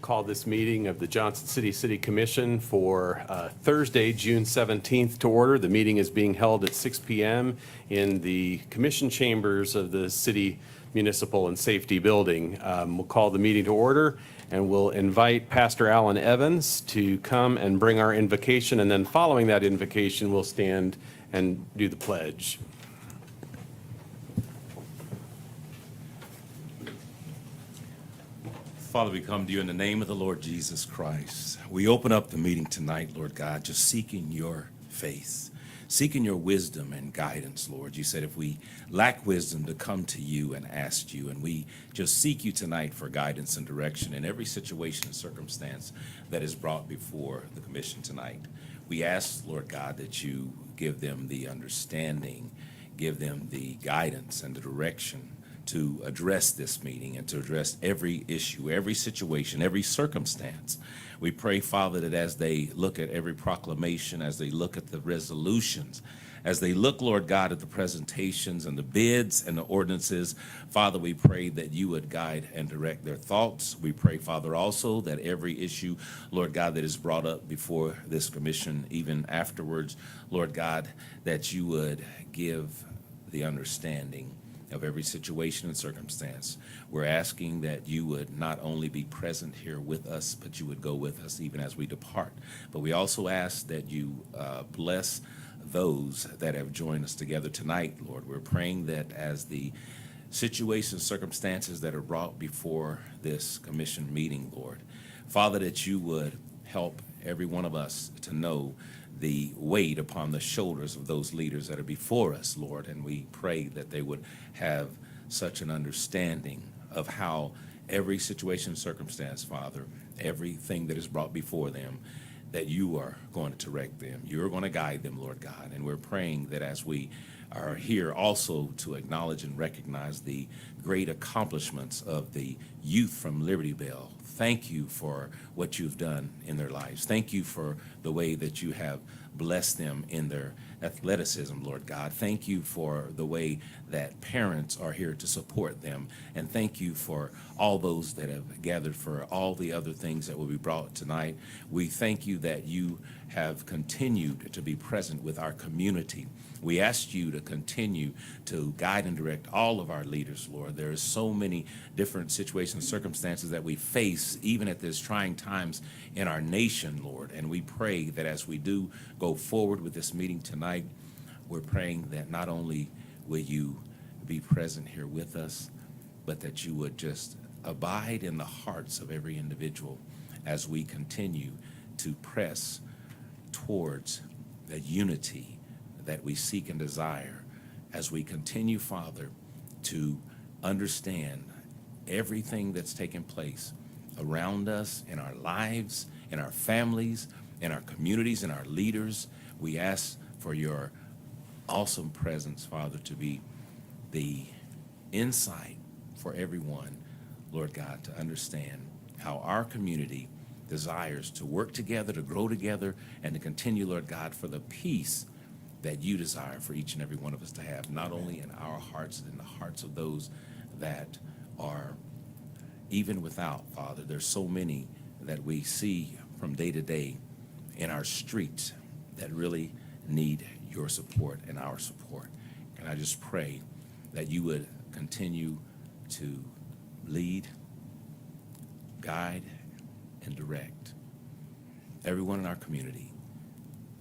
call this meeting of the Johnson City Commission for Thursday, June 17th to order. The meeting is being held at 6 p.m. in the commission chambers of the City Municipal and Safety Building. We'll call the meeting to order, and we'll invite Pastor Alan Evans to come and bring our invocation, and then following that invocation, we'll stand and do the pledge. Father, we come to you in the name of the Lord Jesus Christ. We open up the meeting tonight, Lord God, just seeking your faith, seeking your wisdom and guidance, Lord. You said if we lack wisdom, to come to you and ask you, and we just seek you tonight for guidance and direction in every situation and circumstance that is brought before the commission tonight. We ask, Lord God, that you give them the understanding, give them the guidance and the direction to address this meeting and to address every issue, every situation, every circumstance. We pray, Father, that as they look at every proclamation, as they look at the resolutions, as they look, Lord God, at the presentations and the bids and the ordinances, Father, we pray that you would guide and direct their thoughts. We pray, Father, also that every issue, Lord God, that is brought up before this commission, even afterwards, Lord God, that you would give the understanding of every situation and circumstance. We're asking that you would not only be present here with us, but you would go with us even as we depart. But we also ask that you bless those that have joined us together tonight, Lord. We're praying that as the situations, circumstances that are brought before this commission meeting, Lord, Father, that you would help every one of us to know the weight upon the shoulders of those leaders that are before us, Lord, and we pray that they would have such an understanding of how every situation, circumstance, Father, everything that is brought before them, that you are going to direct them. You're going to guide them, Lord God, and we're praying that as we are here also to acknowledge and recognize the great accomplishments of the youth from Liberty Bell. Thank you for what you've done in their lives. Thank you for the way that you have blessed them in their athleticism, Lord God. Thank you for the way that parents are here to support them. And thank you for all those that have gathered for all the other things that will be brought tonight. We thank you that you have continued to be present with our community. We ask you to continue to guide and direct all of our leaders, Lord. There are so many different situations, circumstances that we face, even at this trying times in our nation, Lord. And we pray that as we do go forward with this meeting tonight, we're praying that not only will you be present here with us, but that you would just abide in the hearts of every individual as we continue to press towards the unity that we seek and desire, as we continue, Father, to understand everything that's taking place around us in our lives, in our families, in our communities, in our leaders. We ask for your awesome presence, Father, to be the insight for everyone, Lord God, to understand how our community desires to work together, to grow together, and to continue, Lord God, for the peace that you desire for each and every one of us to have, not only in our hearts, but in the hearts of those that are even without, Father. There's so many that we see from day to day in our streets that really need your support and our support. And I just pray that you would continue to lead, guide, and direct everyone in our community.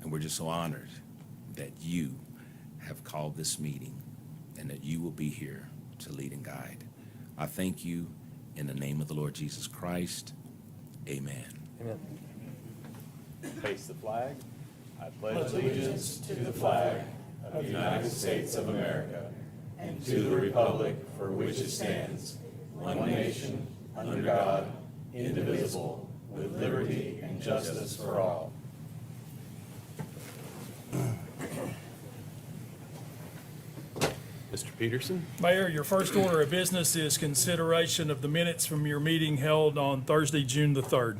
And we're just so honored that you have called this meeting and that you will be here to lead and guide. I thank you in the name of the Lord Jesus Christ. Amen. Amen. Face the flag. I pledge allegiance to the flag of the United States of America and to the republic for which it stands, one nation, under God, indivisible, with liberty and justice for all. Mr. Peterson? Mayor, your first order of business is consideration of the minutes from your meeting held on Thursday, June the 3rd.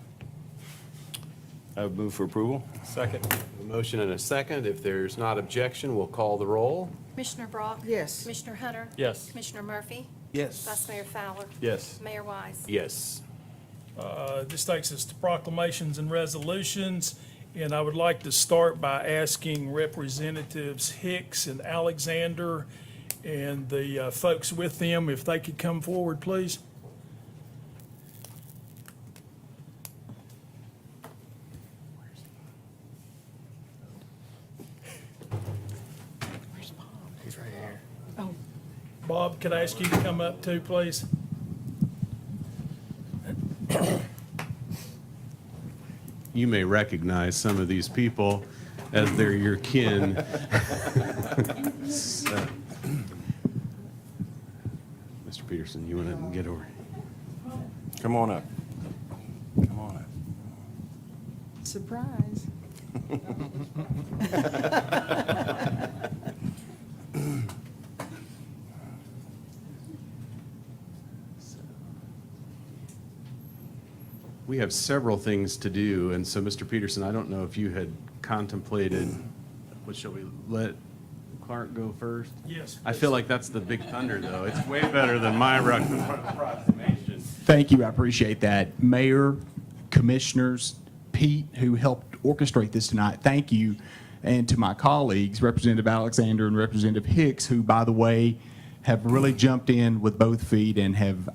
I would move for approval. Second. A motion and a second. If there's not objection, we'll call the roll. Commissioner Brock? Yes. Commissioner Hunter? Yes. Commissioner Murphy? Yes. Vice Mayor Fowler? Yes. Mayor Wise? Yes. This takes us to proclamations and resolutions, and I would like to start by asking Representatives Hicks and Alexander and the folks with them if they could come forward, please. He's right here. Bob, could I ask you to come up too, please? You may recognize some of these people as they're your kin. So, Mr. Peterson, you want to get over? Come on up. Come on up. Surprise. We have several things to do, and so, Mr. Peterson, I don't know if you had contemplated, shall we let Clark go first? Yes. I feel like that's the big thunder, though. It's way better than my proclamation. Thank you, I appreciate that. Mayor, commissioners, Pete, who helped orchestrate this tonight, thank you. And to my colleagues, Representative Alexander and Representative Hicks, who, by the way, have really jumped in with both feet and have,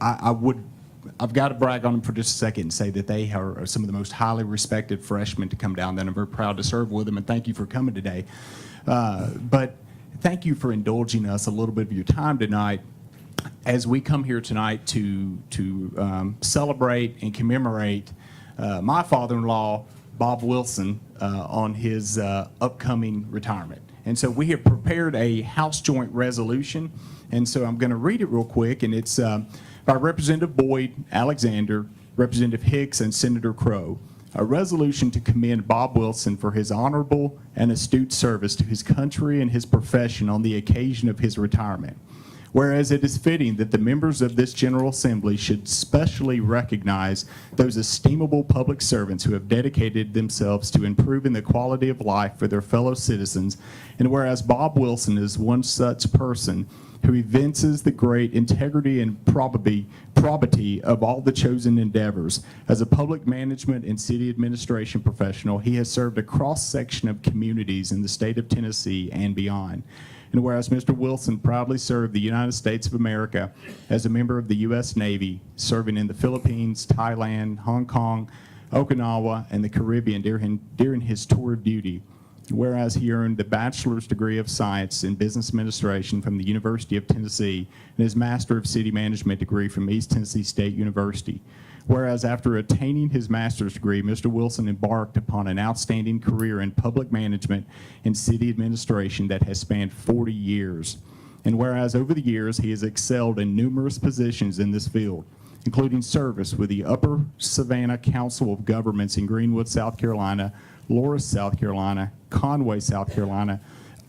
I've got to brag on them for just a second and say that they are some of the most highly respected freshmen to come down there, and I'm very proud to serve with them, and thank you for coming today. But thank you for indulging us a little bit of your time tonight as we come here tonight to celebrate and commemorate my father-in-law, Bob Wilson, on his upcoming retirement. And so we have prepared a House Joint Resolution, and so I'm going to read it real quick, and it's by Representative Boyd, Alexander, Representative Hicks, and Senator Crow. A resolution to commend Bob Wilson for his honorable and astute service to his country and his profession on the occasion of his retirement. Whereas it is fitting that the members of this General Assembly should specially recognize those estimable public servants who have dedicated themselves to improving the quality of life for their fellow citizens, and whereas Bob Wilson is one such person who evinces the great integrity and probity of all the chosen endeavors. As a public management and city administration professional, he has served a cross-section of communities in the state of Tennessee and beyond. And whereas Mr. Wilson proudly served the United States of America as a member of the U.S. Navy, serving in the Philippines, Thailand, Hong Kong, Okinawa, and the Caribbean during his tour of duty, whereas he earned the Bachelor's degree of Science in Business Administration from the University of Tennessee and his Master of City Management degree from East Tennessee State University. Whereas after attaining his master's degree, Mr. Wilson embarked upon an outstanding career in public management and city administration that has spanned 40 years. And whereas over the years he has excelled in numerous positions in this field, including service with the Upper Savannah Council of Governments in Greenwood, South Carolina, Loris, South Carolina, Conway, South Carolina,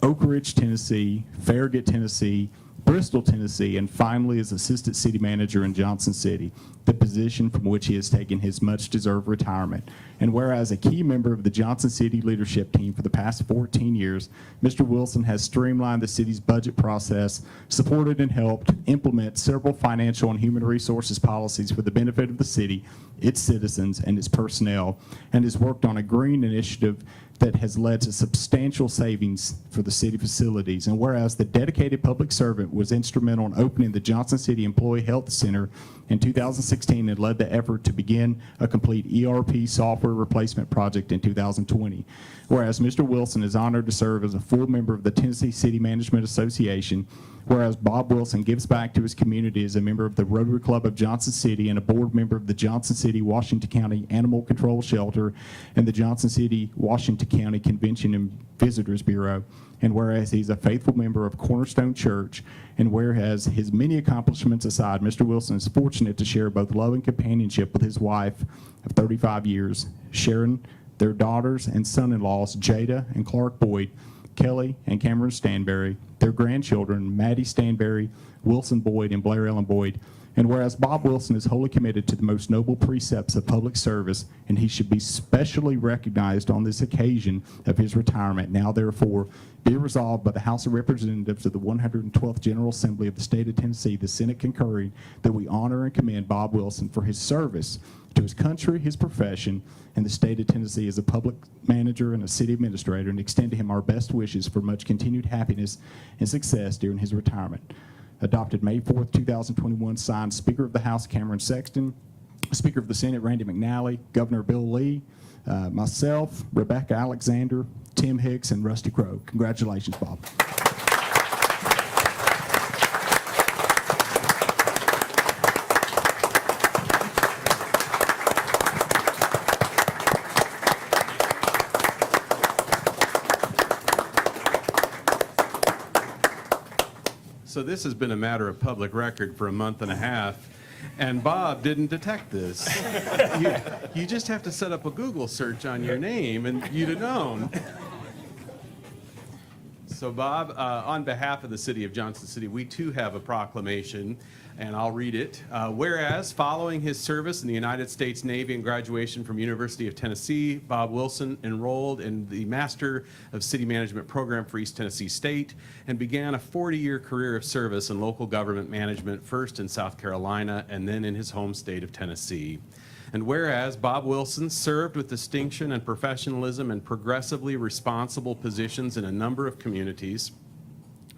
Oak Ridge, Tennessee, Farragut, Tennessee, Bristol, Tennessee, and finally as Assistant City Manager in Johnson City, the position from which he has taken his much-deserved retirement. And whereas a key member of the Johnson City leadership team for the past 14 years, Mr. Wilson has streamlined the city's budget process, supported and helped implement several financial and human resources policies for the benefit of the city, its citizens, and its personnel, and has worked on a green initiative that has led to substantial savings for the city facilities. And whereas the dedicated public servant was instrumental in opening the Johnson City Employee Health Center in 2016 and led the effort to begin a complete ERP software replacement project in 2020. Whereas Mr. Wilson is honored to serve as a full member of the Tennessee City Management Association, whereas Bob Wilson gives back to his community as a member of the Rotary Club of Johnson City and a board member of the Johnson City, Washington County Animal Control Shelter and the Johnson City, Washington County Convention and Visitors Bureau, and whereas he's a faithful member of Cornerstone Church, and whereas his many accomplishments aside, Mr. Wilson is fortunate to share both love and companionship with his wife of 35 years, Sharon, their daughters and son-in-laws, Jada and Clark Boyd, Kelly and Cameron Stanberry, their grandchildren, Maddie Stanberry, Wilson Boyd, and Blair Ellen Boyd, And whereas Bob Wilson is wholly committed to the most noble precepts of public service, and he should be specially recognized on this occasion of his retirement, now therefore be resolved by the House of Representatives of the 112th General Assembly of the State of Tennessee, the Senate concurring, that we honor and commend Bob Wilson for his service to his country, his profession, and the state of Tennessee as a public manager and a city administrator, and extend to him our best wishes for much continued happiness and success during his retirement. Adopted May 4th, 2021, signed Speaker of the House Cameron Sexton, Speaker of the Senate Randy McNally, Governor Bill Lee, myself, Rebecca Alexander, Tim Hicks, and Rusty Crowe. Congratulations, Bob. So this has been a matter of public record for a month and a half, and Bob didn't detect this. You just have to set up a Google search on your name, and you'd have known. So Bob, on behalf of the city of Johnson City, we too have a proclamation, and I'll read it. Whereas, following his service in the United States Navy and graduation from University of Tennessee, Bob Wilson enrolled in the Master of City Management program for East Tennessee State and began a 40-year career of service in local government management, first in South Carolina and then in his home state of Tennessee. And whereas Bob Wilson served with distinction and professionalism in progressively responsible positions in a number of communities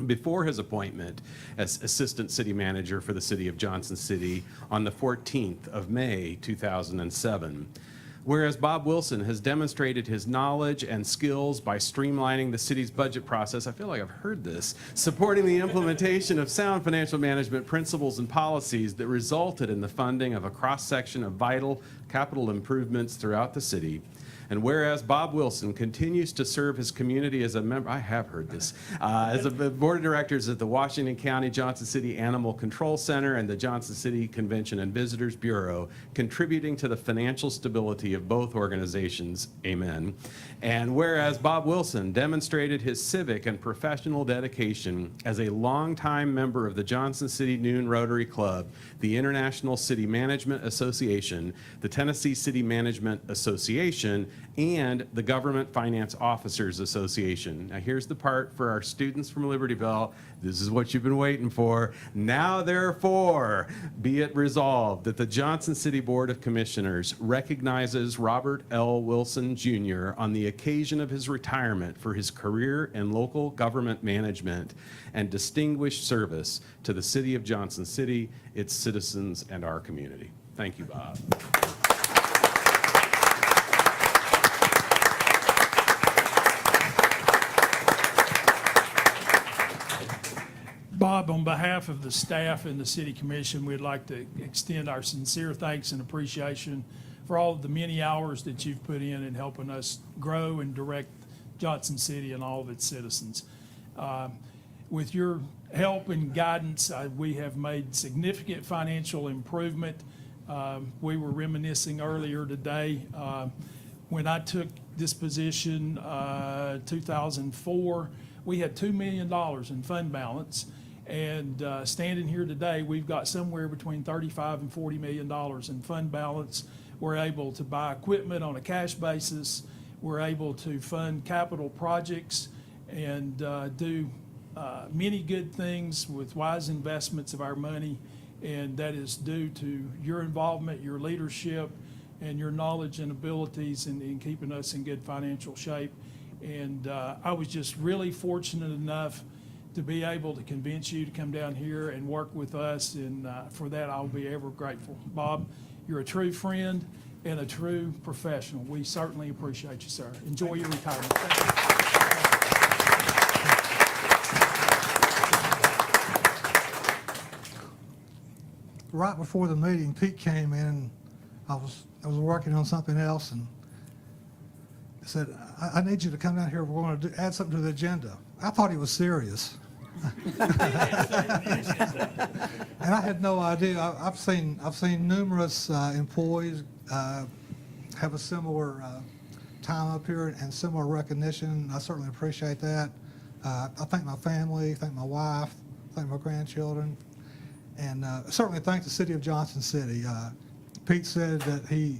before his appointment as Assistant City Manager for the City of Johnson City on the 14th of May, 2007. Whereas Bob Wilson has demonstrated his knowledge and skills by streamlining the city's budget process, I feel like I've heard this, supporting the implementation of sound financial management principles and policies that resulted in the funding of a cross-section of vital capital improvements throughout the city. And whereas Bob Wilson continues to serve his community as a member, I have heard this, as a board of directors at the Washington County Johnson City Animal Control Center and the Johnson City Convention and Visitors Bureau, contributing to the financial stability of both organizations, amen. And whereas Bob Wilson demonstrated his civic and professional dedication as a longtime member of the Johnson City Noon Rotary Club, the International City Management Association, the Tennessee City Management Association, and the Government Finance Officers Association. Now here's the part for our students from Libertyville. This is what you've been waiting for. Now therefore, be it resolved that the Johnson City Board of Commissioners recognizes Robert L. Wilson Jr. on the occasion of his retirement for his career in local government management and distinguished service to the city of Johnson City, its citizens, and our community. Thank you, Bob. Bob, on behalf of the staff and the City Commission, we'd like to extend our sincere thanks and appreciation for all of the many hours that you've put in helping us grow and direct Johnson City and all of its citizens. With your help and guidance, we have made significant financial improvement. We were reminiscing earlier today. When I took this position, 2004, we had $2 million in fund balance. And standing here today, we've got somewhere between $35 and $40 million in fund balance. We're able to buy equipment on a cash basis. We're able to fund capital projects and do many good things with wise investments of our money. And that is due to your involvement, your leadership, and your knowledge and abilities in keeping us in good financial shape. And I was just really fortunate enough to be able to convince you to come down here and work with us, and for that I'll be ever grateful. Bob, you're a true friend and a true professional. We certainly appreciate you, sir. Enjoy your retirement. Thank you. Right before the meeting, Pete came in, and I was working on something else, and I said, I need you to come down here. We're going to add something to the agenda. I thought he was serious. And I had no idea. I've seen numerous employees have a similar time up here and similar recognition. I certainly appreciate that. I thank my family, thank my wife, thank my grandchildren. And certainly thank the city of Johnson City. Pete said that he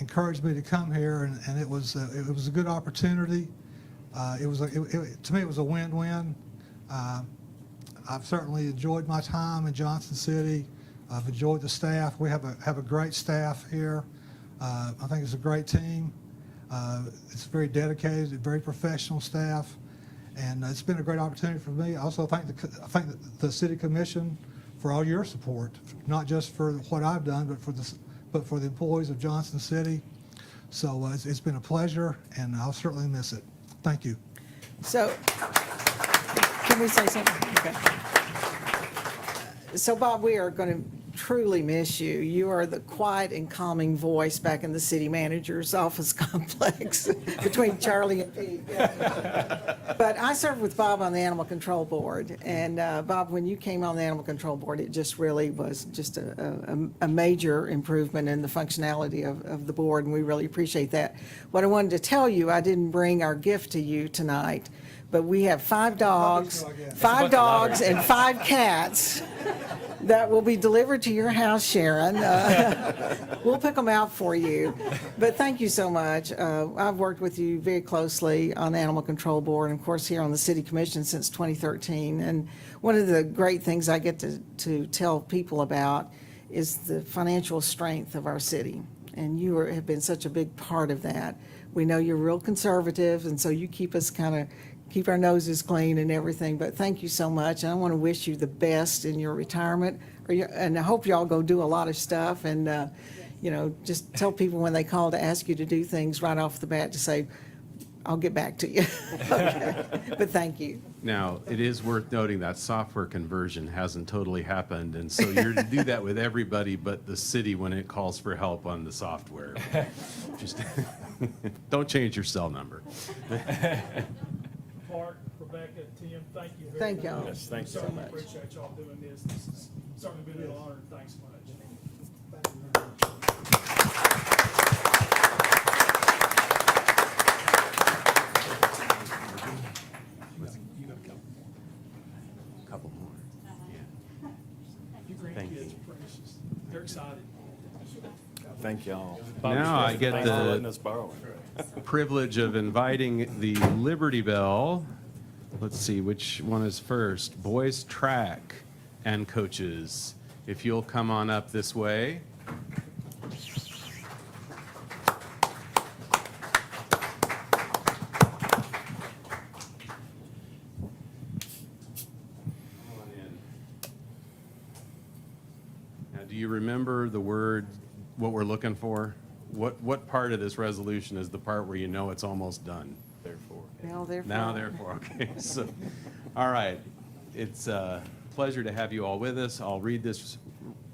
encouraged me to come here, and it was a good opportunity. To me, it was a win-win. I've certainly enjoyed my time in Johnson City. I've enjoyed the staff. We have a great staff here. I think it's a great team. It's very dedicated, very professional staff, and it's been a great opportunity for me. I also thank the City Commission for all your support, not just for what I've done, but for the employees of Johnson City. So it's been a pleasure, and I'll certainly miss it. Thank you. So, can we say something? Okay. So, Bob, we are going to truly miss you. You are the quiet and calming voice back in the city manager's office complex between Charlie and Pete. Yeah. But I served with Bob on the Animal Control Board, and Bob, when you came on the Animal Control Board, it just really was just a major improvement in the functionality of the board, and we really appreciate that. What I wanted to tell you, I didn't bring our gift to you tonight, but we have 5 dogs and 5 cats that will be delivered to your house, Sharon. We'll pick them out for you. But thank you so much. I've worked with you very closely on the Animal Control Board and, of course, here on the City Commission since 2013. And one of the great things I get to tell people about is the financial strength of our city. And you have been such a big part of that. We know you're real conservative, and so you keep us keep our noses clean and everything, but thank you so much. And I want to wish you the best in your retirement, and I hope y'all go do a lot of stuff, and just tell people when they call to ask you to do things right off the bat to say, I'll get back to you. Okay. But thank you. Now, it is worth noting that software conversion hasn't totally happened, and so you're to do that with everybody but the city when it calls for help on the software. Just don't change your cell number. Clark, Rebecca, Tim, thank you very Thank much. y'all. Yes, thank you so Certainly much. appreciate y'all doing this. This has certainly been an honor, and thanks much. Couple more. You Thank grandkids are precious. They're excited. Thank y'all. Now I get Thanks for the letting us borrow it. privilege of inviting the Liberty Bell. Let's see, which one is first? Boys track and coaches. If you'll come on up this way. Come on in. Now, do you remember the word, what we're looking for? What part of this resolution is the part where you know it's almost done? Therefore. Now, therefore, okay, so, all right. It's a pleasure to have you all with us. I'll read this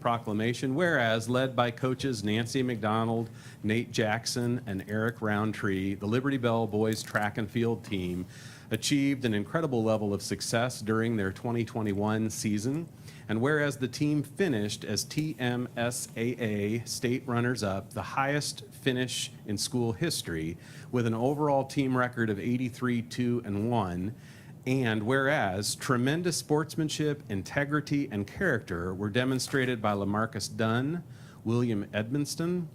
proclamation. Whereas, led by coaches Nancy McDonald, Nate Jackson, and Eric Roundtree, the Liberty Bell boys track and field team achieved an incredible level of success during their 2021 season. And whereas the team finished as TMSAA state runners-up, the highest finish in school history, with an overall team record of 83-2-1, and whereas tremendous sportsmanship, integrity, and character were demonstrated by Lamarcus Dunn, William Edmonston,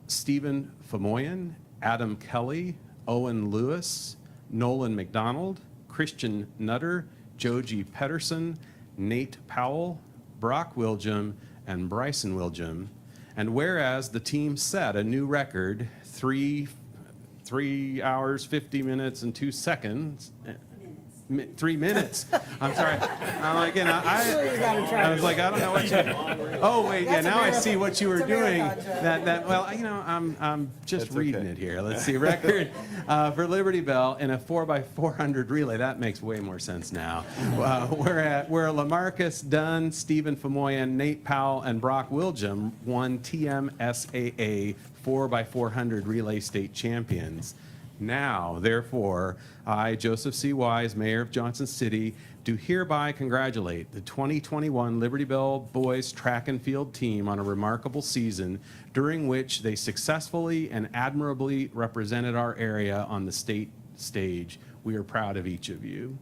Stephen Famoyan, Adam Kelly, Owen Lewis, Nolan McDonald, Christian Nutter, Joji Pedersen, Nate Powell, Brock Wiljum, and Bryson Wiljum. And whereas the team set a new record, 3 hours, 50 minutes, and 2 seconds. 3 minutes. I'm sorry. I'm like, I was like, I don't know what you. Oh wait, yeah. That's a Now I marathon. see what you were It's a doing. marathon, Joe. Well, I'm just That's reading okay. it here. Let's see, record for Liberty Bell in a 4x400 relay. That makes way more sense now. Where Lamarcus Dunn, Stephen Famoyan, Nate Powell, and Brock Wiljum won TMSAA 4x400 relay state champions. Now, therefore, I, Joseph C. Wise, Mayor of Johnson City, do hereby congratulate the 2021 Liberty Bell boys track and field team on a remarkable season during which they successfully and admirably represented our area on the state stage. We are proud of each of you.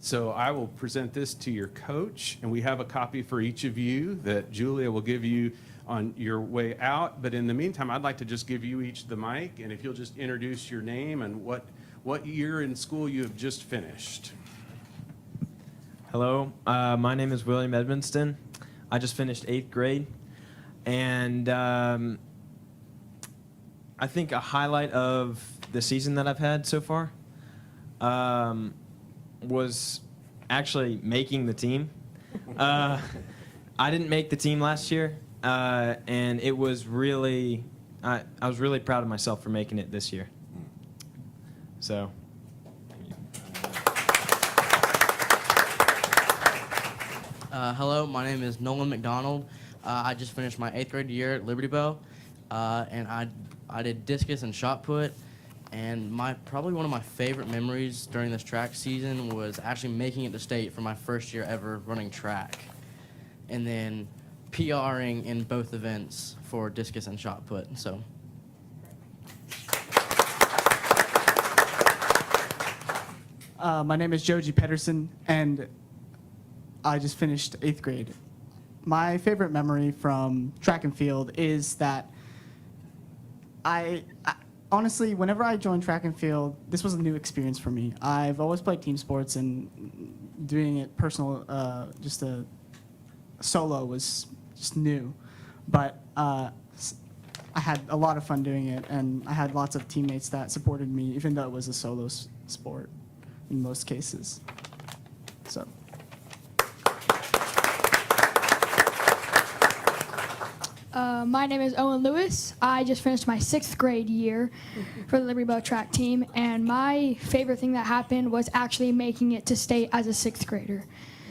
So I will present this to your coach, and we have a copy for each of you that Julia will give you on your way out. But in the meantime, I'd like to just give you each the mic, and if you'll just introduce your name and what year in school you have just finished. Hello, my name is William Edmonston. I just finished 8th grade, and I think a highlight of the season that I've had so far was actually making the team. I didn't make the team last year, and it was really, I was really proud of myself for making it this year. So. Hello, my name is Nolan McDonald. I just finished my 8th grade year at Liberty Bell, and I did discus and shot put. And probably one of my favorite memories during this track season was actually making it to state for my first year ever running track, and then PRing in both events for discus and shot put. So. My name is Joji Pedersen, and I just finished 8th grade. My favorite memory from track and field is that I honestly, whenever I joined track and field, this was a new experience for me. I've always played team sports, and doing it personal, just a solo was just new. But I had a lot of fun doing it, and I had lots of teammates that supported me, even though it was a solo sport in most cases. So. My name is Owen Lewis. I just finished my 6th grade year for the Liberty Bell track team, and my favorite thing that happened was actually making it to state as a 6th grader.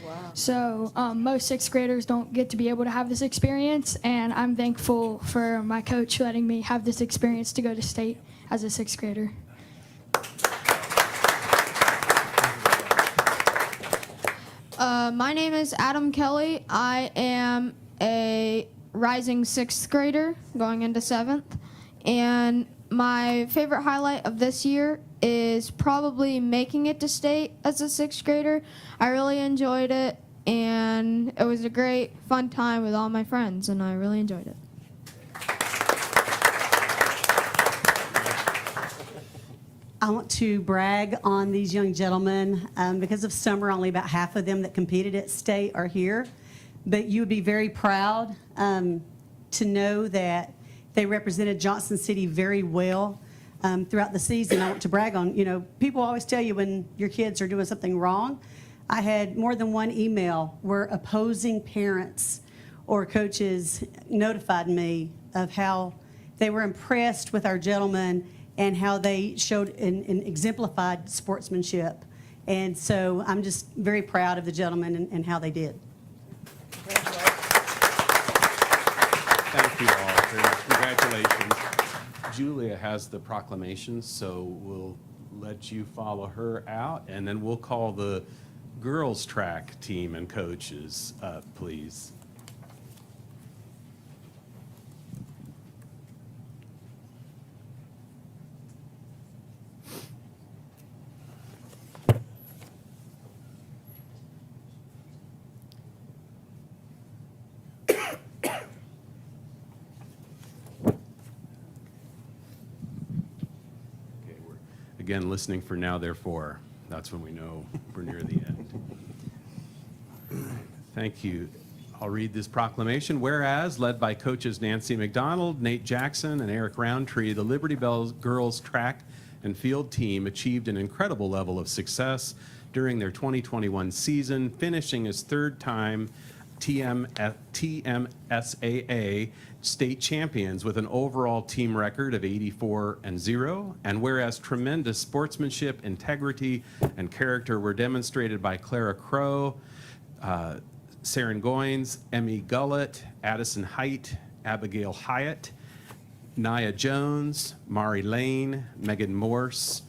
Wow. So most 6th graders don't get to be able to have this experience, and I'm thankful for my coach letting me have this experience to go to state as a 6th grader. My name is Adam Kelly. I am a rising 6th grader going into 7th, and my favorite highlight of this year is probably making it to state as a 6th grader. I really enjoyed it, and it was a great fun time with all my friends, and I really enjoyed it. I want to brag on these young gentlemen. Because of summer, only about half of them that competed at state are here. But you would be very proud to know that they represented Johnson City very well throughout the season. I want to brag on, people always tell you when your kids are doing something wrong. I had more than one email where opposing parents or coaches notified me of how they were impressed with our gentlemen and how they showed and exemplified sportsmanship. And so I'm just very proud of the gentlemen and how they did. Thank you all very much. Congratulations. Julia has the proclamations, so we'll let you follow her out, and then we'll call the girls' track team and coaches up, please. Again, listening for now, therefore. That's when we know we're near the end. Thank you. I'll read this proclamation. Whereas, led by coaches Nancy McDonald, Nate Jackson, and Eric Roundtree, the Liberty Bell girls track and field team achieved an incredible level of success during their 2021 season, finishing as third-time TMSAA state champions with an overall team record of 84-0. And whereas tremendous sportsmanship, integrity, and character were demonstrated by Clara Crow, Saren Goins, Emmy Gullett, Addison Height, Abigail Hyatt, Nia Jones, Mari Lane, Megan Morse,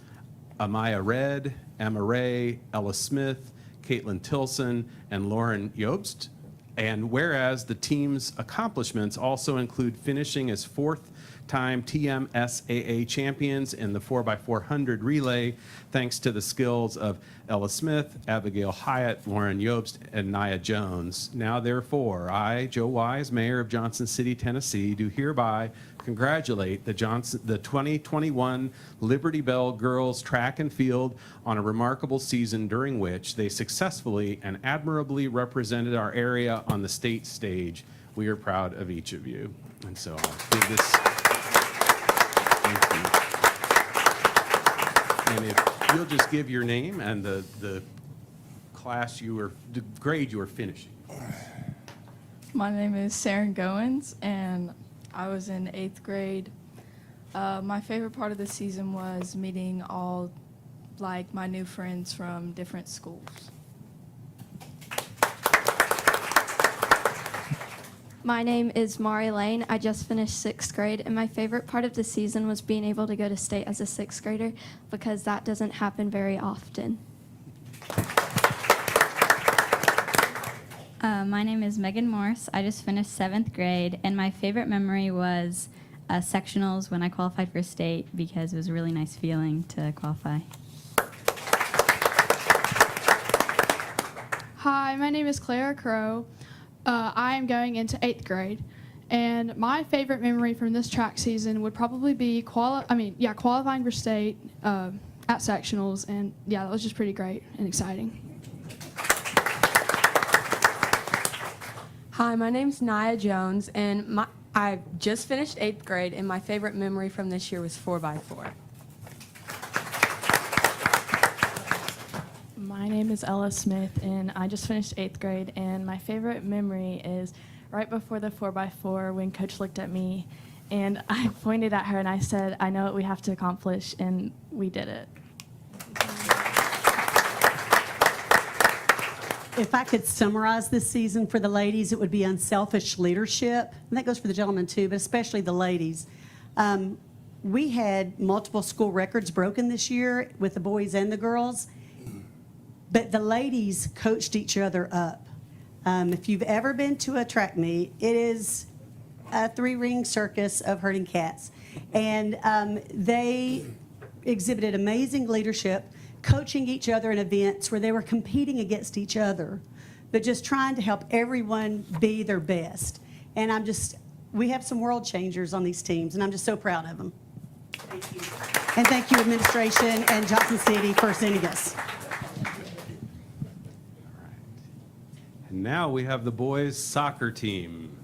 Amaya Red, Emma Ray, Ella Smith, Caitlin Tilson, and Lauren Yobst. And whereas the team's accomplishments also include finishing as fourth-time TMSAA champions in the 4x400 relay, thanks to the skills of Ella Smith, Abigail Hyatt, Lauren Yobst, and Nia Jones. Now, therefore, I, Joe Wise, Mayor of Johnson City, Tennessee, do hereby congratulate the 2021 Liberty Bell girls track and field on a remarkable season during which they successfully and admirably represented our area on the state stage. We are proud of each of you. And so I'll give this. Thank you. And if you'll just give your name and the grade you were finishing. My name is Saren Goins, and I was in 8th grade. My favorite part of the season was meeting all, like, my new friends from different schools. My name is Mari Lane. I just finished 6th grade, and my favorite part of the season was being able to go to state as a 6th grader because that doesn't happen very often. My name is Megan Morse. I just finished 7th grade, and my favorite memory was sectionals when I qualified for state because it was a really nice feeling to qualify. Hi, my name is Clara Crow. I am going into 8th grade, and my favorite memory from this track season would probably be qualifying for state at sectionals, and yeah, that was just pretty great and exciting. Hi, my name's Nia Jones, and I just finished 8th grade, and my favorite memory from this year was 4x4. My name is Ella Smith, and I just finished 8th grade, and my favorite memory is right before the 4x4 when Coach looked at me, and I pointed at her and I said, "I know what we have to accomplish," and we did it. If I could summarize this season for the ladies, it would be unselfish leadership. And that goes for the gentlemen too, but especially the ladies. We had multiple school records broken this year with the boys and the girls, but the ladies coached each other up. If you've ever been to a track meet, it is a 3-ring circus of herding cats. And they exhibited amazing leadership, coaching each other in events where they were competing against each other, but just trying to help everyone be their best. And we have some world changers on these teams, and I'm just so proud of them. Thank you. And thank you, administration and Johnson City, for sending us. And now we have the boys soccer team.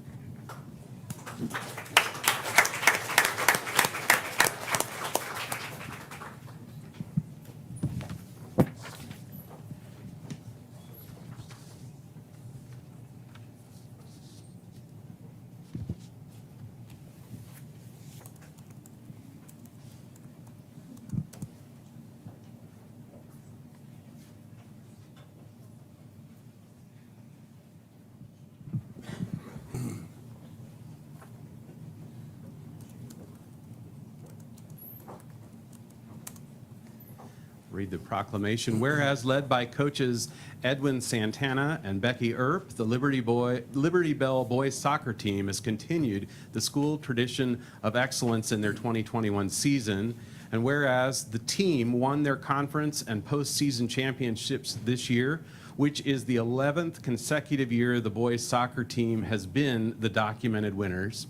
Read the proclamation. Whereas led by coaches Edwin Santana and Becky Earp, the Liberty Bell boys soccer team has continued the school tradition of excellence in their 2021 season. And whereas the team won their conference and postseason championships this year, which is the 11th consecutive year the boys soccer team has been the documented winners.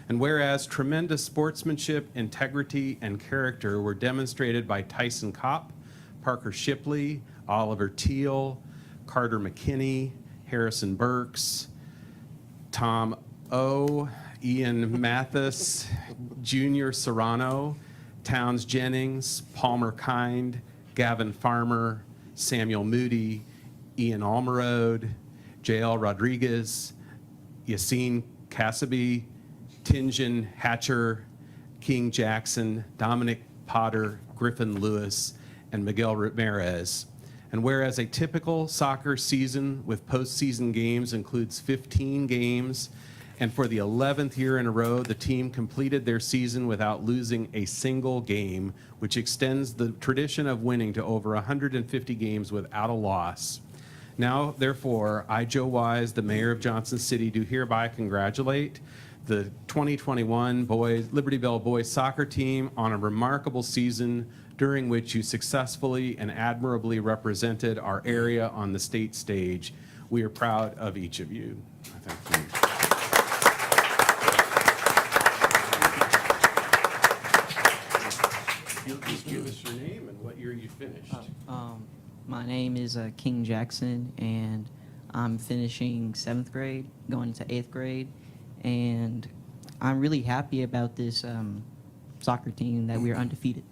And whereas tremendous sportsmanship, integrity, and character were demonstrated by Tyson Kopp, Parker Shipley, Oliver Teal, Carter McKinney, Harrison Burks, Tom O, Ian Mathis, Junior Serrano, Towns Jennings, Palmer Kind, Gavin Farmer, Samuel Moody, Ian Almerode, J.L. Rodriguez, Yassine Kassabi, Tingen Hatcher, King Jackson, Dominic Potter, Griffin Lewis, and Miguel Ramirez. And whereas a typical soccer season with postseason games includes 15 games, and for the 11th year in a row, the team completed their season without losing a single game, which extends the tradition of winning to over 150 games without a loss. Now, therefore, I, Joe Wise, the mayor of Johnson City, do hereby congratulate the 2021 Liberty Bell boys soccer team on a remarkable season during which you successfully and admirably represented our area on the state stage. We are proud of each of you. Thank you. You'll just give us your name and what year you finished. My name is King Jackson, and I'm finishing 7th grade, going into 8th grade, and I'm really happy about this soccer team that we're undefeated.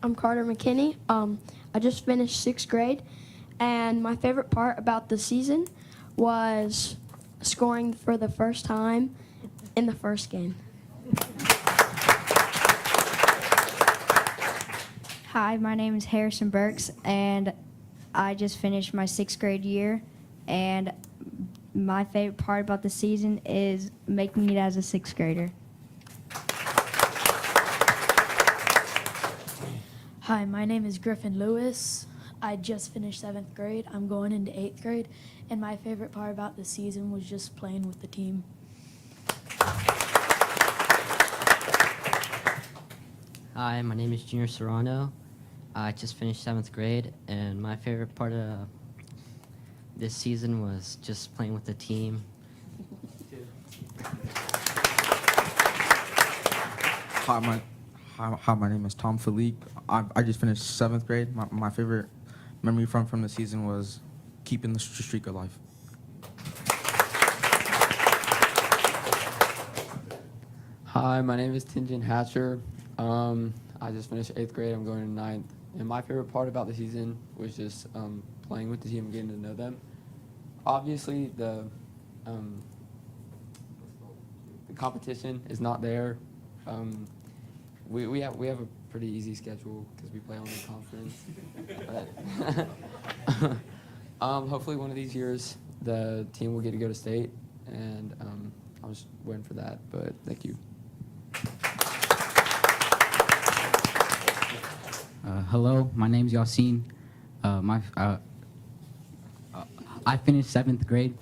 I'm Carter McKinney. I just finished 6th grade, and my favorite part about the season was scoring for the first time in the first game. Hi, my name is Harrison Burks, and I just finished my 6th grade year, and my favorite part about the season is making it as a 6th grader. Hi, my name is Griffin Lewis. I just finished 7th grade. I'm going into 8th grade, and my favorite part about the season was just playing with the team. Hi, my name is Junior Serrano. I just finished 7th grade, and my favorite part of this season was just playing with the team. Hi, my name is Tom Philippe. I just finished 7th grade. My favorite memory from the season was keeping the streak alive. Hi, my name is Tinjin Hatcher. I just finished 8th grade. I'm going to 9th. And my favorite part about the season was just playing with the team and getting to know them. Obviously, the competition is not there. We have a pretty easy schedule because we play only conference. But hopefully, one of these years, the team will get to go to state, and I'm just waiting for that. But thank you. Hello, my name's Yassine. I finished 7th grade,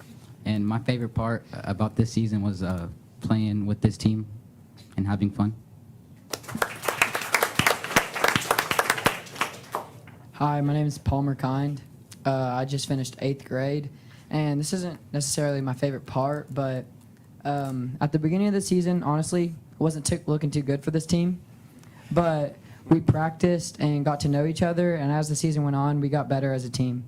and my favorite part about this season was playing with this team and having fun. Hi, my name is Palmer Kind. I just finished 8th grade, and this isn't necessarily my favorite part, but at the beginning of the season, honestly, it wasn't looking too good for this team, but we practiced and got to know each other, and as the season went on, we got better as a team.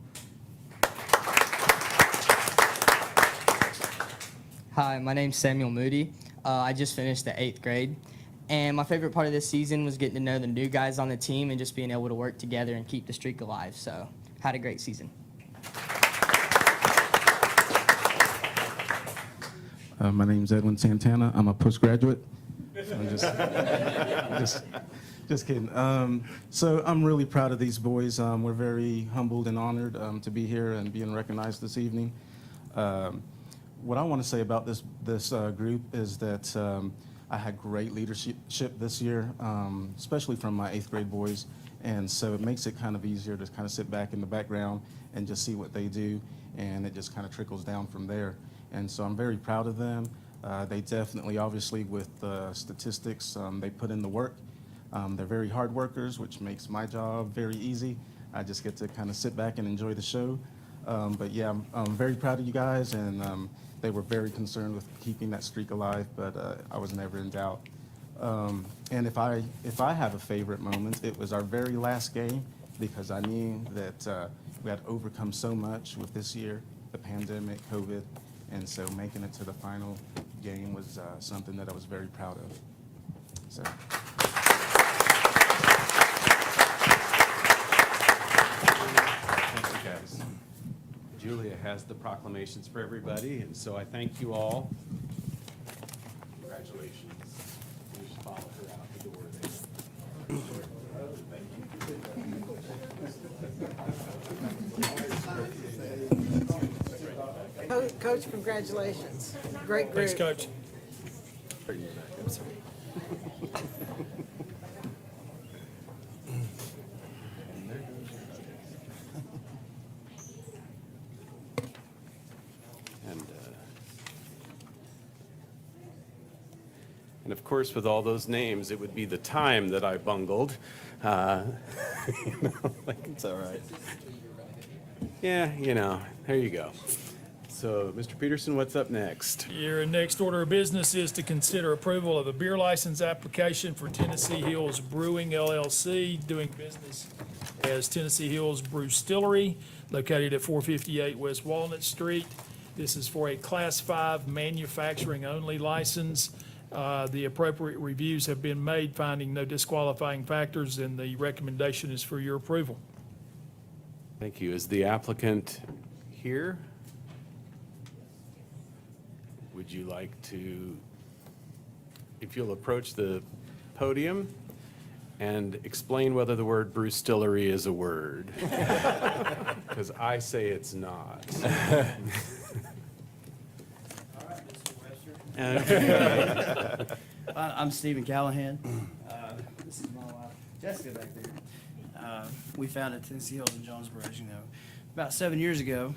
Hi, my name's Samuel Moody. I just finished the 8th grade. And my favorite part of this season was getting to know the new guys on the team and just being able to work together and keep the streak alive. So, had a great season. My name's Edwin Santana. I'm a postgraduate. I'm just kidding. So I'm really proud of these boys. We're very humbled and honored to be here and being recognized this evening. What I want to say about this group is that I had great leadership this year, especially from my 8th grade boys, and so it makes it kind of easier to kind of sit back in the background and just see what they do, and it just kind of trickles down from there. And so I'm very proud of them. They definitely, obviously, with statistics, they put in the work. They're very hard workers, which makes my job very easy. I just get to kind of sit back and enjoy the show. But yeah, I'm very proud of you guys, and they were very concerned with keeping that streak alive, but I was never in doubt. And if I have a favorite moment, it was our very last game, because I knew that we had overcome so much with this year, the pandemic, COVID, and so making it to the final game was something that I was very proud of. So. Thank you, guys. Julia has the proclamations for everybody, and so I thank you all. Congratulations. You just follow her out the door there. Coach, congratulations. Great group. Thanks, Coach. And of course, with all those names, it would be the time that I bungled. It's all right. Yeah, there you go. So, Mr. Peterson, what's up next? Your next order of business is to consider approval of a beer license application for Tennessee Hills Brewing LLC, doing business as Tennessee Hills Brewstillery, located at 458 West Walnut Street. This is for a Class 5 manufacturing-only license. The appropriate reviews have been made, finding no disqualifying factors, and the recommendation is for your approval. Thank you. Is the applicant here? Would you like to, if you'll approach the podium and explain whether the word Brewstillery is a word? Because I say it's not. I'm Stephen Callahan. This is my wife, Jessica, back there. We founded Tennessee Hills in Jonesboro, as you know, about 7 years ago.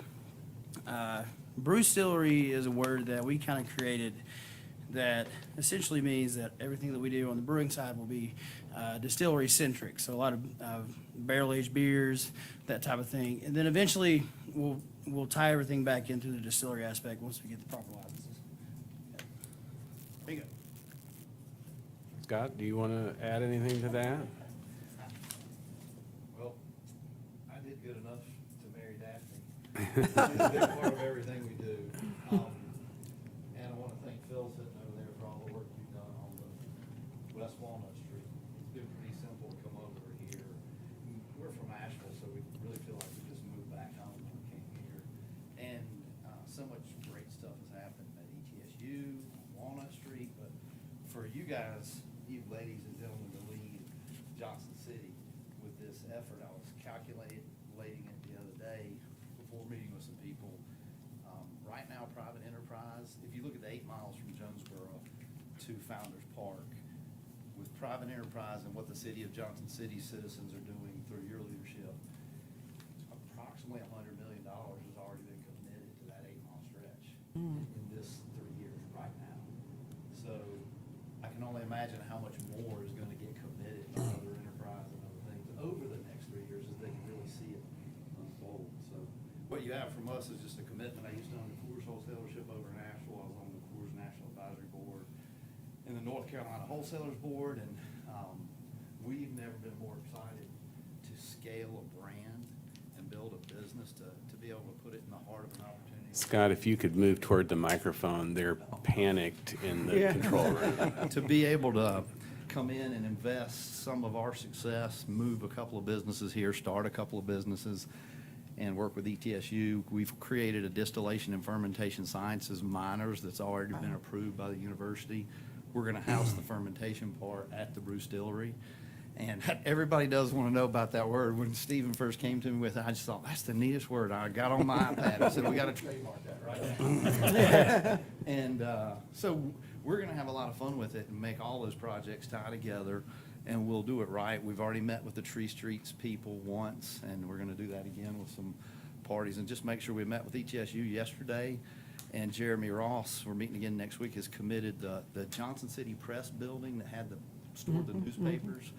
Brewstillery is a word that we kind of created that essentially means that everything that we do on the brewing side will be distillery centric. So a lot of barrel aged beers, that type of thing, and then eventually we'll tie everything back into the distillery aspect once we get the proper licenses. There you go. Scott, do you want to add anything to that? Well, I did good enough to marry Daphne. She's a big part of everything we do. And I want to thank Phil sitting over there for all the work you've done on the West Walnut Street. It's been pretty simple to come over here. We're from Asheville, so we really feel like we just moved back home when we came here. And so much great stuff has happened at ETSU, on Walnut Street, but for you guys, you ladies and gentlemen, to lead Johnson City with this effort, I was calculating it the other day before meeting with some people. Right now, private enterprise, if you look at the 8 miles from Jonesboro to Founders Park, with private enterprise and what the city of Johnson City citizens are doing through your leadership, approximately $100 million has already been committed to that 8-mile stretch in this 3 years right now. So I can only imagine how much more is going to get committed to other enterprise and other things over the next 3 years as they can really see it unfold. So what you have from us is just a commitment. I used to own the Coors Wholesalership over in Asheville. I was on the Coors National Advisory Board and the North Carolina Wholesalers Board, and we've never been more excited to scale a brand and build a business to be able to put it in the heart of an opportunity. Scott, if you could move toward the microphone, they're panicked in the control room. To be able to come in and invest some of our success, move a couple of businesses here, start a couple of businesses, and work with ETSU. We've created a distillation and fermentation sciences minors that's already been approved by the university. We're going to house the fermentation part at the Brewstillery. And everybody does want to know about that word. When Stephen first came to me with it, I just thought, that's the neatest word. I got on my iPad. I said, we got to trademark that right now. And so we're going to have a lot of fun with it and make all those projects tie together, and we'll do it right. We've already met with the Tree Streets people once, and we're going to do that again with some parties. And just make sure we met with ETSU yesterday. And Jeremy Ross, we're meeting again next week, has committed the Johnson City Press building that had stored the newspapers.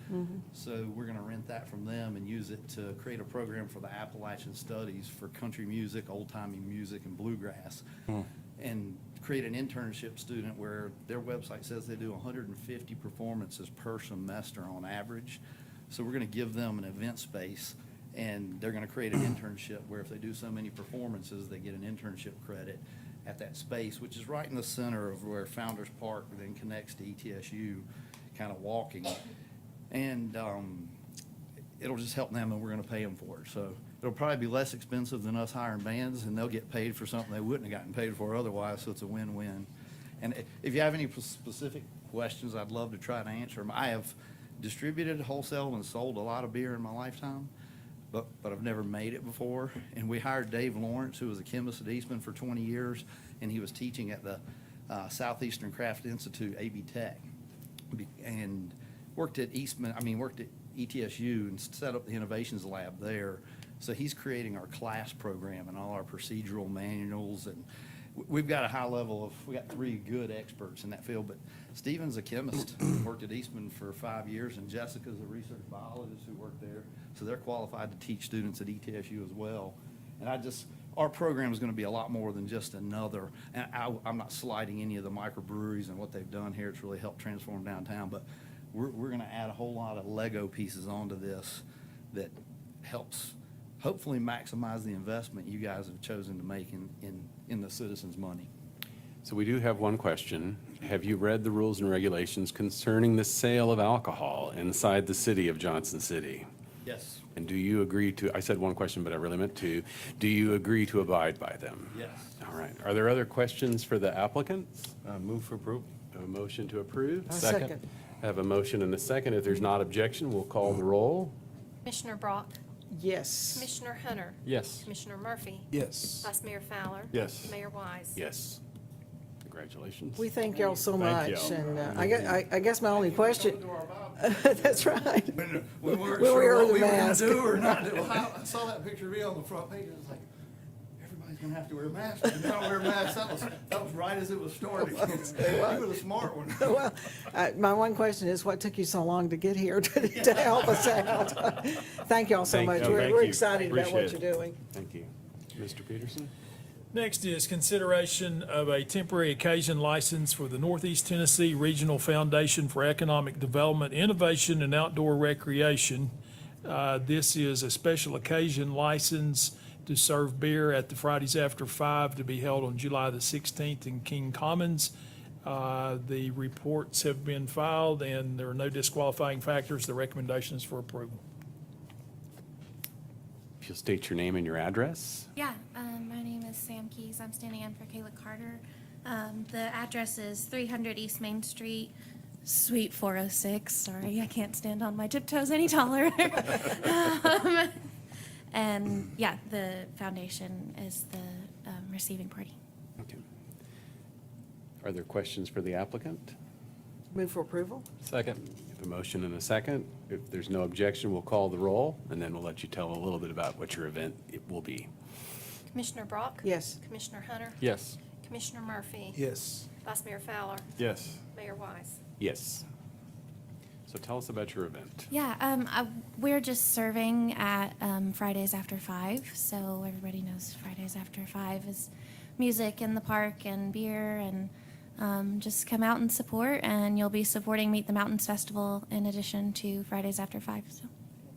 So we're going to rent that from them and use it to create a program for the Appalachian Studies for country music, old-timey music, and bluegrass. And create an internship student where their website says they do 150 performances per semester on average. So we're going to give them an event space, and they're going to create an internship where if they do so many performances, they get an internship credit at that space, which is right in the center of where Founders Park then connects to ETSU, kind of walking. And it'll just help them, and we're going to pay them for it. So it'll probably be less expensive than us hiring bands, and they'll get paid for something they wouldn't have gotten paid for otherwise, so it's a win-win. And if you have any specific questions, I'd love to try to answer them. I have distributed, wholesale, and sold a lot of beer in my lifetime, but I've never made it before. And we hired Dave Lawrence, who was a chemist at Eastman for 20 years, and he was teaching at the Southeastern Craft Institute, AB Tech, and worked at ETSU and set up the innovations lab there. So he's creating our class program and all our procedural manuals we've got a high level of, we got 3 good experts in that field, but Stephen's a chemist, worked at Eastman for 5 years, and Jessica's a research biologist who worked there. So they're qualified to teach students at ETSU as well. And our program is going to be a lot more than just another, and I'm not slighting any of the microbreweries and what they've done here. It's really helped transform downtown, but we're going to add a whole lot of Lego pieces onto this that helps hopefully maximize the investment you guys have chosen to make in the citizens' money. So we do have one question. Have you read the rules and regulations concerning the sale of alcohol inside the city of Johnson City? Yes. And do you agree to, I said one question, but I really meant two. Do you agree to abide by them? Yes. All right. Are there other questions for the applicants? Move for approval. A motion to approve? Second. I have a motion and a second. If there's not objection, we'll call the roll. Commissioner Brock, Yes. Commissioner Hunter, Yes. Commissioner Murphy, Yes. Vice Mayor Fowler. Yes. Mayor Wise. Yes. Congratulations. We thank y'all so Thank much. y'all. And I guess my only question, that's right. We weren't We'll sure wear what the we were going mask. to do or not do. I saw that picture of me on the front page, and it's like, everybody's going to have to wear masks. And not wear masks. That was right as it was starting. You were the smart one. Well, my one question is, what took you so long to get here to help us out? Thank y'all so Thank much. you. We're Thank we're you. excited about what Appreciate you're it. doing. Thank you. Mr. Peterson? Next is consideration of a temporary occasion license for the Northeast Tennessee Regional Foundation for Economic Development, Innovation, and Outdoor Recreation. This is a special occasion license to serve beer at the Fridays After 5 to be held on July the 16th in King Commons. The reports have been filed and there are no disqualifying factors. The recommendation is for approval. If you'll state your name and your address. Yeah, my name is Sam Keys. I'm standing in for Kayla Carter. The address is 300 East Main Street, Suite 406. Sorry, I can't stand on my tiptoes any taller. And yeah, the foundation is the receiving party. Okay. Are there questions for the applicant? Move for approval? Second. We have a motion and a second. If there's no objection, we'll call the roll, and then we'll let you tell a little bit about what your event it will be. Commissioner Brock? Yes. Commissioner Hunter? Yes. Commissioner Murphy? Yes. Vice Mayor Fowler? Yes. Mayor Wise? Yes. So tell us about your event. Yeah, we're just serving at Fridays After 5, so everybody knows Fridays After 5 is music in the park and beer, and just come out and support, and you'll be supporting Meet the Mountains Festival in addition to Fridays After 5, so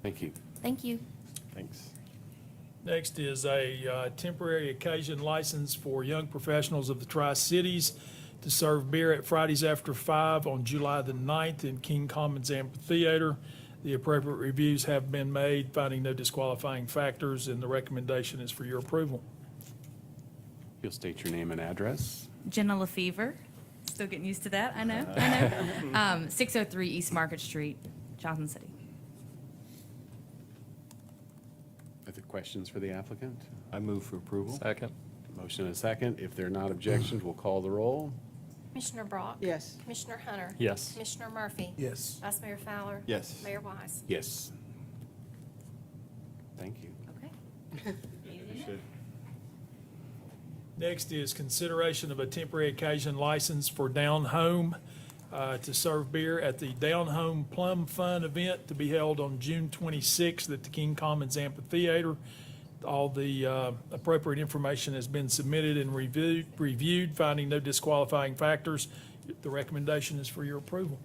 Thank you. thank you. Thanks. Next is a temporary occasion license for young professionals of the Tri-Cities to serve beer at Fridays After 5 on July the 9th in King Commons Amphitheater. The appropriate reviews have been made, finding no disqualifying factors, and the recommendation is for your approval. You'll state your name and address. Jenna LaFever. Still getting used to that, I know. 603 East Market Street, Johnson City. Are there questions for the applicant? I move for approval. Second. Motion and a second. If there are not objections, we'll call the roll. Commissioner Brock? Yes. Commissioner Hunter? Yes. Commissioner Murphy? Yes. Vice Mayor Fowler? Yes. Mayor Wise? Yes. Thank you. Okay. Next is consideration of a temporary occasion license for Down Home to serve beer at the Down Home Plum Fun event to be held on June 26th at the King Commons Amphitheater. All the appropriate information has been submitted and reviewed, finding no disqualifying factors. The recommendation is for your approval.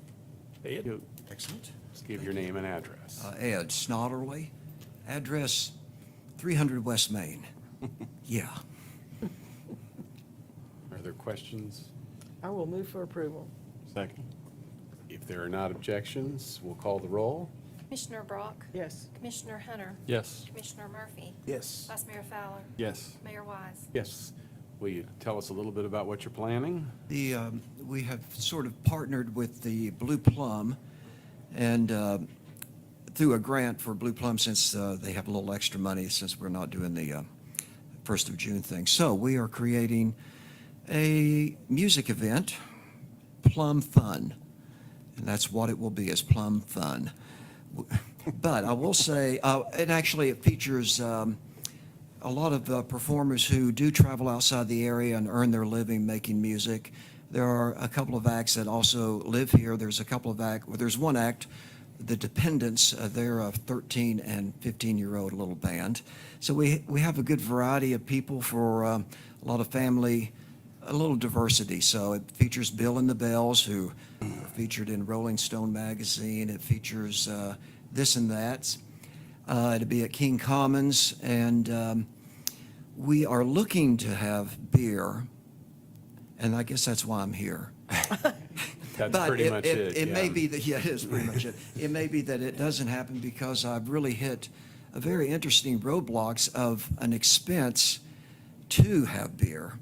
Ed? Excellent. Just give your name and address. Ed Snodderly, address 300 West Main. Yeah. Are there questions? I will move for approval. Second. If there are not objections, we'll call the roll. Commissioner Brock? Yes. Commissioner Hunter? Yes. Commissioner Murphy? Yes. Vice Mayor Fowler? Yes. Mayor Wise? Yes. Will you tell us a little bit about what you're planning? We have sort of partnered with the Blue Plum and through a grant for Blue Plum, since they have a little extra money since we're not doing the 1st of June thing. So we are creating a music event, Plum Fun. And that's what it will be, is Plum Fun. But I will say, and actually it features a lot of performers who do travel outside the area and earn their living making music. There are a couple of acts that also live here. There's a couple of there's one act, The Dependents. They're a 13 and 15-year-old little band. So we have a good variety of people for a lot of family, a little diversity. So it features Bill and the Bells, who are featured in Rolling Stone magazine. It features This and That. It'll be at King Commons, and we are looking to have beer, and I guess that's why I'm here. That's But pretty much it. It may yeah. be that, yeah, it is pretty much it. It may be that it doesn't happen because I've really hit a very interesting roadblocks of an expense to have beer.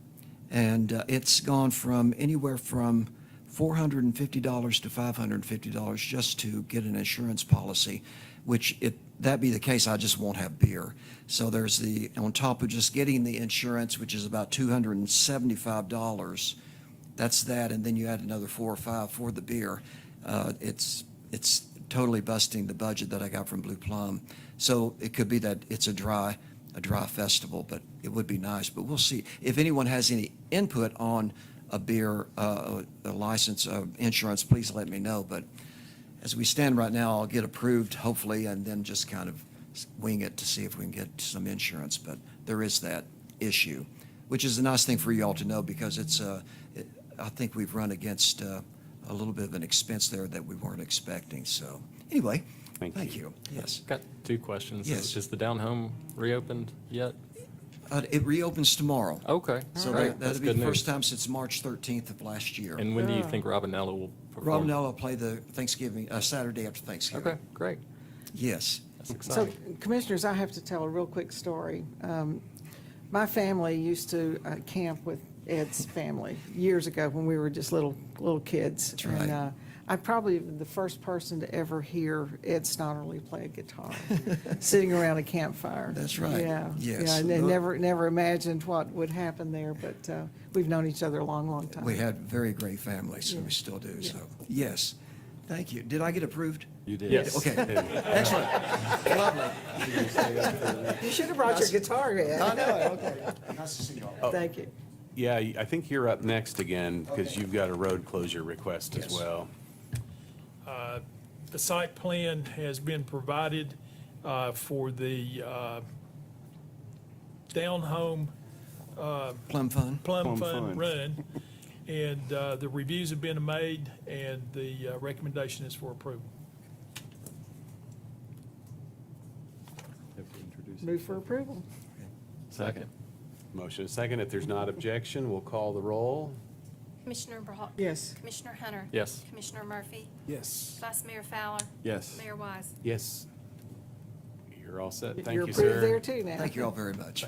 And it's gone from anywhere from $450 to $550 just to get an insurance policy, which if that be the case, I just won't have beer. So there's on top of just getting the insurance, which is about $275, that's that, and then you add another $4 or $5 for the beer. It's totally busting the budget that I got from Blue Plum. So it could be that it's a dry festival, but it would be nice. But we'll see. If anyone has any input on a beer, a license, insurance, please let me know. But as we stand right now, I'll get approved, hopefully, and then just kind of wing it to see if we can get some insurance. But there is that issue, which is a nice thing for you all to know because I think we've run against a little bit of an expense there that we weren't expecting. So anyway, thank you. Yes. Got two questions. Yes. Is the down home reopened yet? It reopens tomorrow. Okay. So Great. that'll That's be the good first news. time since March 13th of last year. And when do you think Robinella will perform? Robinella will play the Thanksgiving, Saturday after Thanksgiving. Okay, great. Yes. That's So, exciting. Commissioners, I have to tell a real quick story. My family used to camp with Ed's family years ago when we were just little kids. That's right. And I'm probably the first person to ever hear Ed Snodderly play a guitar, sitting around a campfire. That's right. Yeah. Yes. Yeah, and I never imagined what would happen there, but we've known each other a long, long time. We had very great families, and we still do, so, yes. Thank you. Did I get approved? You did. Yes. Okay. Excellent. Lovely. You should have brought your guitar, Ed. I know, okay. Nice to see you all. Thank you. Yeah, I think you're up next again because you've got a road closure request as Yes. well. The site plan has been provided for the down home Plum Fun. Plum Fun run. And the reviews have been made, and the recommendation is for approval. Move for approval. Second. Motion is second. If there's not objection, we'll call the roll. Commissioner Brock? Yes. Commissioner Hunter? Yes. Commissioner Murphy? Yes. Vice Mayor Fowler? Yes. Mayor Wise? Yes. You're all set. Thank You're you, approved sir. there too now. Thank you all very much.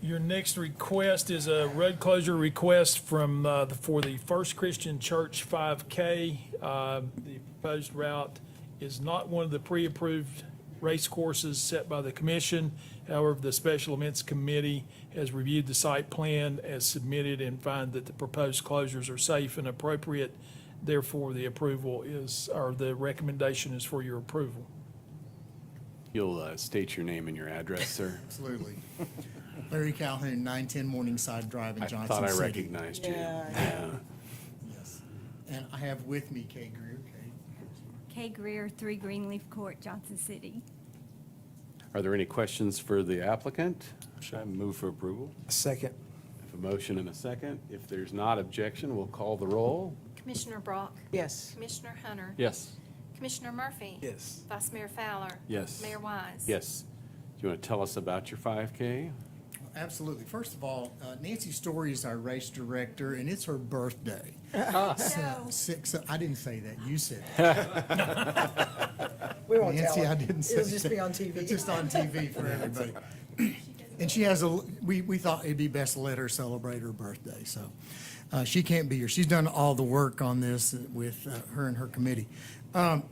Your next request is a road closure request from, for the First Christian Church 5K. The proposed route is not one of the pre-approved race courses set by the commission. However, the Special Events Committee has reviewed the site plan as submitted and find that the proposed closures are safe and appropriate. Therefore, the approval is, or the recommendation is for your approval. You'll state your name and your address, sir. Absolutely. Larry Calhoun, 910 Morningside Drive in I Johnson thought I City. recognized you. Yeah. Yes. And I have with me Kay Greer. Kay Greer, 3 Greenleaf Court, Johnson City. Are there any questions for the applicant? Should I move for approval? Second. I have a motion and a second. If there's not objection, we'll call the roll. Commissioner Brock? Yes. Commissioner Hunter? Yes. Commissioner Murphy? Yes. Vice Mayor Fowler? Yes. Mayor Wise? Yes. Do you want to tell us about your 5K? Absolutely. First of all, Nancy Story is our race director, and it's her birthday. I didn't say that. You said it. We won't Nancy, tell I her. didn't say It'll just that. be on TV. It's just on TV for everybody. And she has we thought it'd be best to let her celebrate her birthday, so she can't be here. She's done all the work on this with her and her committee. I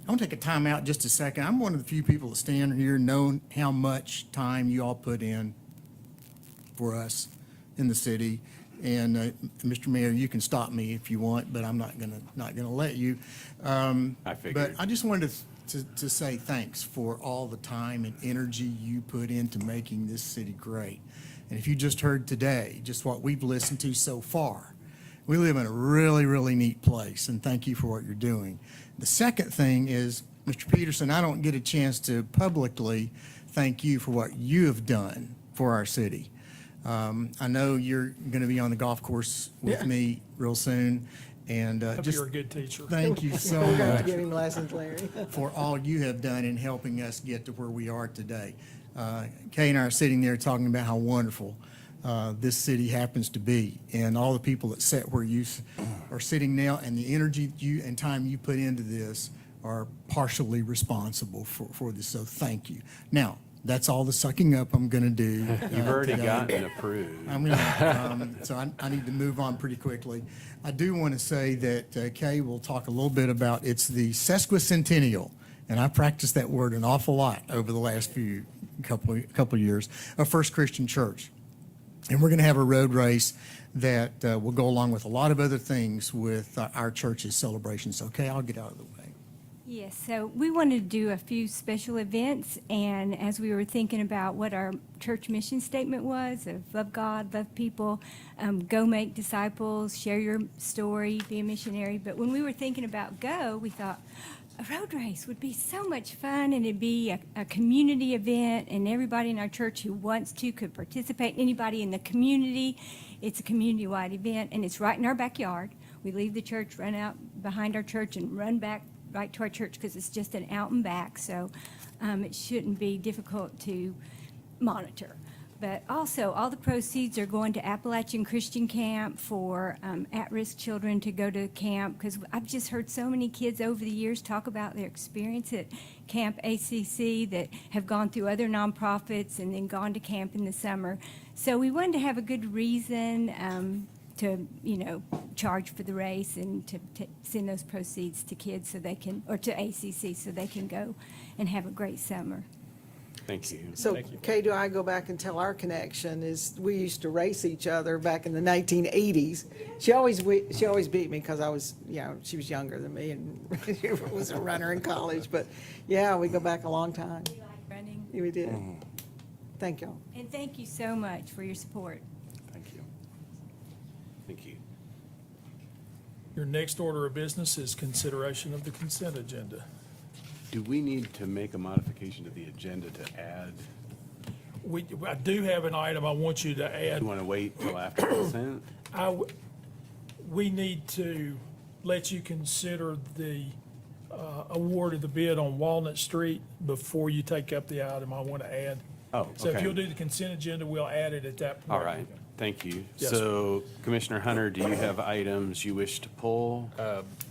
want to take a time out just a second. I'm one of the few people that stand here knowing how much time you all put in for us in the city. And Mr. Mayor, you can stop me if you want, but I'm not gonna let you. I figured. But I just wanted to say thanks for all the time and energy you put into making this city great. And if you just heard today, just what we've listened to so far, we live in a really, really neat place, and thank you for what you're doing. The second thing is, Mr. Peterson, I don't get a chance to publicly thank you for what you have done for our city. I know you're going to be on the golf course with me real soon, and Hope just you're a good teacher. thank you so We're going to much give him lessons, Larry. for all you have done in helping us get to where we are today. Kay and I are sitting there talking about how wonderful this city happens to be, and all the people that sit where you are sitting now, and the energy you and time you put into this are partially responsible for this, so thank you. Now, that's all the sucking up I'm going to do. You've already today. gotten approved. I'm gonna, so I need to move on pretty quickly. I do want to say that Kay will talk a little bit about, it's the sesquicentennial, and I practiced that word an awful lot over the last couple of years, of First Christian Church. And we're going to have a road race that will go along with a lot of other things with our church's celebrations. Okay, I'll get out of the way. Yes, so we wanted to do a few special events, and as we were thinking about what our church mission statement was, of love God, love people, go make disciples, share your story, be a missionary. But when we were thinking about go, we thought a road race would be so much fun, and it'd be a community event, and everybody in our church who wants to could participate. Anybody in the community, it's a community-wide event, and it's right in our backyard. We leave the church, run out behind our church, and run back right to our church because it's just an out and back, so it shouldn't be difficult to monitor. But also, all the proceeds are going to Appalachian Christian Camp for at-risk children to go to camp, because I've just heard so many kids over the years talk about their experience at Camp ACC that have gone through other nonprofits and then gone to camp in the summer. So we wanted to have a good reason to, charge for the race and to send those proceeds to kids so they can, or to ACC so they can go and have a great summer. Thank you. So, Kay, do I go back and tell our connection is we used to race each other back in the 1980s. She always beat me because I was, she was younger than me and she was a runner in college. But yeah, we go back a long time. We like running. Yeah, we did. Thank y'all. And thank you so much for your support. Thank you. Thank you. Your next order of business is consideration of the consent agenda. Do we need to make a modification to the agenda to add? I do have an item I want you to add. You want to wait till after consent? We need to let you consider the award of the bid on Walnut Street before you take up the item I want to add. Oh, So if okay. you'll do the consent agenda, we'll add it at that point. All right, thank you. Yes, So Commissioner Hunter, do you have items you wish to pull?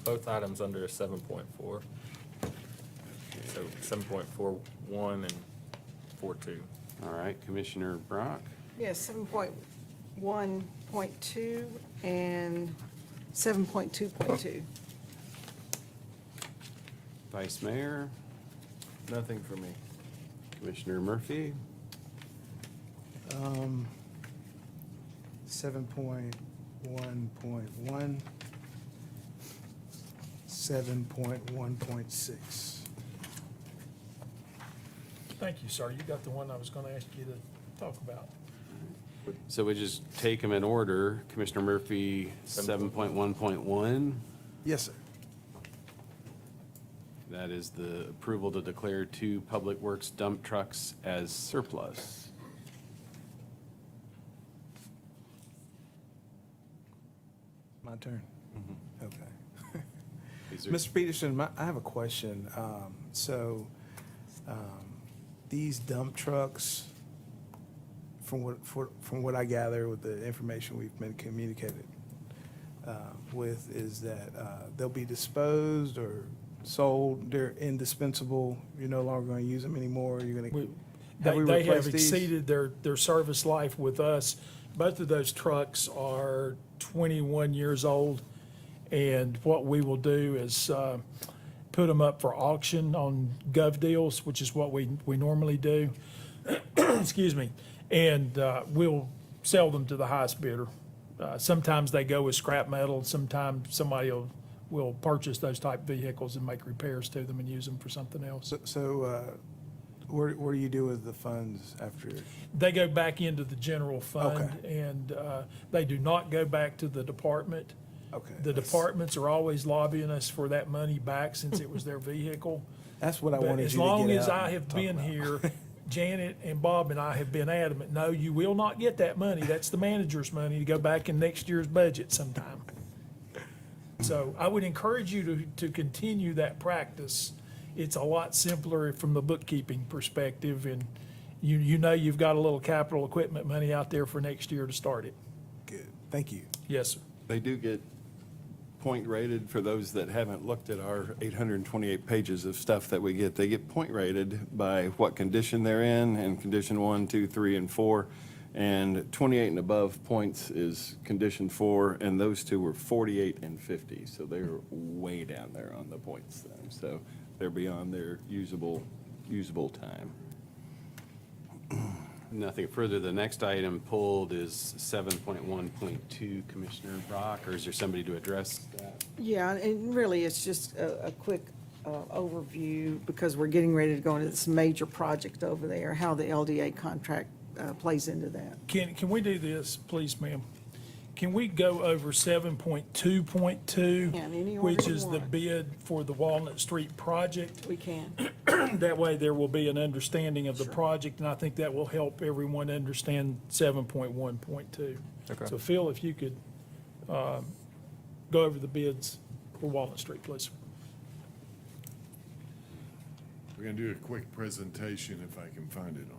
Both items under 7.4. So 7.41 and 4.2. All right, Commissioner Brock? Yes, 7.1.2 and 7.2.2. Vice Mayor? Nothing for me. Commissioner Murphy? 7.1.1, 7.1.6. Thank you, sir. You got the one I was going to ask you to talk about. So we just take them in order. Commissioner Murphy, 7.1.1. Yes, sir. That is the approval to declare 2 public works dump trucks as surplus. My turn. Okay. Is there- Mr. Peterson, I have a question. These dump trucks, from what I gather with the information we've been communicated with, is that they'll be disposed or sold. They're indispensable. You're no longer going to use them anymore. You're going to. They have exceeded their service life with us. Both of those trucks are 21 years old, and what we will do is put them up for auction on Gov Deals, which is what we normally do. Excuse me. And we'll sell them to the highest bidder. Sometimes they go with scrap metal. Sometimes somebody will we'll purchase those type vehicles and make repairs to them and use them for something else. What do you do with the funds after? They go back into the general fund, and they do not go back to the department. Okay. The departments are always lobbying us for that money back since it was their vehicle. That's what I But wanted as you to long get as out I and have talk been about. here, Janet and Bob and I have been adamant, no, you will not get that money. That's the manager's money to go back in next year's budget sometime. So I would encourage you to continue that practice. It's a lot simpler from the bookkeeping perspective, and you know you've got a little capital equipment money out there for next year to start it. Good, thank you. Yes, sir. They do get point rated for those that haven't looked at our 828 pages of stuff that we get. They get point rated by what condition they're in, and condition 1, 2, 3, and 4. And 28 and above points is condition 4, and those two were 48 and 50. So they were way down there on the points then. So they're beyond their usable time. Nothing further. The next item pulled is 7.1.2, Commissioner Brock, or is there somebody to address that? Yeah, and really, it's just a quick overview, because we're getting ready to go into this major project over there, how the LDA contract plays into that. Can we do this, please, ma'am? Can we go over 7.2.2, Can, any order which you is the want. bid for the Walnut Street project? We can. That way, there will be an understanding of the project, and I think that will help everyone understand 7.1.2. Okay. So Phil, if you could go over the bids for Walnut Street, please. We're gonna do a quick presentation if I can find it on here.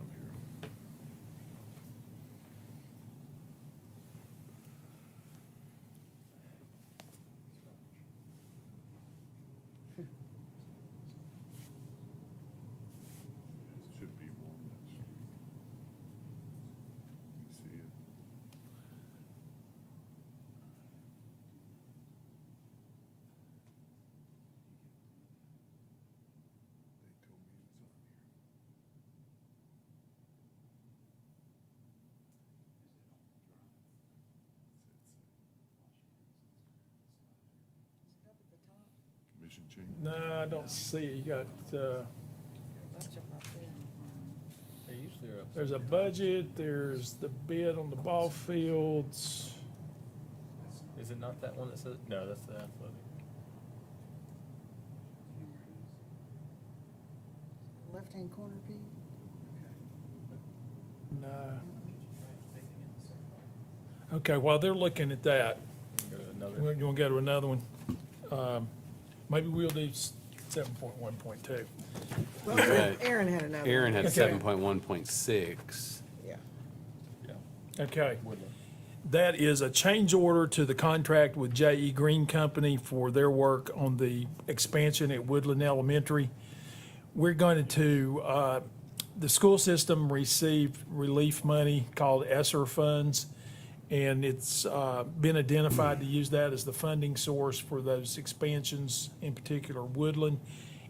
Should be Walnut Street. You see it? They told me it was on here. Commission chamber. No, I don't see it. You got, They usually are up. there's a budget, there's the bid on the ball fields. Is it not that one that says, no, that's the athletic. Left-hand corner, Pete? No. Okay, while they're looking at that, Go to another. you want to go to another one? Maybe we'll do 7.1.2. Well, Aaron had another. Aaron had Okay. 7.1.6. Yeah. Okay. That is a change order to the contract with J.E. Green Company for their work on the expansion at Woodland Elementary. We're going to, the school system received relief money called ESSER funds, and it's been identified to use that as the funding source for those expansions, in particular Woodland.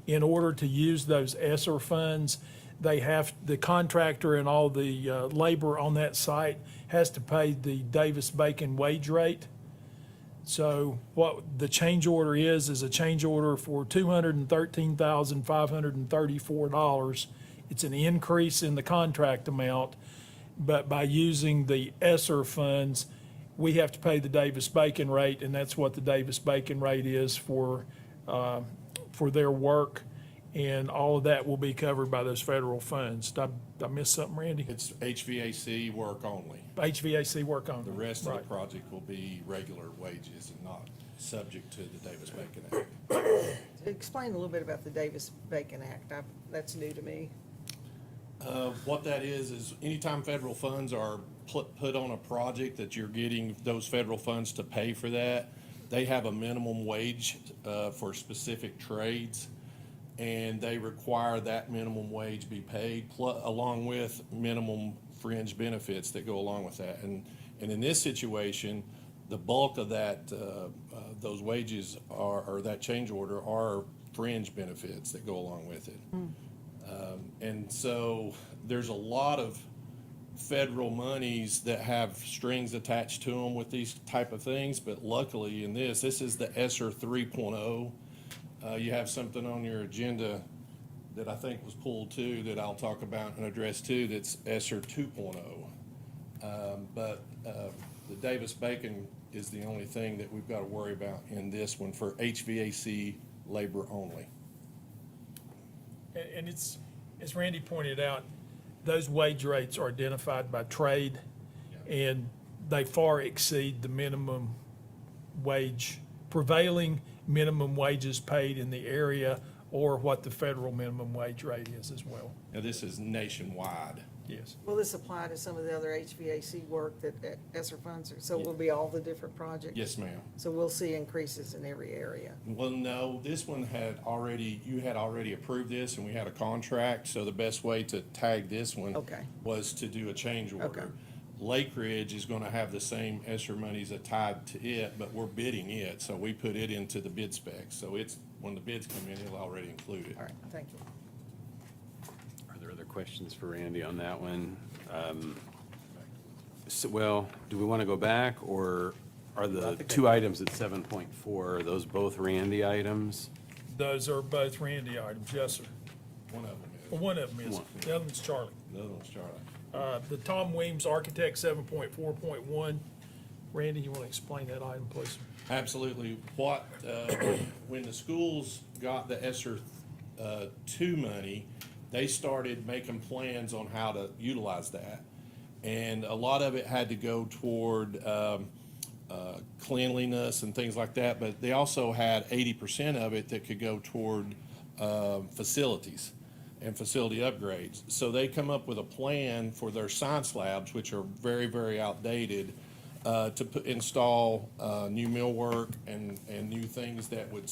In order to use those ESSER funds, the contractor and all the labor on that site has to pay the Davis-Bacon wage rate. So what the change order is a change order for $213,534. It's an increase in the contract amount, but by using the ESSER funds, we have to pay the Davis-Bacon rate, and that's what the Davis-Bacon rate is for their work. And all of that will be covered by those federal funds. Did I miss something, Randy? It's HVAC work only. HVAC work on The rest of the Right. project will be regular wages and not subject to the Davis-Bacon Act. Explain a little bit about the Davis-Bacon Act. That's new to me. What that is anytime federal funds are put on a project that you're getting those federal funds to pay for that, they have a minimum wage for specific trades, and they require that minimum wage be paid, along with minimum fringe benefits that go along with that. And in this situation, the bulk of that, those wages or that change order are fringe benefits that go along with it. And so there's a lot of federal monies that have strings attached to them with these type of things, but luckily in this is the ESSER 3.0. You have something on your agenda that I think was pulled too, that I'll talk about and address too, that's ESSER 2.0. But the Davis-Bacon is the only thing that we've got to worry about in this one for HVAC labor only. And it's, as Randy pointed out, those wage rates are identified by trade, and they far exceed the minimum wage, prevailing minimum wages paid in the area, or what the federal minimum wage rate is as well. Now, this is nationwide. Yes. Will this apply to some of the other HVAC work that ESSER funds are, so it will be all the different projects? Yes, ma'am. So we'll see increases in every area? Well, no, this one you had already approved this, and we had a contract, so the best way to tag this one was to do a change order. Lake Ridge is gonna have the same ESSER monies tied to it, but we're bidding it, so we put it into the bid specs. So it's, when the bids come in, it'll already include it. All right, thank you. Are there other questions for Randy on that one? Well, do we want to go back, or are the two items at 7.4, are those both Randy items? Those are both Randy items, yes, sir. One of them is. Well, one of them is. One. The other one's Charlie. The other one's Charlie. The Tom Weems Architect 7.4.1. Randy, you want to explain that item, please? Absolutely. When the schools got the ESSER 2 money, they started making plans on how to utilize that. And a lot of it had to go toward cleanliness and things like that, but they also had 80% of it that could go toward facilities and facility upgrades. So they come up with a plan for their science labs, which are very, very outdated, to install new millwork and new things that would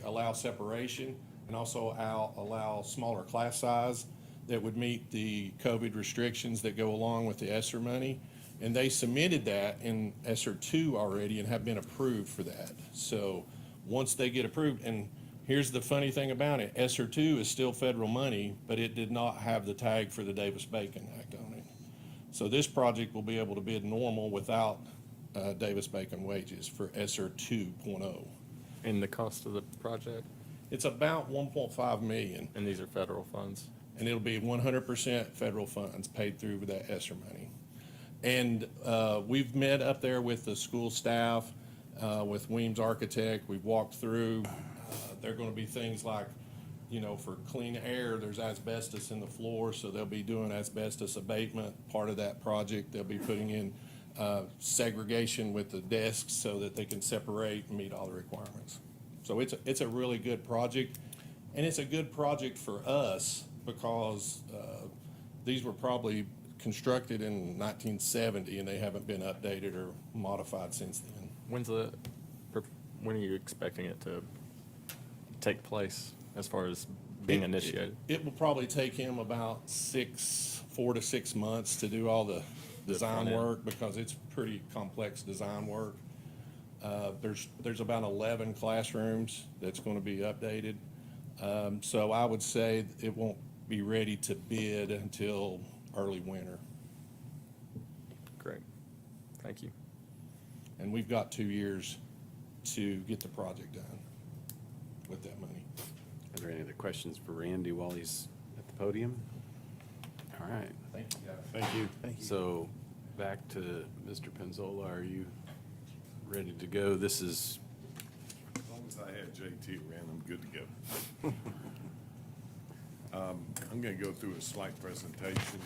allow separation, and also allow smaller class size that would meet the COVID restrictions that go along with the ESSER money. And they submitted that in ESSER 2 already and have been approved for that. So once they get approved, and here's the funny thing about it, ESSER 2 is still federal money, but it did not have the tag for the Davis-Bacon Act on it. So this project will be able to bid normal without Davis-Bacon wages for ESSER 2.0. And the cost of the project? It's about 1.5 million. And these are federal funds? And it'll be 100% federal funds paid through with that ESSER money. And we've met up there with the school staff, with Weems Architect. We've walked through. There are going to be things like, for clean air, there's asbestos in the floor, so they'll be doing asbestos abatement, part of that project. They'll be putting in segregation with the desks so that they can separate and meet all the requirements. So it's a really good project, and it's a good project for us because these were probably constructed in 1970 and they haven't been updated or modified since then. When are you expecting it to take place as far as being initiated? It will probably take him about 4 to 6 months to do all the design work because it's pretty complex design work. There's about 11 classrooms that's going to be updated. So I would say it won't be ready to bid until early winter. Great. Thank you. And we've got 2 years to get the project done with that money. Are there any other questions for Randy while he's at the podium? All right. Thank you, guys. Thank you. Thank you. So back to Mr. Penzola. Are you ready to go? This is, As long as I had JT around, I'm good to go. I'm going to go through a slight presentation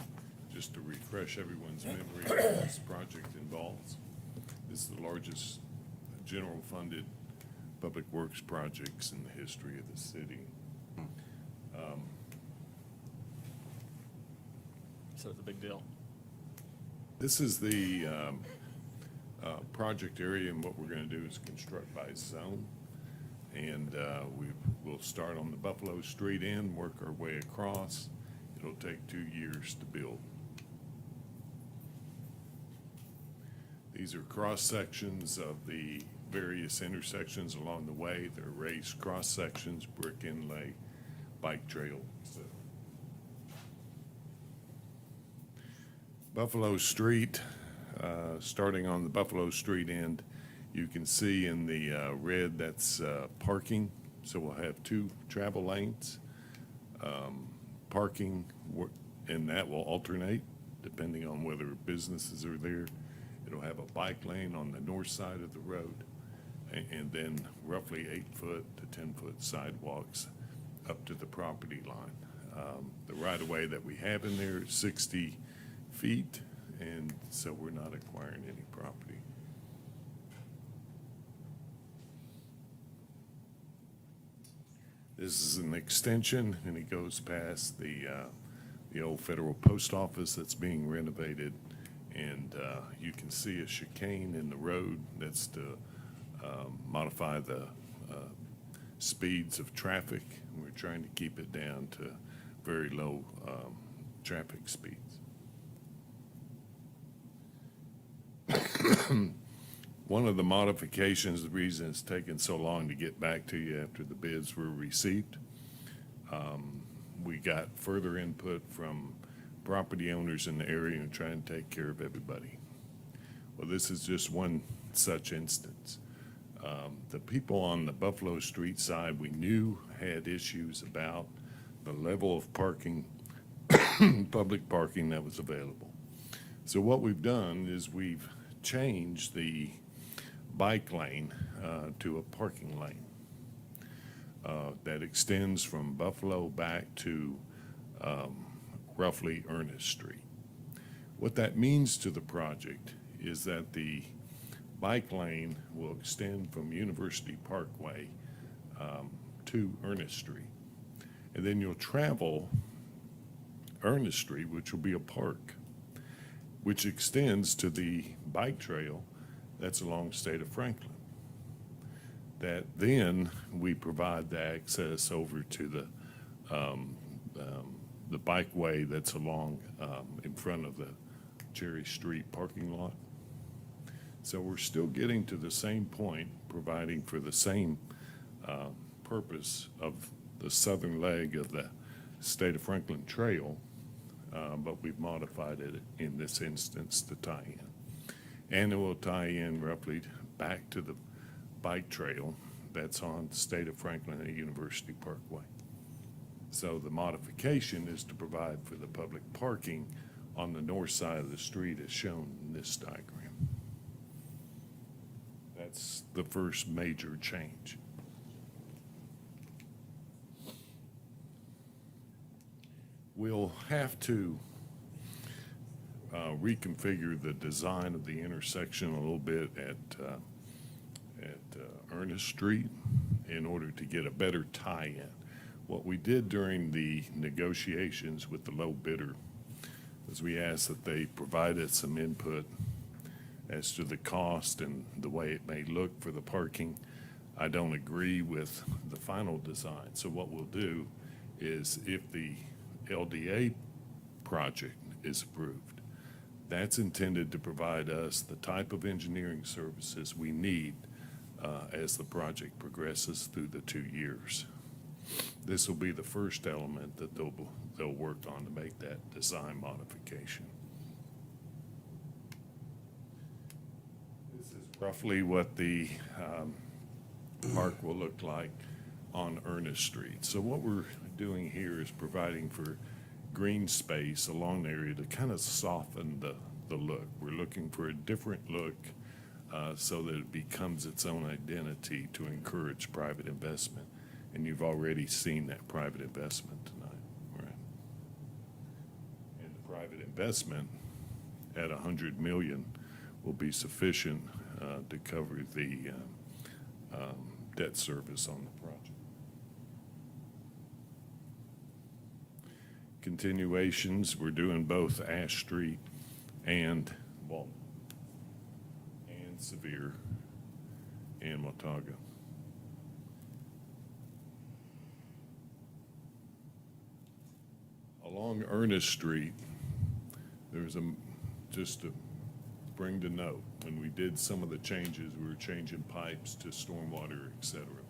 just to refresh everyone's memory of what this project involves. This is the largest general funded public works projects in the history of the city. So it's a big deal. This is the project area, and what we're going to do is construct by zone. And we'll start on the Buffalo Street end, work our way across. It'll take 2 years to build. These are cross sections of the various intersections along the way. They're raised cross sections, brick inlay, bike trail, etc. Buffalo Street, starting on the Buffalo Street end, you can see in the red, that's parking. So we'll have 2 travel lanes. Parking, and that will alternate depending on whether businesses are there. It'll have a bike lane on the north side of the road, and then roughly 8-foot to 10-foot sidewalks up to the property line. The right-of-way that we have in there is 60 feet, and so we're not acquiring any property. This is an extension, and it goes past the old federal post office that's being renovated. And you can see a chicane in the road that's to modify the speeds of traffic. We're trying to keep it down to very low traffic speeds. One of the modifications, the reason it's taken so long to get back to you after the bids were received, we got further input from property owners in the area and trying to take care of everybody. Well, this is just one such instance. The people on the Buffalo Street side we knew had issues about the level of parking, public parking that was available. So what we've done is we've changed the bike lane to a parking lane that extends from Buffalo back to roughly Ernest Street. What that means to the project is that the bike lane will extend from University Parkway to Ernest Street. And then you'll travel Ernest Street, which will be a park, which extends to the bike trail that's along State of Franklin. That then we provide the access over to the bikeway that's along in front of the Cherry Street parking lot. So we're still getting to the same point, providing for the same purpose of the southern leg of the State of Franklin Trail, but we've modified it in this instance to tie in. And it will tie in roughly back to the bike trail that's on the State of Franklin at University Parkway. So the modification is to provide for the public parking on the north side of the street as shown in this diagram. That's the first major change. We'll have to reconfigure the design of the intersection a little bit at Ernest Street in order to get a better tie-in. What we did during the negotiations with the low bidder was we asked that they provided some input as to the cost and the way it may look for the parking. I don't agree with the final design. So what we'll do is if the LDA project is approved, that's intended to provide us the type of engineering services we need as the project progresses through the 2 years. This will be the first element that they'll work on to make that design modification. This is roughly what the park will look like on Ernest Street. So what we're doing here is providing for green space along the area to kind of soften the look. We're looking for a different look so that it becomes its own identity to encourage private investment. And you've already seen that private investment tonight, right? And the private investment at $100 million will be sufficient to cover the debt service on the project. Continuations, we're doing both Ash Street and Walton, and Sevier, and Watauga. Along Ernest Street, there's just to bring to note, when we did some of the changes, we were changing pipes to stormwater, et cetera.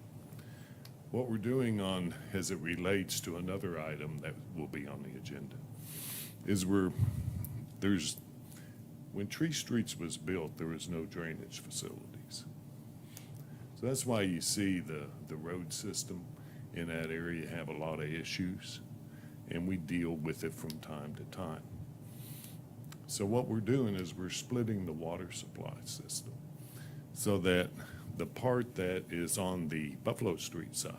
What we're doing on, as it relates to another item that will be on the agenda, is there's When Tree Streets was built, there was no drainage facilities. So that's why you see the road system in that area have a lot of issues, and we deal with it from time to time. So what we're doing is we're splitting the water supply system so that the part that is on the Buffalo Street side,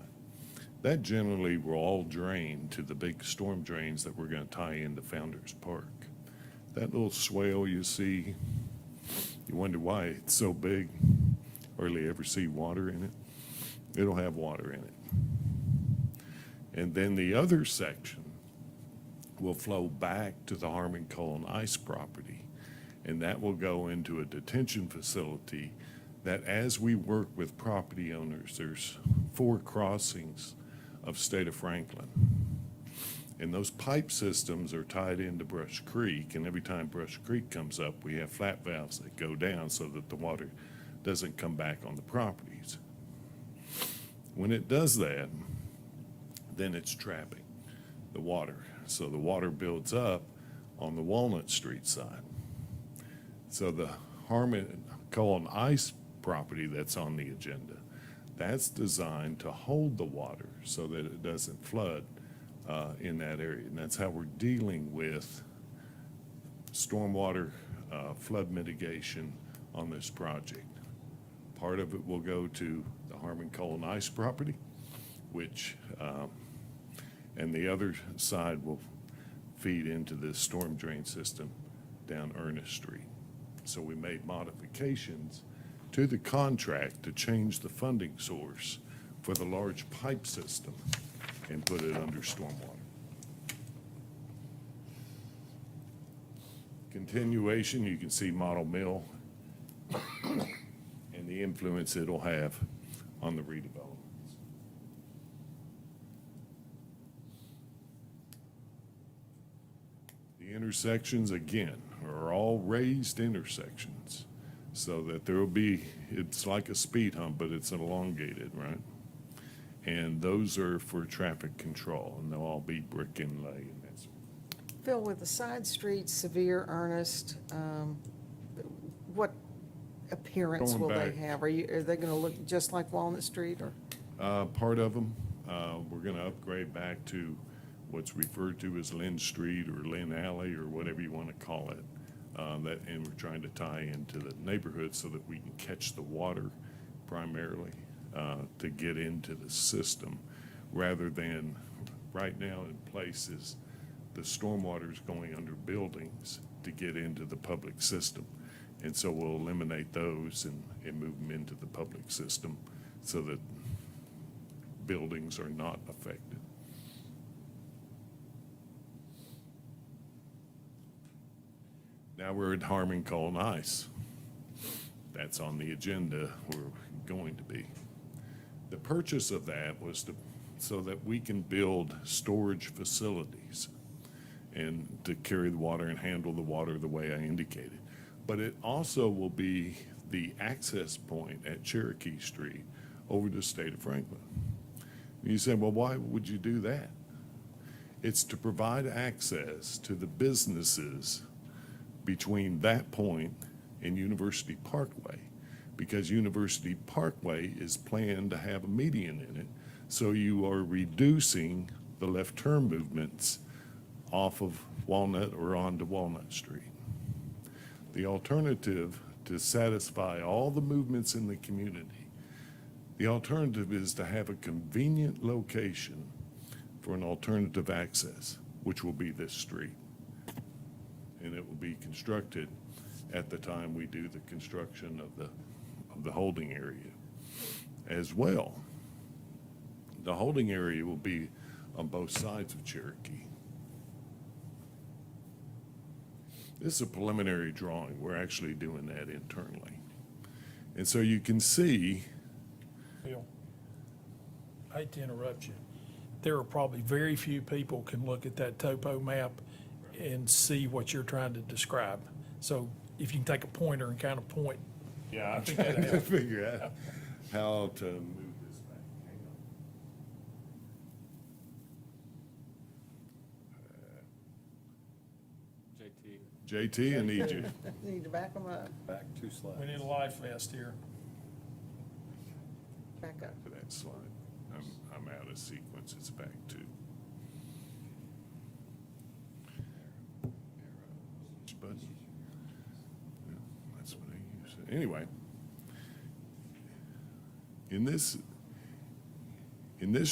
that generally will all drain to the big storm drains that we're going to tie into Founders Park. That little swale you see, you wonder why it's so big. Hardly ever see water in it. It'll have water in it. And then the other section will flow back to the Harmon Coal and Ice property, and that will go into a detention facility that, as we work with property owners, there's 4 crossings of State of Franklin. And those pipe systems are tied into Brush Creek, and every time Brush Creek comes up, we have flat valves that go down so that the water doesn't come back on the properties. When it does that, then it's trapping the water. So the water builds up on the Walnut Street side. So the Harmon Coal and Ice property that's on the agenda, that's designed to hold the water so that it doesn't flood in that area. And that's how we're dealing with stormwater flood mitigation on this project. Part of it will go to the Harmon Coal and Ice property, which, and the other side will feed into the storm drain system down Ernest Street. So we made modifications to the contract to change the funding source for the large pipe system and put it under stormwater. Continuation, you can see Model Mill and the influence it'll have on the redevelopments. The intersections, again, are all raised intersections so that there will be, it's like a speed hump, but it's elongated, right? And those are for traffic control, and they'll all be brick inlay and that sort of thing. Phil, with the side streets, Sevier, Ernest, what appearance Going will they back. have? Are they going to look just like Walnut Street, or? Part of them, we're going to upgrade back to what's referred to as Lynn Street or Lynn Alley or whatever you want to call it. And we're trying to tie into the neighborhood so that we can catch the water primarily to get into the system, rather than right now in places, the stormwater is going under buildings to get into the public system. And so we'll eliminate those and move them into the public system so that buildings are not affected. Now we're at Harmon Coal and Ice. That's on the agenda. We're going to be. The purchase of that was so that we can build storage facilities and to carry the water and handle the water the way I indicated. But it also will be the access point at Cherokee Street over to the State of Franklin. And you say, well, why would you do that? It's to provide access to the businesses between that point and University Parkway, because University Parkway is planned to have a median in it, so you are reducing the left turn movements off of Walnut or onto Walnut Street. The alternative to satisfy all the movements in the community, the alternative is to have a convenient location for an alternative access, which will be this street. And it will be constructed at the time we do the construction of the holding area as well. The holding area will be on both sides of Cherokee. This is a preliminary drawing. We're actually doing that internally. And so you can see. Phil, I hate to interrupt you. There are probably very few people can look at that topo map and see what you're trying to describe. So if you can take a pointer and kind of point. Yeah, I I'm think trying that'd to help. figure out how to move this back. Hang on. JT, JT, I need you. Need to back them up, Back 2 slides. We need a live vest here. back up. For that slide. I'm out of sequence. It's back 2. Which button? Yeah, that's what I use. Anyway, in this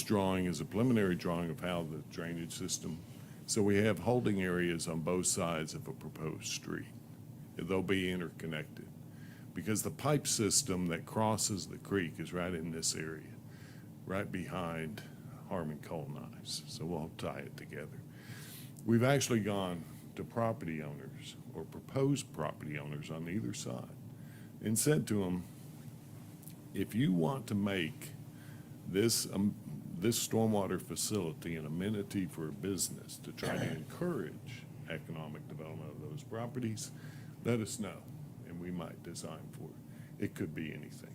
drawing is a preliminary drawing of how the drainage system, so we have holding areas on both sides of a proposed street. They'll be interconnected because the pipe system that crosses the creek is right in this area, right behind Harmon Coal Knives. So we'll tie it together. We've actually gone to property owners or proposed property owners on either side and said to them, if you want to make this stormwater facility an amenity for a business to try to encourage economic development of those properties, let us know, and we might design for it. It could be anything.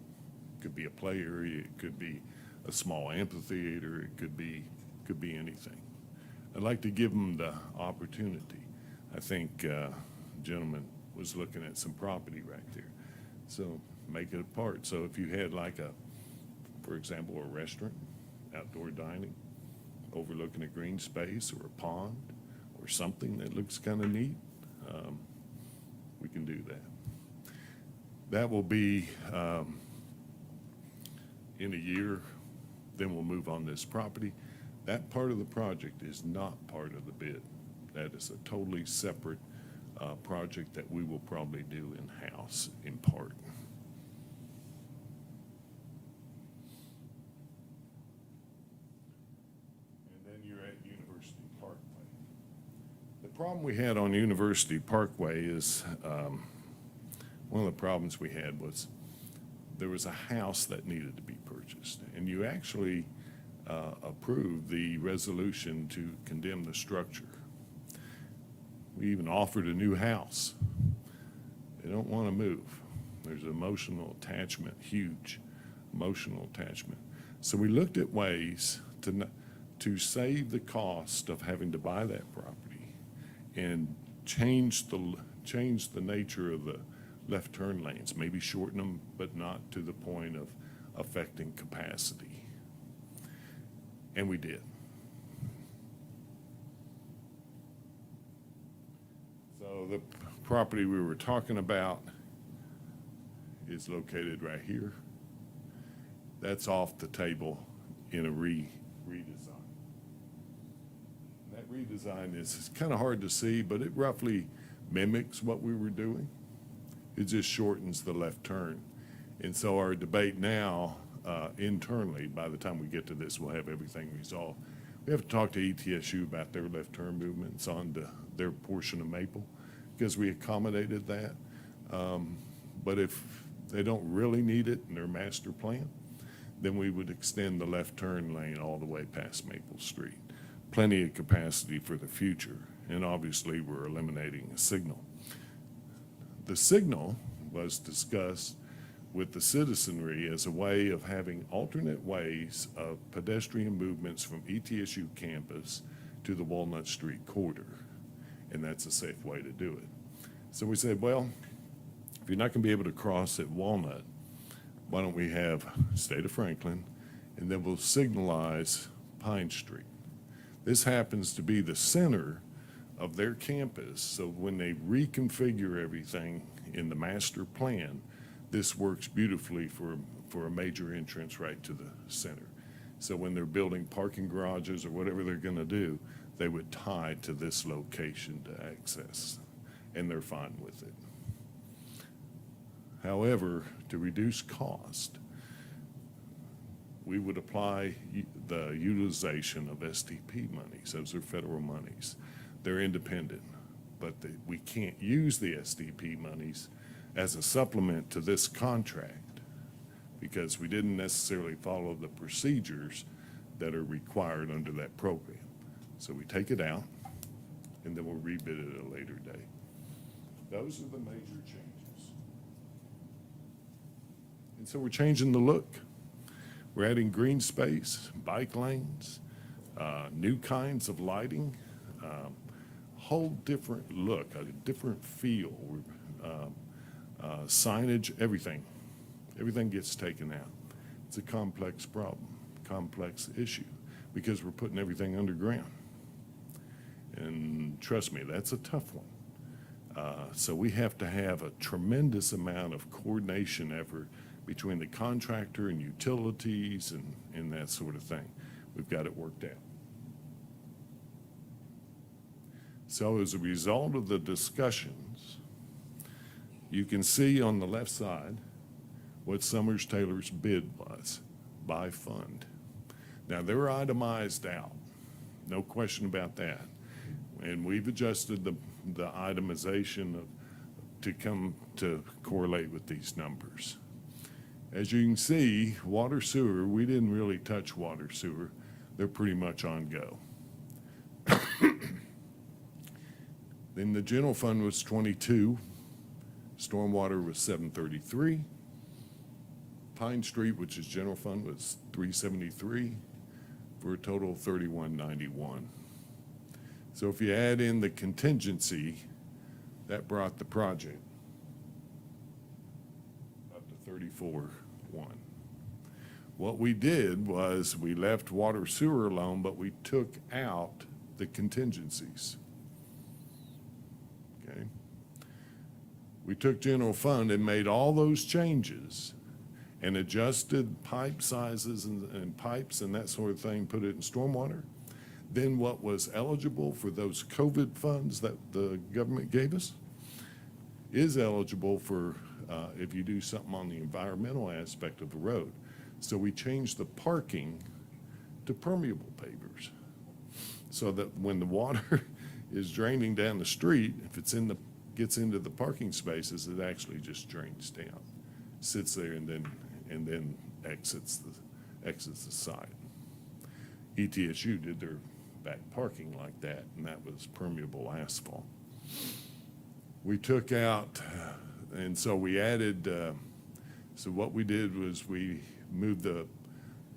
It could be a play area, it could be a small amphitheater, it could be anything. I'd like to give them the opportunity. I think gentleman was looking at some property right there. So make it a part. So if you had like for example, a restaurant, outdoor dining, overlooking a green space or a pond or something that looks kind of neat, we can do that. That will be in a year, then we'll move on this property. That part of the project is not part of the bid. That is a totally separate project that we will probably do in-house in part. And then you're at University Parkway. The problem we had on University Parkway is, one of the problems we had was there was a house that needed to be purchased, and you actually approved the resolution to condemn the structure. We even offered a new house. They don't want to move. There's emotional attachment, huge emotional attachment. So we looked at ways to save the cost of having to buy that property and change the nature of the left turn lanes, maybe shorten them, but not to the point of affecting capacity. And we did. So the property we were talking about is located right here. That's off the table in a redesign. That redesign is kind of hard to see, but it roughly mimics what we were doing. It just shortens the left turn. And so our debate now, internally, by the time we get to this, we'll have everything resolved. We have to talk to ETSU about their left turn movements onto their portion of Maple, because we accommodated that. But if they don't really need it in their master plan, then we would extend the left turn lane all the way past Maple Street. Plenty of capacity for the future, and obviously we're eliminating a signal. The signal was discussed with the citizenry as a way of having alternate ways of pedestrian movements from ETSU campus to the Walnut Street corridor, and that's a safe way to do it. So we said, well, if you're not going to be able to cross at Walnut, why don't we have State of Franklin, and then we'll signalize Pine Street. This happens to be the center of their campus, so when they reconfigure everything in the master plan, this works beautifully for a major entrance right to the center. So when they're building parking garages or whatever they're going to do, they would tie to this location to access, and they're fine with it. However, to reduce cost, we would apply the utilization of STP monies. Those are federal monies. They're independent, but we can't use the STP monies as a supplement to this contract because we didn't necessarily follow the procedures that are required under that program. So we take it out, and then we'll rebid it at a later date. Those are the major changes. And so we're changing the look. We're adding green space, bike lanes, new kinds of lighting, whole different look, a different feel. Signage, everything. Everything gets taken out. It's a complex problem, complex issue, because we're putting everything underground. And trust me, that's a tough one. So we have to have a tremendous amount of coordination effort between the contractor and utilities and that sort of thing. We've got it worked out. So as a result of the discussions, you can see on the left side what Summers Taylor's bid was by fund. Now, they're itemized out, no question about that. And we've adjusted the itemization to come to correlate with these numbers. As you can see, water sewer, we didn't really touch water sewer. They're pretty much on go. Then the general fund was 22. Stormwater was 733. Pine Street, which is general fund, was 373 for a total of 3191. So if you add in the contingency, that brought the project up to 34-1. What we did was we left water sewer alone, but we took out the contingencies. Okay? We took general fund and made all those changes and adjusted pipe sizes and pipes and that sort of thing, put it in stormwater. Then what was eligible for those COVID funds that the government gave us is eligible for if you do something on the environmental aspect of the road. So we changed the parking to permeable pavers so that when the water is draining down the street, if it's gets into the parking spaces, it actually just drains down, sits there and then exits the site. ETSU did their back parking like that, and that was permeable asphalt. We took out, and so we added, so what we did was we moved the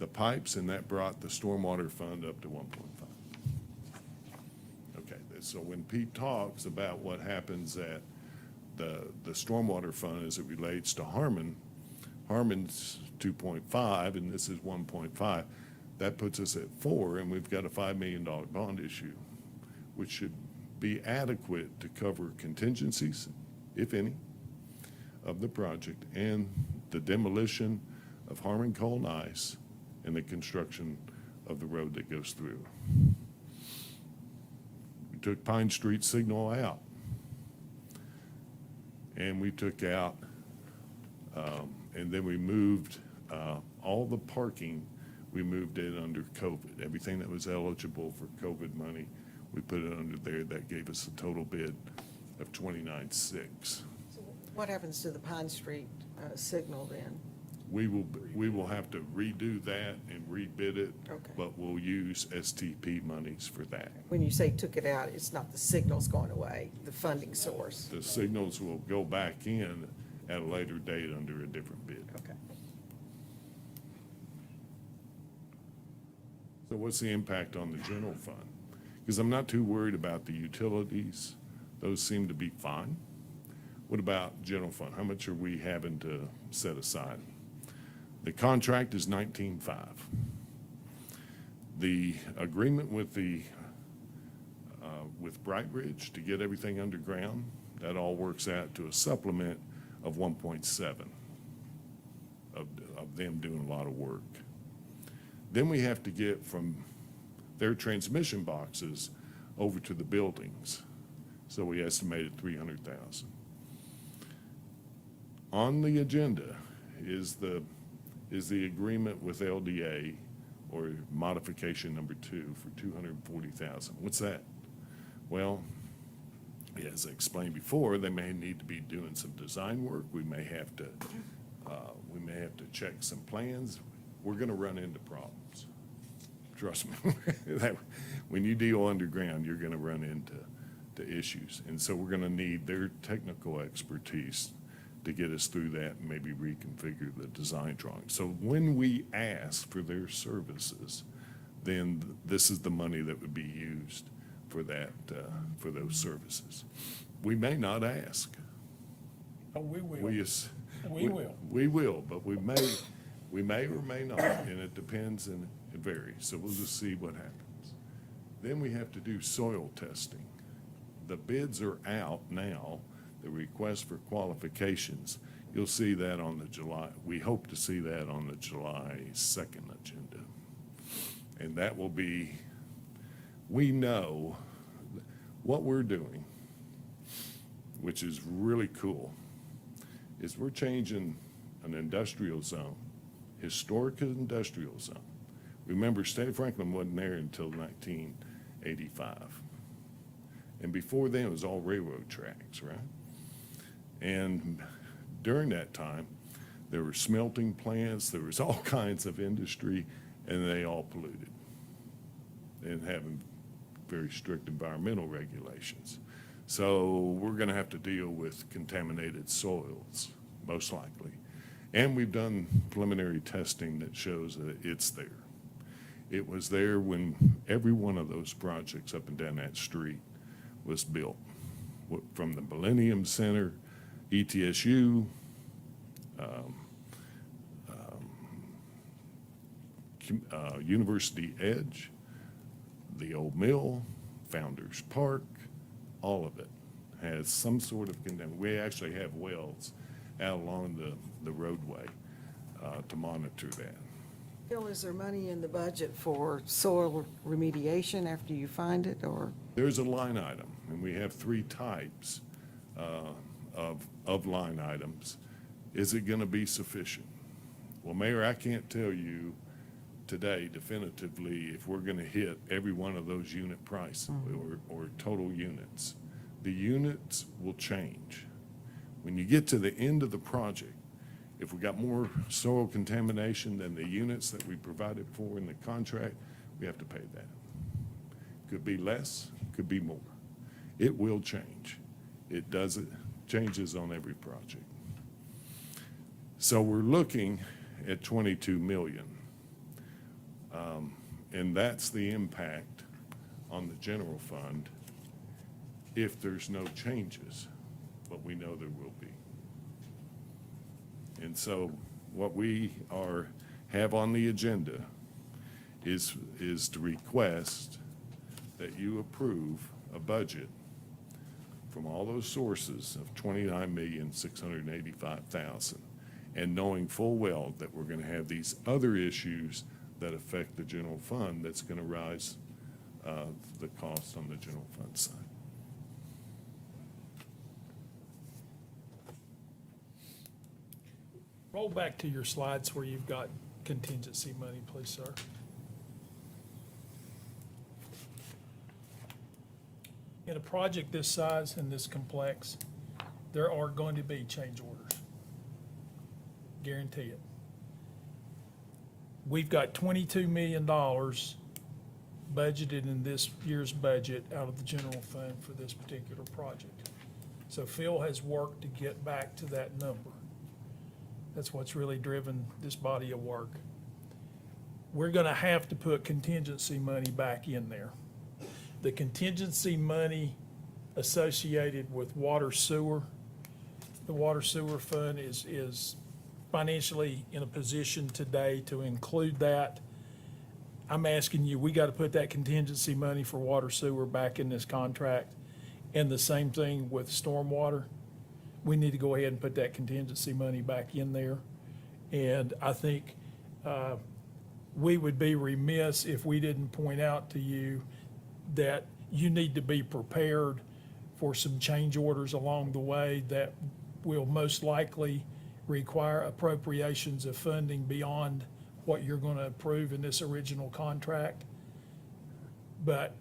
pipes, and that brought the stormwater fund up to 1.5. Okay, so when Pete talks about what happens at the stormwater fund as it relates to Harmon's 2.5, and this is 1.5, that puts us at 4, and we've got a $5 million bond issue, which should be adequate to cover contingencies, if any, of the project, and the demolition of Harmon Coal and Ice and the construction of the road that goes through. We took Pine Street signal out, and we took out, and then we moved all the parking. We moved it under COVID. Everything that was eligible for COVID money, we put it under there. That gave us a total bid of 29.6. What happens to the Pine Street signal then? We will have to redo that and rebid it, Okay. but we'll use STP monies for that. When you say took it out, it's not the signals going away, the funding source. The signals will go back in at a later date under a different bid. Okay. So what's the impact on the general fund? Because I'm not too worried about the utilities. Those seem to be fine. What about general fund? How much are we having to set aside? The contract is 19.5. The agreement with with Bright Ridge to get everything underground, that all works out to a supplement of 1.7 of them doing a lot of work. Then we have to get from their transmission boxes over to the buildings. So we estimated 300,000. On the agenda is the agreement with LDA, or modification number 2, for 240,000. What's that? Well, as I explained before, they may need to be doing some design work. We may have to check some plans. We're going to run into problems. Trust me. When you deal underground, you're going to run into issues. And so we're going to need their technical expertise to get us through that and maybe reconfigure the design drawing. So when we ask for their services, then this is the money that would be used for that, for those services. We may not ask. Oh, we will. We will. We will, but we may or may not, and it depends and it varies, so we'll just see what happens. Then we have to do soil testing. The bids are out now, the request for qualifications. You'll see that on the we hope to see that on the July 2nd agenda. And that will be, we know what we're doing, which is really cool, is we're changing an industrial zone, historic industrial zone. Remember, State of Franklin wasn't there until 1985. And before then, it was all railroad tracks, right? And during that time, there were smelting plants, there was all kinds of industry, and they all polluted and having very strict environmental regulations. So we're gonna have to deal with contaminated soils, most likely. And we've done preliminary testing that shows that it's there. It was there when every one of those projects up and down that street was built. From the Millennium Center, ETSU, University Edge, the old mill, Founders Park, all of it has some sort of contamination. We actually have wells out along the roadway to monitor that. Phil, is there money in the budget for soil remediation after you find it, or? There's a line item, and we have 3 types of line items. Is it gonna be sufficient? Well, Mayor, I can't tell you today definitively if we're gonna hit every one of those unit prices or total units. The units will change. When you get to the end of the project, if we got more soil contamination than the units that we provided for in the contract, we have to pay that. Could be less, could be more. It will change. It changes on every project. So we're looking at 22 million. And that's the impact on the general fund if there's no changes, but we know there will be. And so what we have on the agenda is to request that you approve a budget from all those sources of $29,685,000, and knowing full well that we're gonna have these other issues that affect the general fund that's gonna rise the cost on the general fund side. Roll back to your slides where you've got contingency money, please, sir. In a project this size and this complex, there are going to be change orders. Guarantee it. We've got $22 million budgeted in this year's budget out of the general fund for this particular project. So Phil has worked to get back to that number. That's what's really driven this body of work. We're gonna have to put contingency money back in there. The contingency money associated with water sewer, the water sewer fund is financially in a position today to include that. I'm asking you, we gotta put that contingency money for water sewer back in this contract. And the same thing with stormwater. We need to go ahead and put that contingency money back in there. And I think we would be remiss if we didn't point out to you that you need to be prepared for some change orders along the way that will most likely require appropriations of funding beyond what you're going to approve in this original contract. But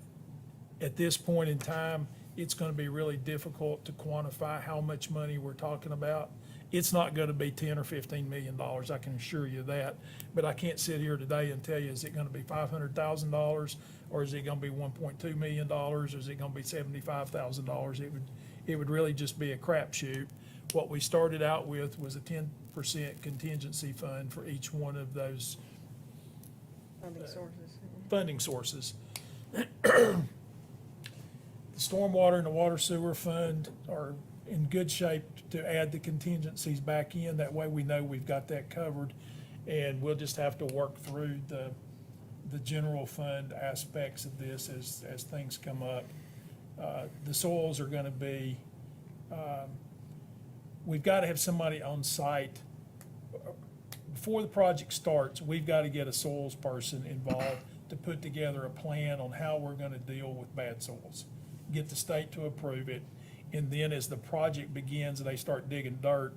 at this point in time, it's going to be really difficult to quantify how much money we're talking about. It's not going to be 10 or $15 million, I can assure you that. But I can't sit here today and tell you, is it going to be $500,000, or is it going to be $1.2 million, or is it going to be $75,000? It would really just be a crapshoot. What we started out with was a 10% contingency fund for each one of those Funding sources. funding sources. The stormwater and the water sewer fund are in good shape to add the contingencies back in. That way we know we've got that covered. And we'll just have to work through the general fund aspects of this as things come up. The soils are gonna be, we've gotta have somebody on site. Before the project starts, we've gotta get a soils person involved to put together a plan on how we're gonna deal with bad soils. Get the state to approve it, and then as the project begins and they start digging dirt,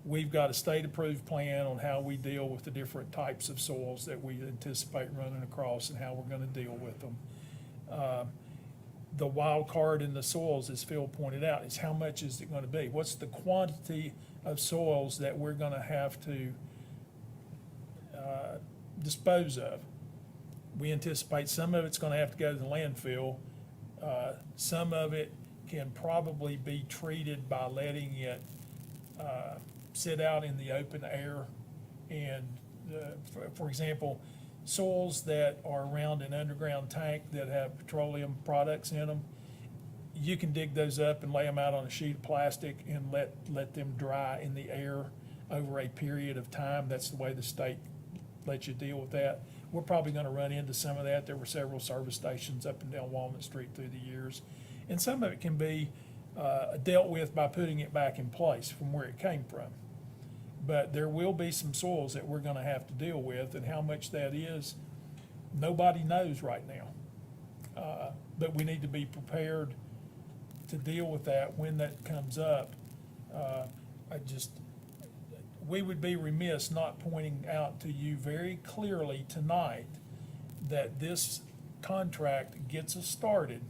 we've got a state-approved plan on how we deal with the different types of soils that we anticipate running across and how we're gonna deal with them. The wild card in the soils, as Phil pointed out, is how much is it gonna be? What's the quantity of soils that we're gonna have to dispose of? We anticipate some of it's gonna have to go to the landfill. Some of it can probably be treated by letting it sit out in the open air. And for example, soils that are around an underground tank that have petroleum products in them, you can dig those up and lay them out on a sheet of plastic and let them dry in the air over a period of time. That's the way the state lets you deal with that. We're probably gonna run into some of that. There were several service stations up and down Walnut Street through the years. And some of it can be dealt with by putting it back in place from where it came from. But there will be some soils that we're gonna have to deal with, and how much that is, nobody knows right now. But we need to be prepared to deal with that when that comes up. We would be remiss not pointing out to you very clearly tonight that this contract gets us started.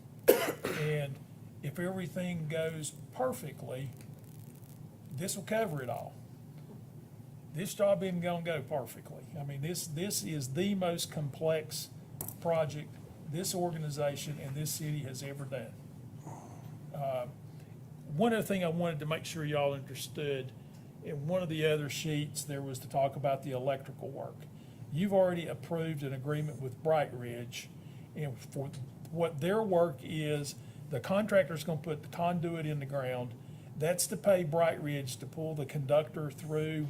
And if everything goes perfectly, this will cover it all. This job isn't gonna go perfectly. I mean, this is the most complex project this organization and this city has ever done. One other thing I wanted to make sure y'all understood, in one of the other sheets, there was to talk about the electrical work. You've already approved an agreement with Bright Ridge, and for what their work is, the contractor's gonna put the conduit in the ground. That's to pay Bright Ridge to pull the conductor through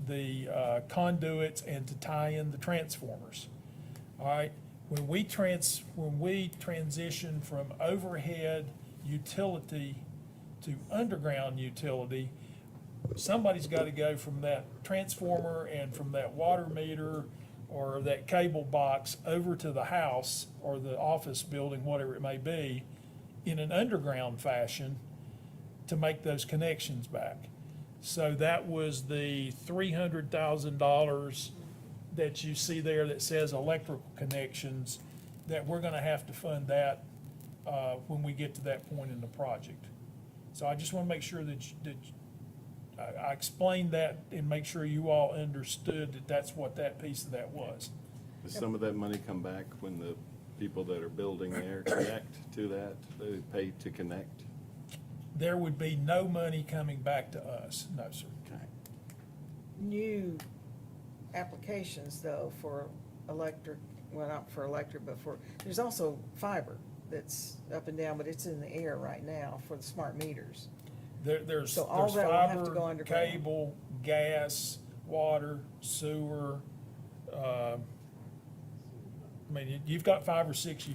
the conduits and to tie in the transformers. All right, when we transition from overhead utility to underground utility, somebody's gotta go from that transformer and from that water meter or that cable box over to the house or the office building, whatever it may be, in an underground fashion to make those connections back. So that was the $300,000 that you see there that says electrical connections, that we're gonna have to fund that when we get to that point in the project. So I just wanna make sure that I explained that and make sure you all understood that that's what that piece of that was. Does some of that money come back when the people that are building there connect to that? They pay to connect? There would be no money coming back to us, no, sir. Okay. New applications though for electric, well, not for electric, but there's also fiber that's up and down, but it's in the air right now for the smart meters. There's So all that will have to go fiber, underground. cable, gas, water, sewer. I mean, you've got 5 or 6.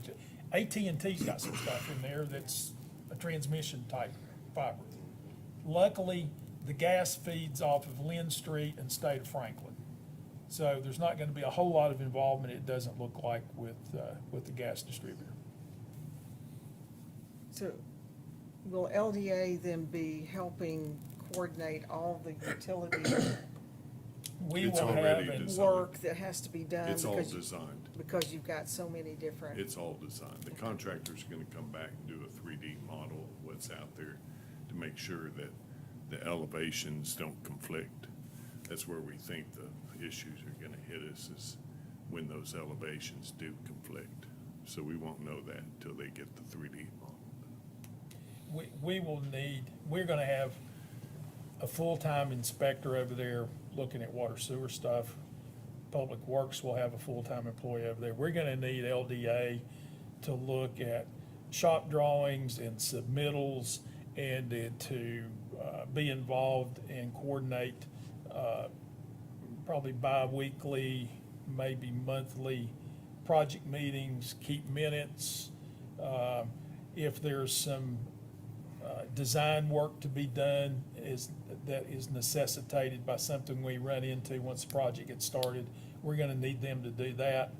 AT&T's got some stuff in there that's a transmission type fiber. Luckily, the gas feeds off of Lynn Street and State of Franklin. So there's not gonna be a whole lot of involvement, it doesn't look like, with the gas distributor. So will LDA then be helping coordinate all the utility We It's will already have, designed. work that has to be done? It's all because designed. Because you've got so many different. It's all designed. The contractor's gonna come back and do a 3D model of what's out there to make sure that the elevations don't conflict. That's where we think the issues are gonna hit us, is when those elevations do conflict. So we won't know that until they get the 3D model. we're gonna have a full-time inspector over there looking at water sewer stuff. Public Works will have a full-time employee over there. We're gonna need LDA to look at shop drawings and submittals, and then to be involved and coordinate probably bi-weekly, maybe monthly project meetings, keep minutes. If there's some design work to be done that is necessitated by something we run into once the project gets started, we're gonna need them to do that.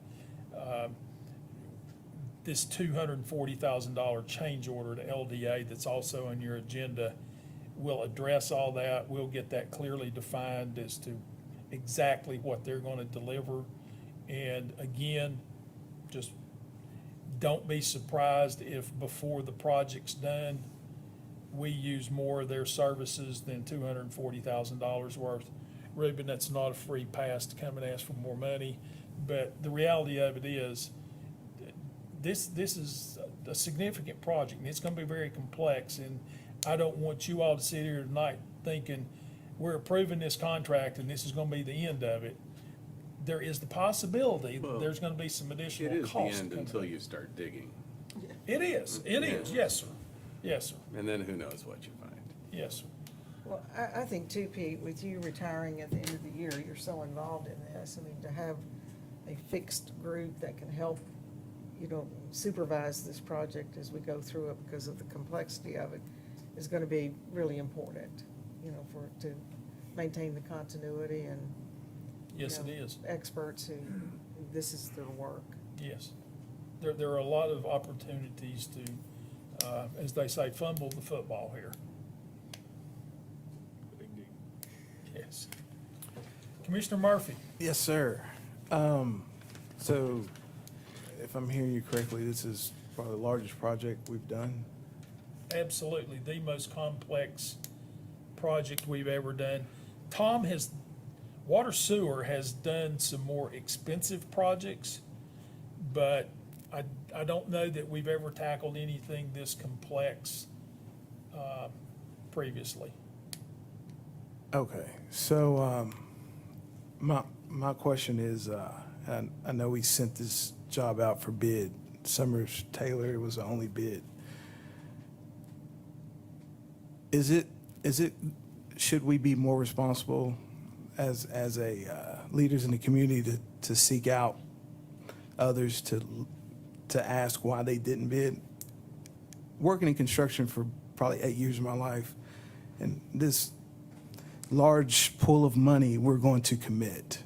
This $240,000 change order to LDA that's also on your agenda will address all that. We'll get that clearly defined as to exactly what they're gonna deliver. And again, just don't be surprised if before the project's done, we use more of their services than $240,000 worth. Reuben, that's not a free pass to come and ask for more money, but the reality of it is, this is a significant project, and it's gonna be very complex, and I don't want you all to sit here tonight thinking, we're approving this contract and this is gonna be the end of it. There is the possibility that there's gonna be some additional It is the costs. end coming. until you start digging, It is, yes, sir. Yes, sir. and then who knows what you find. Yes, sir. Well, I think too, Pete, with you retiring at the end of the year, you're so involved in this. I mean, to have a fixed group that can help, supervise this project as we go through it because of the complexity of it is gonna be really important, to maintain the continuity and. Yes, it is. Experts who this is their work. Yes. There are a lot of opportunities to, as they say, fumble the football here. Yes. Commissioner Murphy? Yes, sir. So if I'm hearing you correctly, this is probably the largest project we've done. Absolutely, the most complex project we've ever done. Water Sewer has done some more expensive projects, but I don't know that we've ever tackled anything this complex previously. Okay, so my question is, and I know we sent this job out for bid. Summers Taylor was the only bid. Should we be more responsible as leaders in the community to seek out others to ask why they didn't bid? Working in construction for probably 8 years of my life, and this large pool of money we're going to commit,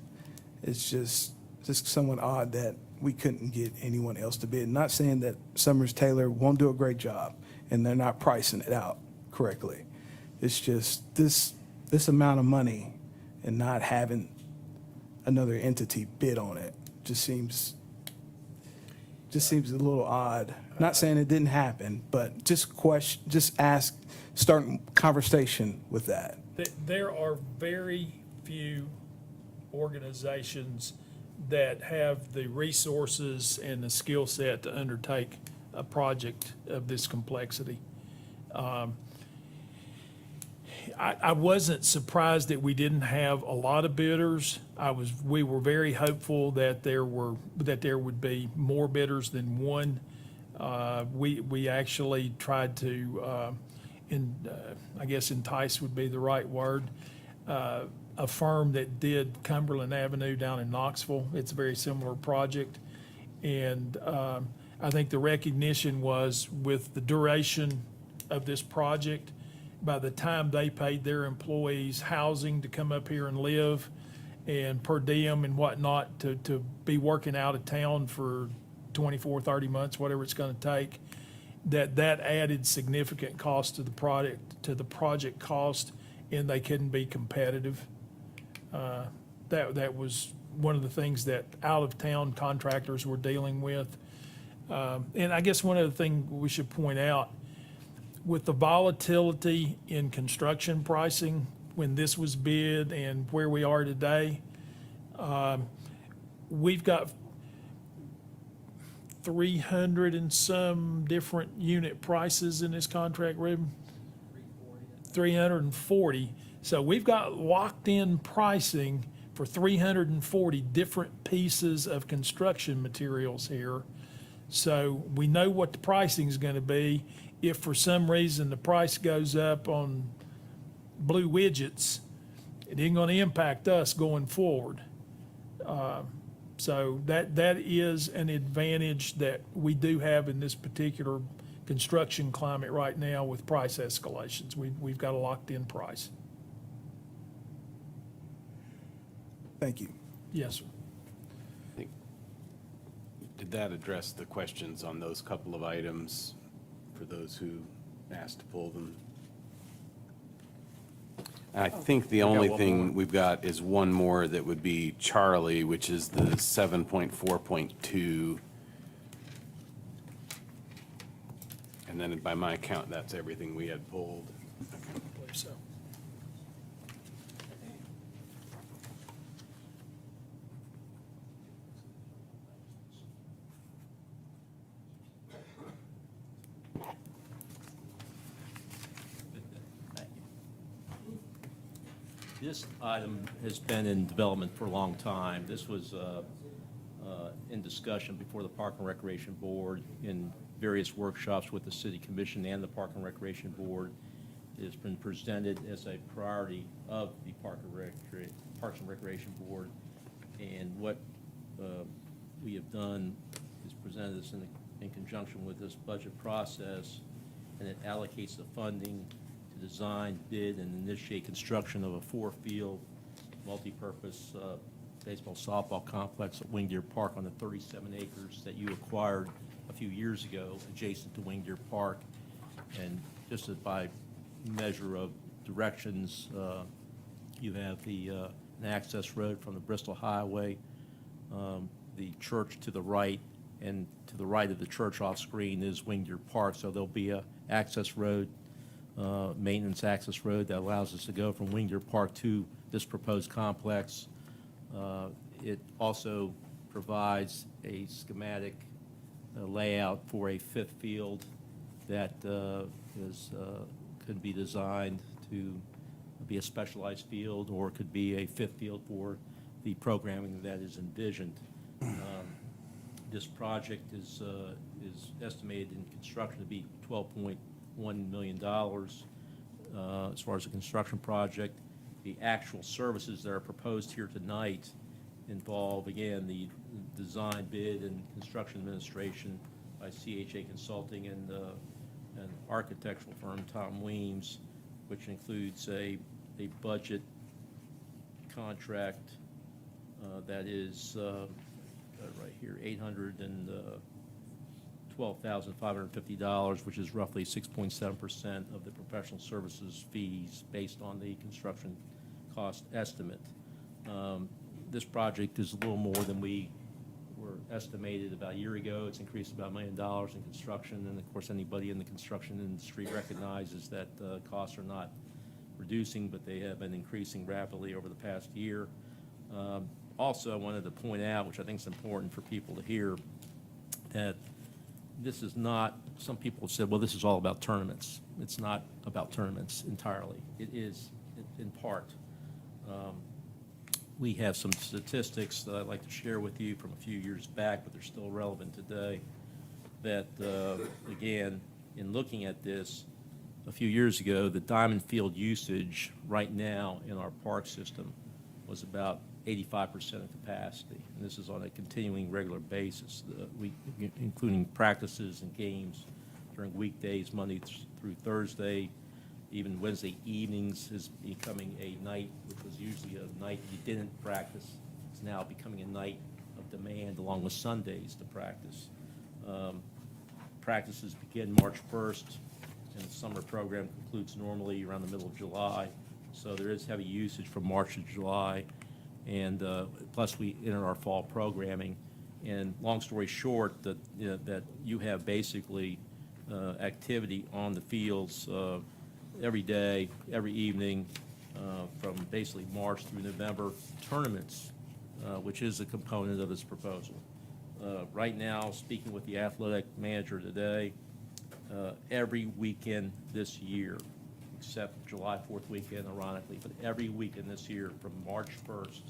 it's just somewhat odd that we couldn't get anyone else to bid. Not saying that Summers Taylor won't do a great job and they're not pricing it out correctly. It's just this amount of money and not having another entity bid on it just seems a little odd. Not saying it didn't happen, but just ask, start conversation with that. There are very few organizations that have the resources and the skill set to undertake a project of this complexity. I wasn't surprised that we didn't have a lot of bidders. We were very hopeful that there would be more bidders than one. We actually tried to, I guess entice would be the right word, a firm that did Cumberland Avenue down in Knoxville. It's a very similar project. And I think the recognition was with the duration of this project, by the time they paid their employees housing to come up here and live and per diem and whatnot to be working out of town for 24, 30 months, whatever it's going to take, that added significant cost to the project cost, and they couldn't be competitive. That was one of the things that out-of-town contractors were dealing with. And I guess one other thing we should point out, with the volatility in construction pricing when this was bid and where we are today, we've got 300 and some different unit prices in this contract, Reuben? 340. So we've got locked-in pricing for 340 different pieces of construction materials here. So we know what the pricing is going to be. If for some reason the price goes up on blue widgets, it ain't going to impact us going forward. So that is an advantage that we do have in this particular construction climate right now with price escalations. We've got a locked-in price. Thank you. Yes, sir. Did that address the questions on those couple of items for those who asked to pull them? I think the only thing we've got is one more that would be Charlie, which is the 7.4.2. And then by my count, that's everything we had pulled. I believe so. This item has been in development for a long time. This was in discussion before the Park and Recreation Board in various workshops with the City Commission and the Park and Recreation Board. It's been presented as a priority of the Parks and Recreation Board. And what we have done is presented this in conjunction with this budget process, and it allocates the funding to design, bid, and initiate construction of a 4-field, multi-purpose baseball softball complex at Wing Deer Park on the 37 acres that you acquired a few years ago adjacent to Wing Deer Park. And just by measure of directions, you have an access road from the Bristol Highway, the church to the right, and to the right of the church off screen is Wing Deer Park. So there'll be a access road, maintenance access road that allows us to go from Wing Deer Park to this proposed complex. It also provides a schematic layout for a 5th field that could be designed to be a specialized field, or could be a 5th field for the programming that is envisioned. This project is estimated in construction to be $12.1 million as far as the construction project. The actual services that are proposed here tonight involve, again, the design, bid, and construction administration by CHA Consulting and an architectural firm, Tom Weems, which includes a budget contract that is right here, $812,550, which is roughly 6.7% of the professional services fees based on the construction cost estimate. This project is a little more than we were estimated about a year ago. It's increased about $1 million in construction, and of course, anybody in the construction industry recognizes that costs are not reducing, but they have been increasing rapidly over the past year. Also, I wanted to point out, which I think is important for people to hear, that this is not, some people have said, well, this is all about tournaments. It's not about tournaments entirely. It is in part. We have some statistics that I'd like to share with you from a few years back, but they're still relevant today, that, again, in looking at this, a few years ago, the diamond field usage right now in our park system was about 85% of capacity. And this is on a continuing regular basis, including practices and games during weekdays, Monday through Thursday. Even Wednesday evenings is becoming a night, which was usually a night you didn't practice. It's now becoming a night of demand, along with Sundays to practice. Practices begin March 1st, and the summer program concludes normally around the middle of July. So there is heavy usage from March to July. And plus, we enter our fall programming. And long story short, that you have basically activity on the fields every day, every evening, from basically March through November. Tournaments, which is a component of this proposal. Right now, speaking with the athletic manager today, every weekend this year, except July 4th weekend, ironically, but every weekend this year from March 1st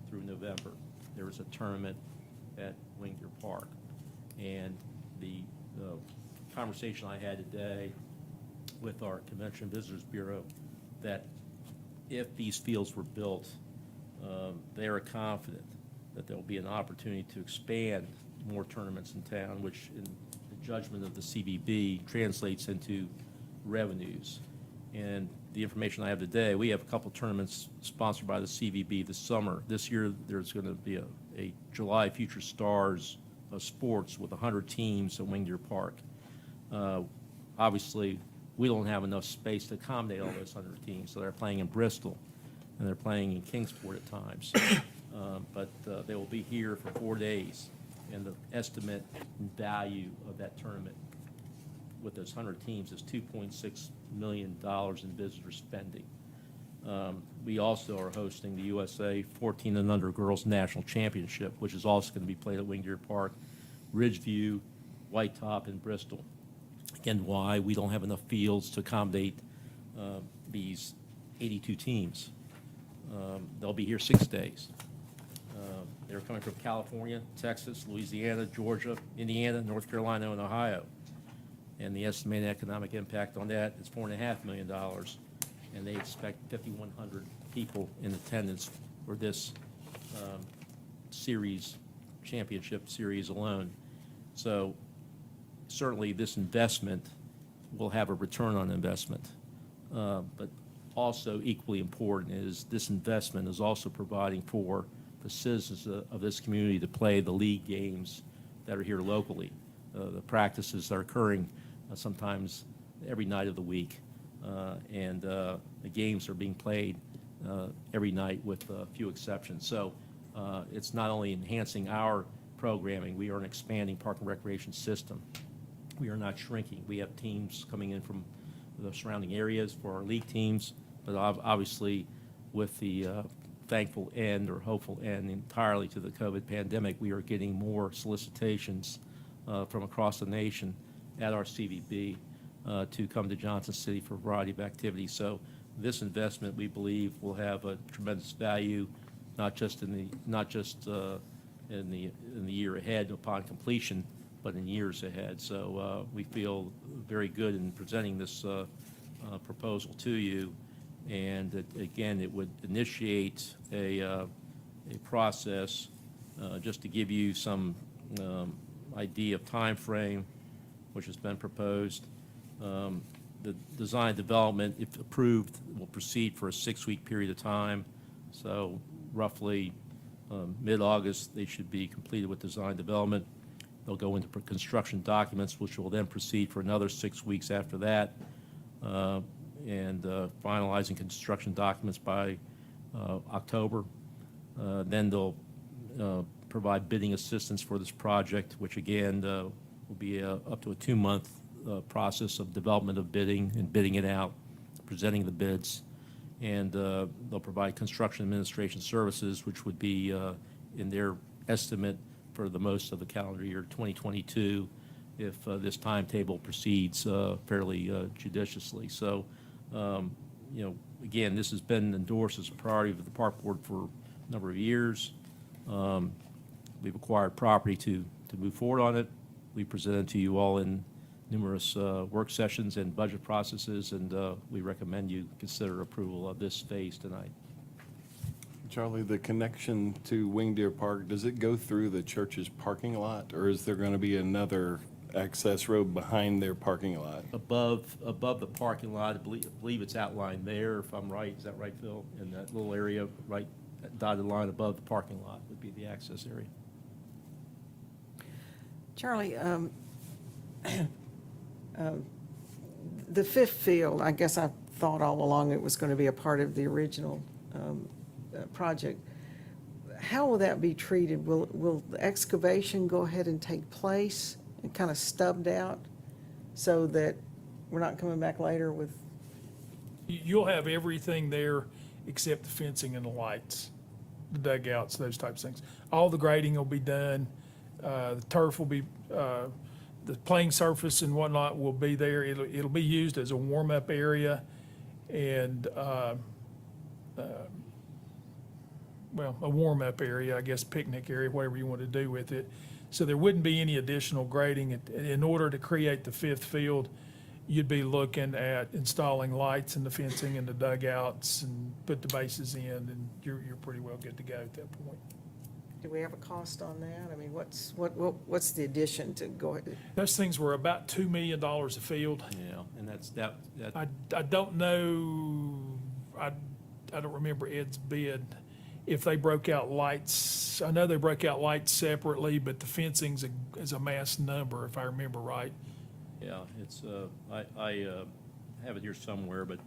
through November, there is a tournament at Wing Deer Park. And the conversation I had today with our Convention and Visitors Bureau, that if these fields were built, they are confident that there will be an opportunity to expand more tournaments in town, which in the judgment of the CVB translates into revenues. And the information I have today, we have a couple tournaments sponsored by the CVB this summer. This year, there's going to be a July Future Stars of Sports with 100 teams at Wing Deer Park. Obviously, we don't have enough space to accommodate all those 100 teams, so they're playing in Bristol, and they're playing in Kingsport at times. But they will be here for 4 days, and the estimate value of that tournament with those 100 teams is $2.6 million in visitor spending. We also are hosting the USA 14 and under Girls National Championship, which is also going to be played at Wing Deer Park, Ridgeview, White Top, and Bristol. Again, why we don't have enough fields to accommodate these 82 teams. They'll be here 6 days. They're coming from California, Texas, Louisiana, Georgia, Indiana, North Carolina, and Ohio. And the estimated economic impact on that is $4.5 million. And they expect 5,100 people in attendance for this series, championship series alone. So certainly this investment will have a return on investment. But also equally important is this investment is also providing for the citizens of this community to play the league games that are here locally. The practices are occurring sometimes every night of the week. And the games are being played every night with a few exceptions. So it's not only enhancing our programming, we are an expanding park and recreation system. We are not shrinking. We have teams coming in from the surrounding areas for our league teams, but obviously with the thankful end or hopeful end entirely to the COVID pandemic, we are getting more solicitations from across the nation at our CVB to come to Johnson City for a variety of activities. So this investment, we believe, will have a tremendous value, not just in the year ahead upon completion, but in years ahead. So we feel very good in presenting this proposal to you. And again, it would initiate a process just to give you some idea of time frame, which has been proposed. The design development, if approved, will proceed for a 6-week period of time. So roughly mid-August, they should be completed with design development. They'll go into construction documents, which will then proceed for another 6 weeks after that, and finalizing construction documents by October. Then they'll provide bidding assistance for this project, which again will be up to a 2-month process of development of bidding and bidding it out, presenting the bids, and they'll provide construction administration services, which would be in their estimate for the most of the calendar year 2022 if this timetable proceeds fairly judiciously. So, again, this has been endorsed as a priority of the Park Board for a number of years. We've acquired property to move forward on it. We presented to you all in numerous work sessions and budget processes, and we recommend you consider approval of this phase tonight. Charlie, the connection to Wing Deer Park, does it go through the church's parking lot, or is there going to be another access road behind their parking lot? Above the parking lot, I believe it's outlined there, if I'm right. Is that right, Phil? In that little area, right, that dotted line above the parking lot would be the access area. Charlie, the fifth field, I guess I thought all along it was going to be a part of the original project. How will that be treated? Will the excavation go ahead and take place and kind of stubbed out so that we're not coming back later with? You'll have everything there except the fencing and the lights, the dugouts, those types of things. All the grading will be done. The turf will be, the playing surface and whatnot will be there. It'll be used as a warm-up area, and well, a warm-up area, I guess, picnic area, whatever you want to do with it. So there wouldn't be any additional grading. In order to create the fifth field, you'd be looking at installing lights in the fencing and the dugouts and put the bases in, and you're pretty well good to go at that point. Do we have a cost on that? I mean, what's the addition to go ahead? Those things were about $2 million a field. Yeah, and that I don't know, I don't remember Ed's bid, if they broke out lights. I know they broke out lights separately, but the fencing's is a mass number, if I remember right. Yeah, it's, I have it here somewhere, but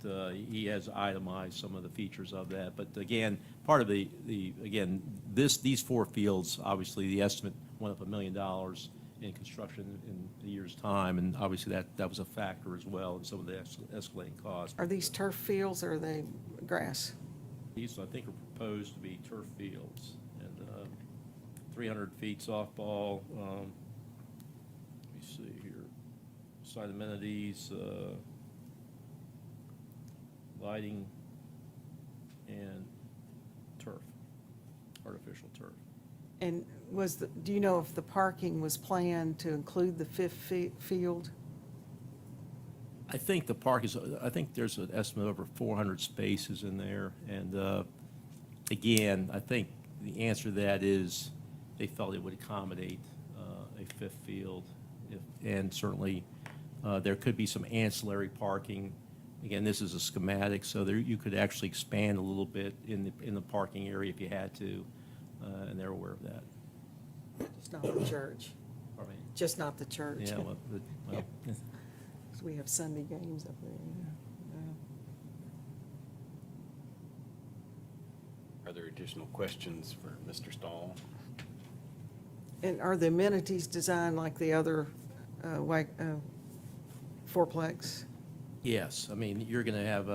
he has itemized some of the features of that. But again, part of again, these four fields, obviously, the estimate went up $1 million in construction in a year's time, and obviously that was a factor as well in some of the escalating costs. Are these turf fields or are they grass? These, I think, are proposed to be turf fields, and 300 feet softball. Let me see here. Site amenities, lighting, and turf, artificial turf. And do you know if the parking was planned to include the fifth field? I think I think there's an estimate of over 400 spaces in there, and again, I think the answer to that is they felt it would accommodate a fifth field, and certainly there could be some ancillary parking. Again, this is a schematic, so you could actually expand a little bit in the parking area if you had to, and they're aware of that. Just not the church. Pardon me? Just not the church. Yeah, well, well, 'Cause we have Sunday games up there. Are there additional questions for Mr. Stahl? And are the amenities designed like the other fourplex? yes, I mean, you're going to have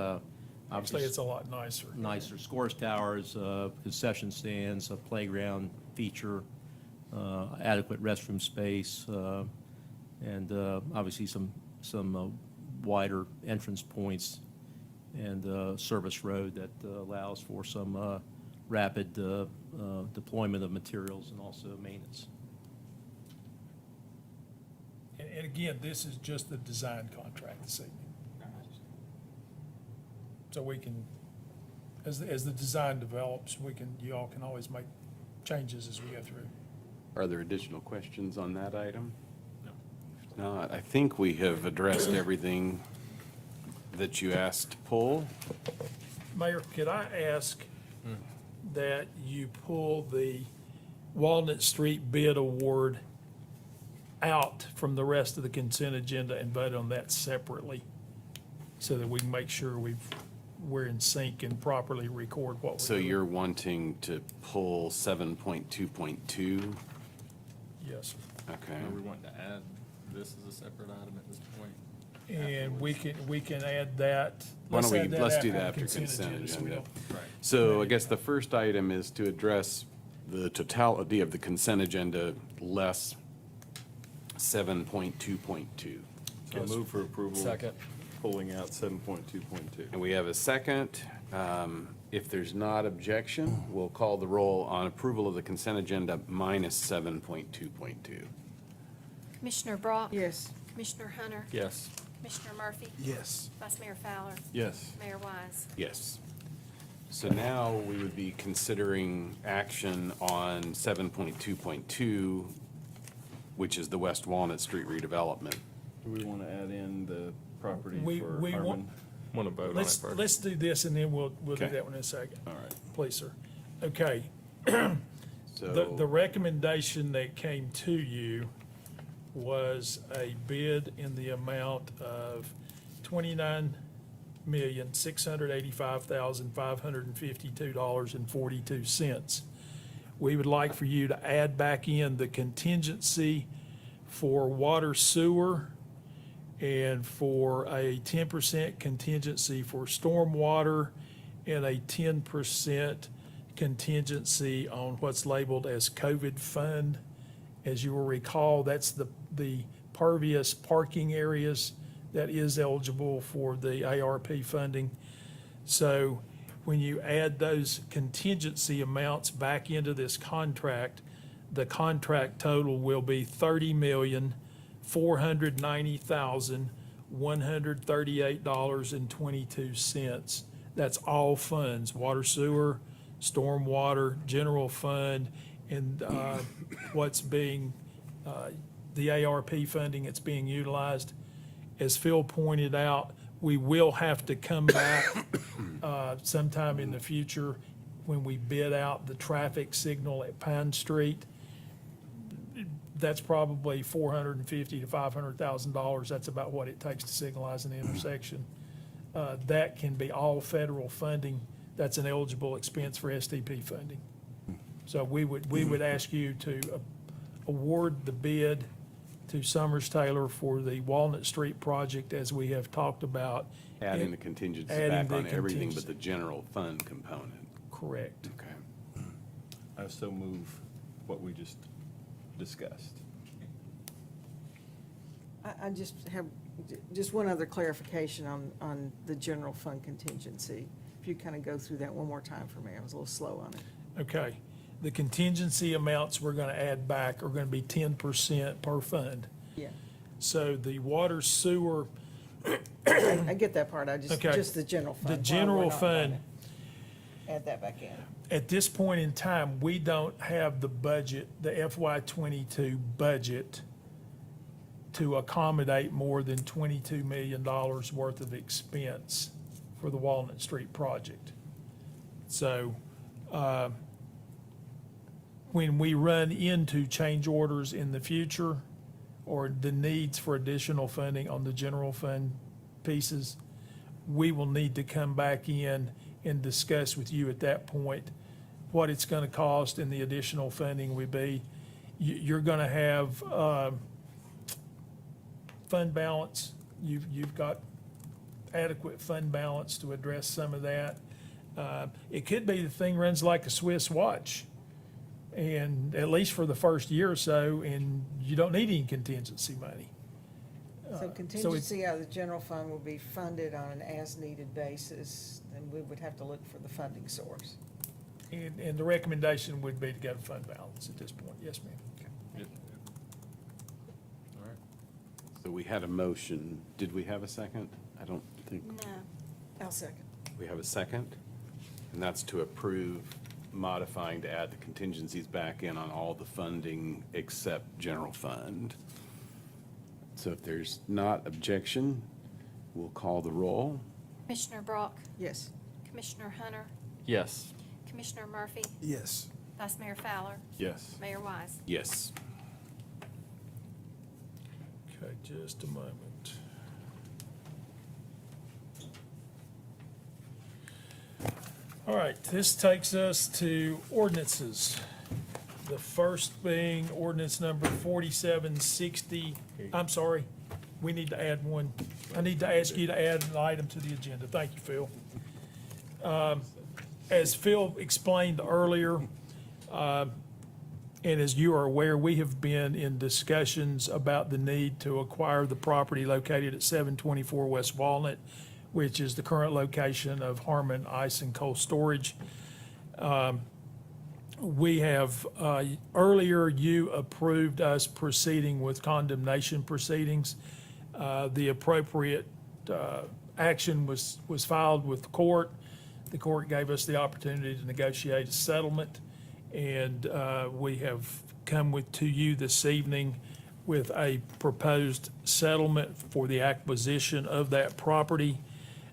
Obviously, it's a lot nicer. nicer scores towers, concession stands, a playground feature, adequate restroom space, and obviously some wider entrance points, and service road that allows for some rapid deployment of materials and also maintenance. And again, this is just the design contract this evening. So we can, as the design develops, you all can always make changes as we go through. Are there additional questions on that item? No. If not, I think we have addressed everything that you asked to pull. Mayor, could I ask that you pull the Walnut Street bid award out from the rest of the consent agenda and vote on that separately, so that we can make sure we're in sync and properly record what we're So doing? you're wanting to pull 7.2.2? Yes, sir. Okay. Are we wanting to add this as a separate item at this point? And we can add that. Why don't add let's do the that after consent so we agenda. don't- So I guess the first item is to address the totality of the consent agenda less 7.2.2. So I move for approval. Second. Pulling out 7.2.2. And we have a second. If there's not objection, we'll call the roll on approval of the consent agenda minus 7.2.2. Commissioner Brock? Yes. Commissioner Hunter? Yes. Commissioner Murphy? Yes. Vice Mayor Fowler? Yes. Mayor Wise? Yes. So now we would be considering action on 7.2.2, which is the West Walnut Street redevelopment. Do we want to add in the property We for want- Harmon? Want to vote on it Let's, first? let's do this, and then we'll do Okay. that one in a second. All right. Please, sir. Okay. So The recommendation that came to you was a bid in the amount of $29,685,552.42. We would like for you to add back in the contingency for water sewer and for a 10% contingency for stormwater and a 10% contingency on what's labeled as COVID fund. As you will recall, that's the pervious parking areas that is eligible for the ARP funding. So when you add those contingency amounts back into this contract, the contract total will be $30,490,138.22. That's all funds, water, sewer, stormwater, general fund, and what's being, the ARP funding that's being utilized. As Phil pointed out, we will have to come back sometime in the future when we bid out the traffic signal at Pine Street. That's probably $450,000 to $500,000. That's about what it takes to signalize an intersection. That can be all federal funding. That's an eligible expense for STP funding. So we would ask you to award the bid to Summers Taylor for the Walnut Street project as we have talked about. Adding the contingency Adding back the on everything but contingency. the general fund component. Correct. Okay. I so move what we just discussed. I just have, just one other clarification on the general fund contingency. If you kind of go through that one more time for me, I was a little slow on it. Okay. The contingency amounts we're going to add back are going to be 10% per fund. Yeah, So the water sewer, I get that part, Okay. just the general fund. the why we're general not fund, gonna Add that back in. at this point in time, we don't have the budget, the FY '22 budget, to accommodate more than $22 million worth of expense for the Walnut Street project. So, when we run into change orders in the future or the needs for additional funding on the general fund pieces, we will need to come back in and discuss with you at that point what it's going to cost and the additional funding would be. You're going to have fund balance. You've got adequate fund balance to address some of that. It could be the thing runs like a Swiss watch, and at least for the first year or so, and you don't need any contingency money. So contingency out of the general fund will be funded on an as-needed basis, and we would have to look for the funding source. And the recommendation would be to go to fund balance at this point. Yes, ma'am. All right. So we had a motion. Did we have a second? I don't think. No. I'll second. We have a second, and that's to approve modifying to add the contingencies back in on all the funding except general fund. So if there's not objection, we'll call the roll. Commissioner Brock, Yes. Commissioner Hunter, Yes. Commissioner Murphy, Yes. Vice Mayor Fowler, Yes. Mayor Wise. Yes. Okay, just a moment. All right, this takes us to ordinances. The first being ordinance number 4760. I'm sorry, we need to add one. I need to ask you to add an item to the agenda. Thank you, Phil. As Phil explained earlier, and as you are aware, we have been in discussions about the need to acquire the property located at 724 West Walnut, which is the current location of Harmon Ice and Cold Storage. We have, earlier you approved us proceeding with condemnation proceedings. The appropriate action was filed with the court. The court gave us the opportunity to negotiate a settlement, and we have come to you this evening with a proposed settlement for the acquisition of that property.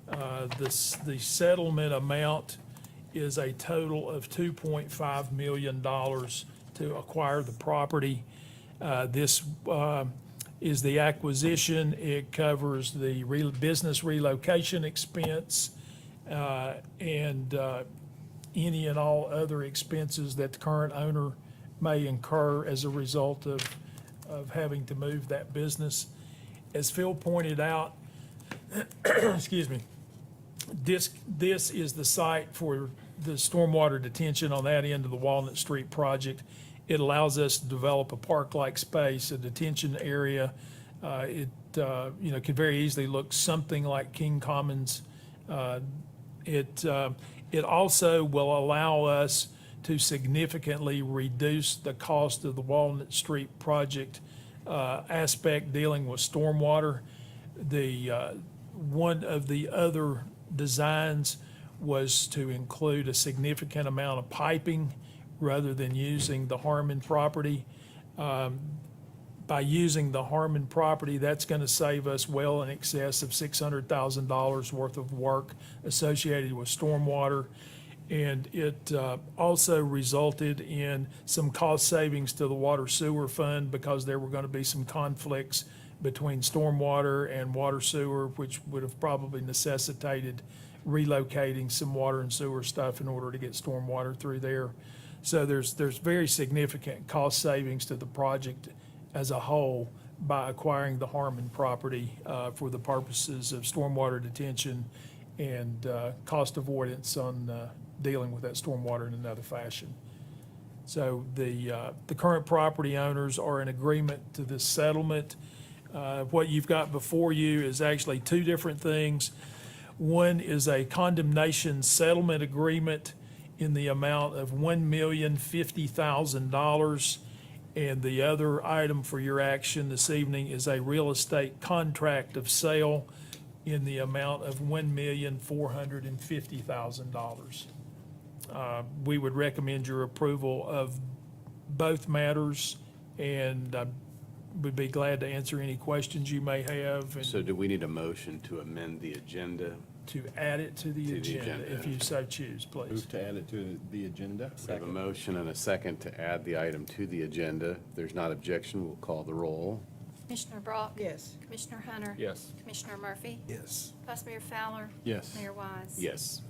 The settlement amount is a total of $2.5 million to acquire the property. This is the acquisition. It covers the business relocation expense and any and all other expenses that the current owner may incur as a result of having to move that business. As Phil pointed out, excuse me, this is the site for the stormwater detention on that end of the Walnut Street project. It allows us to develop a park-like space, a detention area. It could very easily look something like King Commons. And It also will allow us to significantly reduce the cost of the Walnut Street project aspect dealing with stormwater. One of the other designs was to include a significant amount of piping rather than using the Harmon property. By using the Harmon property, that's going to save us well in excess of $600,000 worth of work associated with stormwater. And it also resulted in some cost savings to the water sewer fund because there were going to be some conflicts between stormwater and water sewer, which would have probably necessitated relocating some water and sewer stuff in order to get stormwater through there. So there's very significant cost savings to the project as a whole by acquiring the Harmon property for the purposes of stormwater detention and cost avoidance on dealing with that stormwater in another fashion. So the current property owners are in agreement to this settlement. What you've got before you is actually two different things. One is a condemnation settlement agreement in the amount of $1,050,000. And the other item for your action this evening is a real estate contract of sale in the amount of $1,450,000. We would recommend your approval of both matters, and we'd be glad to answer any questions you may have and So do we need a motion to amend the agenda? to add it to the To the agenda, agenda. if you so choose, please. Move to add it to the agenda. We have a motion and a second to add the item to the agenda. If there's not objection, we'll call the roll. Commissioner Brock? Yes. Commissioner Hunter? Yes. Commissioner Murphy? Yes. Vice Mayor Fowler? Yes. Mayor Wise? Yes.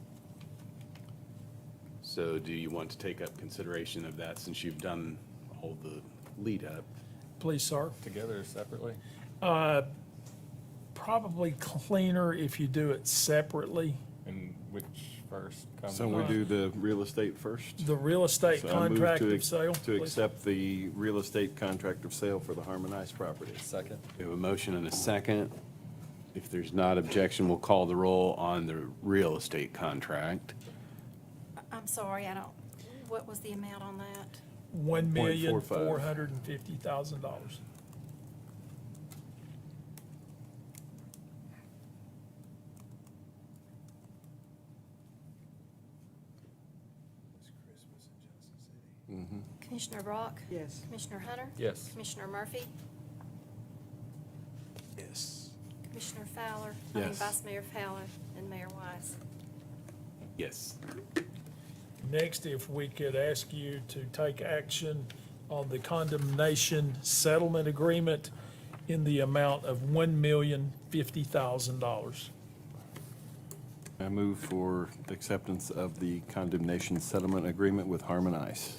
So do you want to take up consideration of that since you've done all the lead up? Please, sir. Together or separately? Probably cleaner if you do it separately. And which first comes? So we do the real estate first? The real estate So I move contract to of sale, To please. accept the real estate contract of sale for the harmonized property. Second. We have a motion and a second. If there's not objection, we'll call the roll on the real estate contract. I'm sorry, what was the amount on that? $1,450,000. Commissioner Brock? Yes. Commissioner Hunter? Yes. Commissioner Murphy? Yes. Commissioner Fowler? Yes. Vice Mayor Fowler and Mayor Wise? Yes. Next, if we could ask you to take action on the condemnation settlement agreement in the amount of $1,050,000. I move for acceptance of the condemnation settlement agreement with Harmon Ice.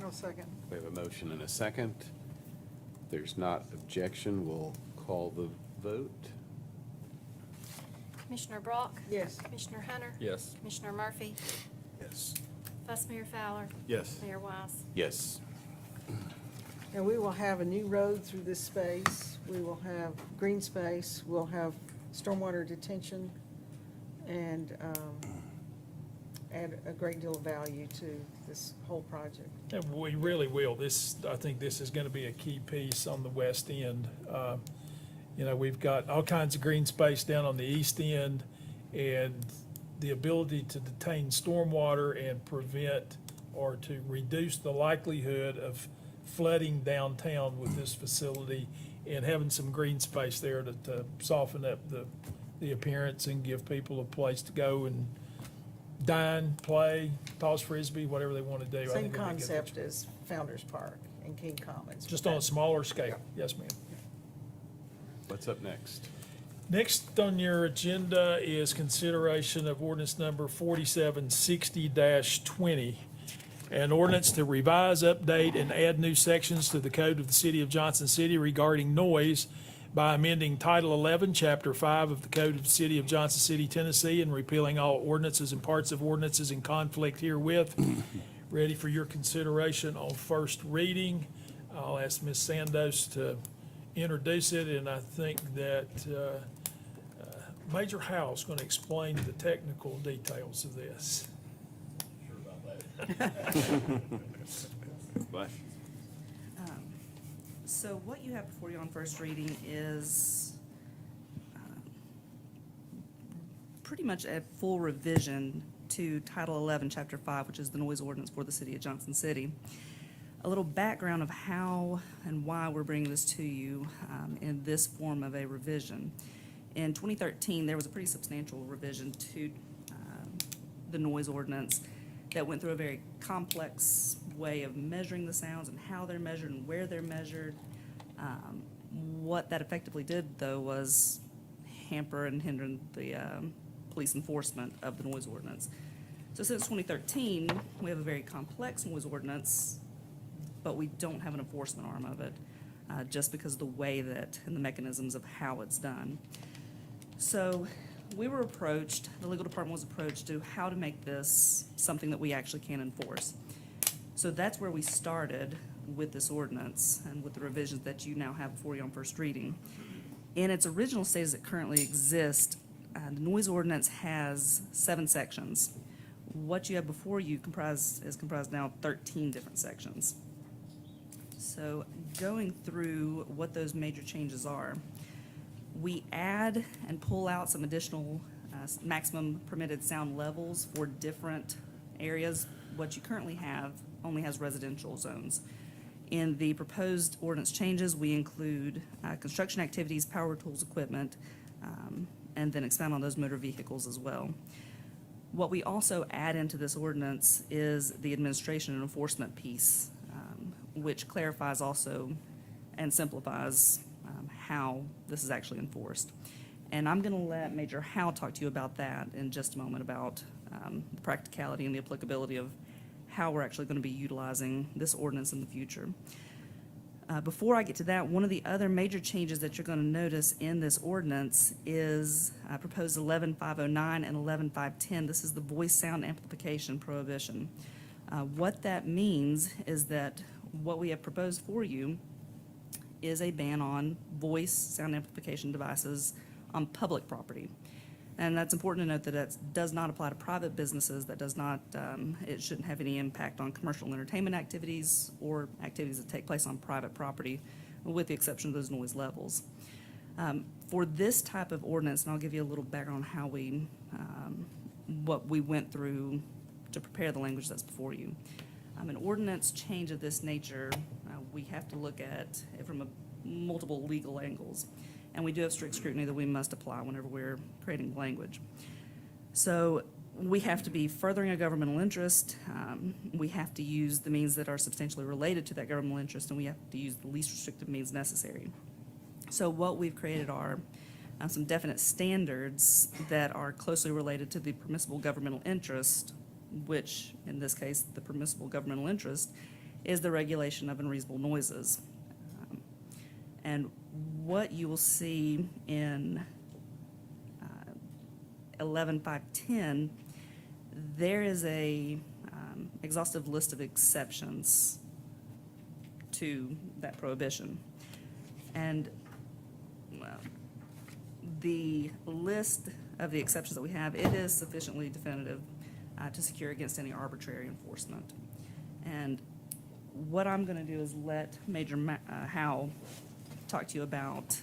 I'll second. We have a motion and a second. If there's not objection, we'll call the vote. Commissioner Brock? Yes. Commissioner Hunter? Yes. Commissioner Murphy? Yes. Vice Mayor Fowler? Yes. Mayor Wise? Yes. And we will have a new road through this space. We will have green space. We'll have stormwater detention and add a great deal of value to this whole project. And we really will. I think this is going to be a key piece on the west end. We've got all kinds of green space down on the east end, and the ability to detain stormwater and prevent or to reduce the likelihood of flooding downtown with this facility and having some green space there to soften up the appearance and give people a place to go and dine, play, toss frisbee, whatever they want to do. I Same think it'll be good. concept as Founder's Park and King Commons. Just on a smaller scale. Yes, ma'am. What's up next? Next on your agenda is consideration of ordinance number 4760-20. An ordinance to revise, update, and add new sections to the code of the city of Johnson City regarding noise by amending Title 11, Chapter 5 of the Code of the City of Johnson City, Tennessee, and repealing all ordinances and parts of ordinances in conflict herewith. Ready for your consideration on first reading. I'll ask Ms. Sandos to introduce it, and I think that Major Howe's going to explain the technical details of this. But So what you have before you on first reading is pretty much a full revision to Title 11, Chapter 5, which is the noise ordinance for the city of Johnson City. A little background of how and why we're bringing this to you in this form of a revision. In 2013, there was a pretty substantial revision to the noise ordinance that went through a very complex way of measuring the sounds and how they're measured and where they're measured. What that effectively did, though, was hamper and hinder the police enforcement of the noise ordinance. So since 2013, we have a very complex noise ordinance, but we don't have an enforcement arm of it, just because of the way that and the mechanisms of how it's done. So we were approached, the legal department was approached to how to make this something that we actually can enforce. So that's where we started with this ordinance and with the revisions that you now have before you on first reading. In its original state as it currently exists, the noise ordinance has 7 sections. What you have before you is comprised now of 13 different sections. So going through what those major changes are, we add and pull out some additional maximum permitted sound levels for different areas. What you currently have only has residential zones. In the proposed ordinance changes, we include construction activities, power tools, equipment, and then expand on those motor vehicles as well. What we also add into this ordinance is the administration and enforcement piece, which clarifies also and simplifies how this is actually enforced. And I'm going to let Major Howe talk to you about that in just a moment, about the practicality and the applicability of how we're actually going to be utilizing this ordinance in the future. Before I get to that, one of the other major changes that you're going to notice in this ordinance is proposed 11.509 and 11.510. This is the voice sound amplification prohibition. What that means is that what we have proposed for you is a ban on voice sound amplification devices on public property. And that's important to note that it does not apply to private businesses. That does not, it shouldn't have any impact on commercial and entertainment activities or activities that take place on private property, with the exception of those noise levels. For this type of ordinance, and I'll give you a little background on how we, what we went through to prepare the language that's before you. An ordinance change of this nature, we have to look at it from multiple legal angles. And we do have strict scrutiny that we must apply whenever we're creating language. So we have to be furthering a governmental interest. We have to use the means that are substantially related to that governmental interest, and we have to use the least restrictive means necessary. So what we've created are some definite standards that are closely related to the permissible governmental interest, which in this case, the permissible governmental interest is the regulation of unreasonable noises. And what you will see in 11.510, there is a exhaustive list of exceptions to that prohibition. And the list of the exceptions that we have, it is sufficiently definitive to secure against any arbitrary enforcement. And what I'm going to do is let Major Howe talk to you about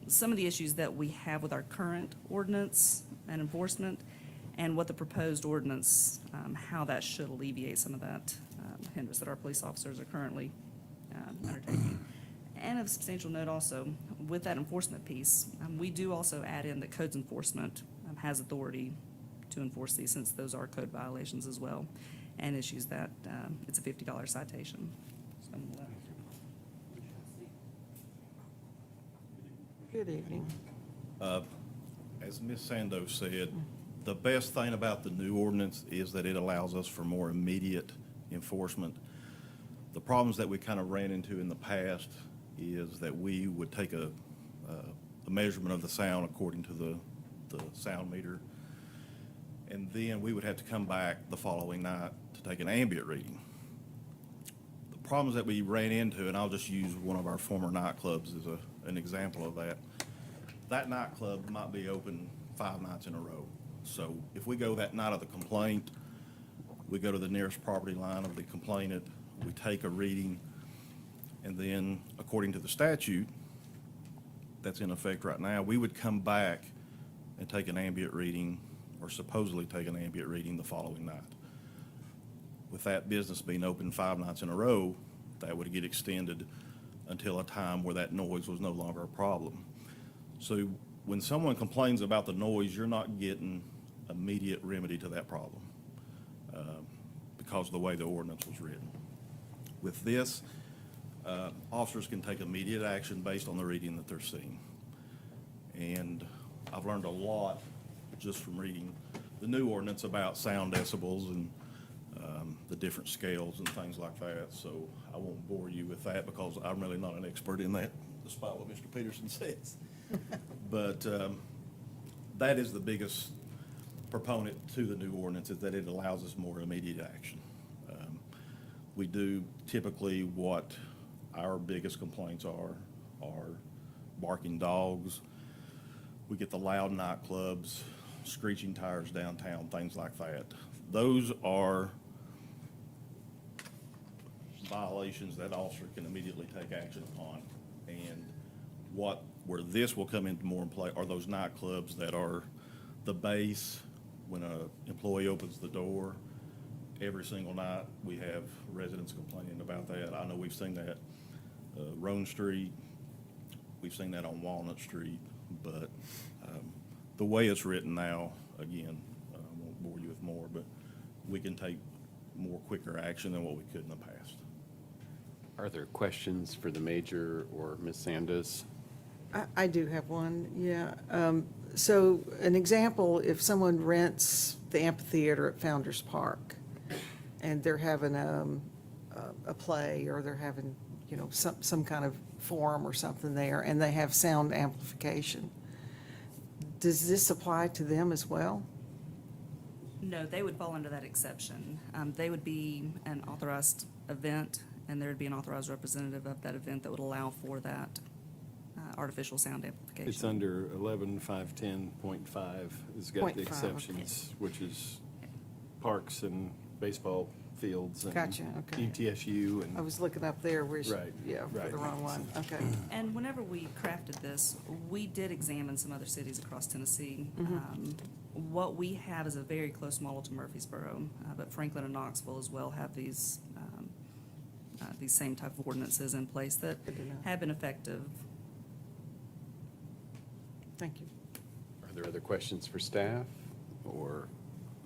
some of the issues that we have with our current ordinance and enforcement, and what the proposed ordinance, how that should alleviate some of that hindrance that our police officers are currently undertaking. And of substantial note also, with that enforcement piece, we do also add in that codes enforcement has authority to enforce these, since those are code violations as well, and issues that it's a $50 citation. So I'm gonna Good evening. As Ms. Sandos said, the best thing about the new ordinance is that it allows us for more immediate enforcement. The problems that we kind of ran into in the past is that we would take a measurement of the sound according to the sound meter, and then we would have to come back the following night to take an ambient reading. The problems that we ran into, and I'll just use one of our former nightclubs as an example of that. That nightclub might be open 5 nights in a row. So if we go that night of the complaint, We go to the nearest property line of the complainant, we take a reading, and then, according to the statute that's in effect right now, we would come back and take an ambient reading, or supposedly take an ambient reading the following night. With that business being open 5 nights in a row, that would get extended until a time where that noise was no longer a problem. So when someone complains about the noise, you're not getting immediate remedy to that problem because of the way the ordinance was written. With this, officers can take immediate action based on the reading that they're seeing. And I've learned a lot just from reading the new ordinance about sound decibels and the different scales and things like that. So I won't bore you with that because I'm really not an expert in that, despite what Mr. Peterson says. But that is the biggest proponent to the new ordinance, is that it allows us more immediate action. We do typically what our biggest complaints are barking dogs. We get the loud nightclubs, screeching tires downtown, things like that. Those are violations that officer can immediately take action upon. And where this will come into more in play are those nightclubs that are the base. When an employee opens the door, every single night, we have residents complaining about that. I know we've seen that Roan Street, we've seen that on Walnut Street, but the way it's written now, again, I won't bore you with more, but we can take more quicker action than what we could in the past. Are there questions for the major or Ms. Sandus? I do have one, yeah. So an example, if someone rents the amphitheater at Founder's Park and they're having a play, or they're having, some kind of forum or something there, and they have sound amplification, does this apply to them as well? No, they would fall under that exception. They would be an authorized event, and there would be an authorized representative of that event that would allow for that artificial sound amplification. It's under 11.510.5. It's got the 0.5, exceptions, which is parks and baseball fields and Gotcha, okay. ETSU and. I was looking up there, where, Right, yeah, for right. the wrong one, okay. And whenever we crafted this, we did examine some other cities across Tennessee. What we have is a very close model to Murfreesboro, but Franklin and Knoxville as well have these same type of ordinances in place that Good to know. have been effective. Thank you. Are there other questions for staff or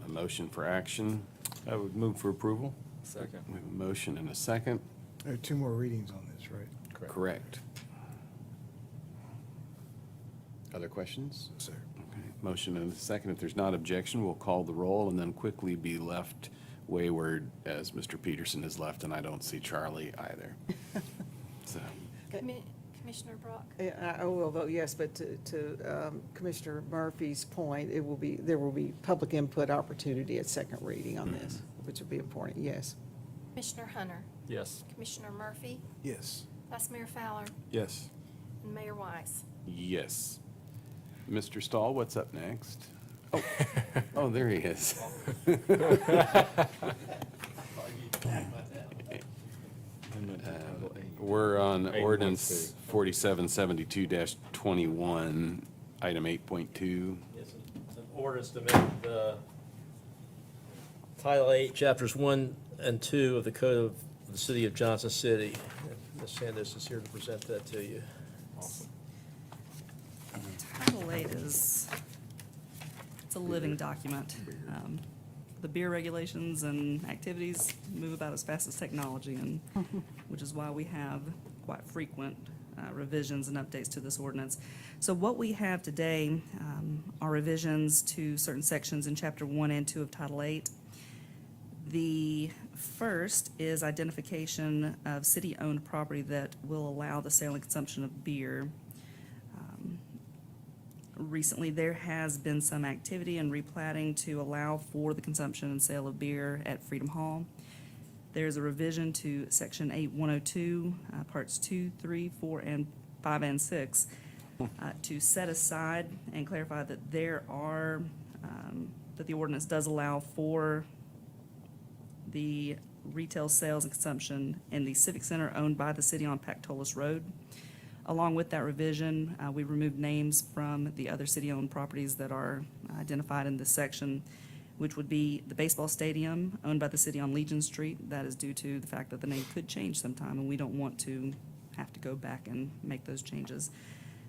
a motion for action? I would move for approval. Second. We have a motion and a second. There are 2 more readings on this, right? Correct. Other questions? Sir. Okay. Motion and a second. If there's not objection, we'll call the roll and then quickly be left wayward as Mr. Peterson is left, and I don't see Charlie either. So, Commissioner Brock? Yeah, I will vote yes, but to Commissioner Murphy's point, there will be public input opportunity at second reading on this, which will be important, yes. Commissioner Hunter? Yes. Commissioner Murphy? Yes. Vice Mayor Fowler? Yes. And Mayor Wise? yes. Mr. Stahl, what's up next? Oh, there he is. We're on ordinance 4772-21, item 8.2. Yes, it's an ordinance to amend Title 8, Chapters 1 and 2 of the Code of the City of Johnson City. Ms. Sandus is here to present that to you. Awesome. Title 8 it's a living document. The beer regulations and activities move about as fast as technology, and which is why we have quite frequent revisions and updates to this ordinance. So what we have today are revisions to certain sections in Chapter 1 and 2 of Title 8. The first is identification of city-owned property that will allow the sale and consumption of beer. Recently, there has been some activity in replatting to allow for the consumption and sale of beer at Freedom Hall. There's a revision to Section 8102, Parts 2, 3, 4, and 5, and 6, to set aside and clarify that there are, that the ordinance does allow for the retail sales and consumption in the Civic Center owned by the city on Pactolus Road. Along with that revision, we removed names from the other city-owned properties that are identified in this section, which would be the baseball stadium owned by the city on Legion Street. That is due to the fact that the name could change sometime, and we don't want to have to go back and make those changes,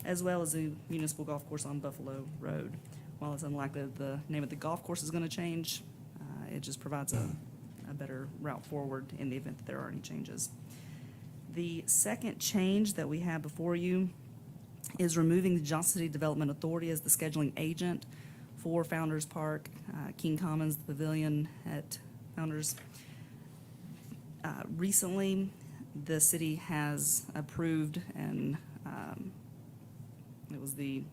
as well as the municipal golf course on Buffalo Road. While it's unlikely that the name of the golf course is going to change, it just provides a better route forward in the event that there are any changes. The second change that we have before you is removing the Johnson City Development Authority as the scheduling agent for Founders Park, King Commons, the Pavilion at Founders. Recently, the city has approved, and it was the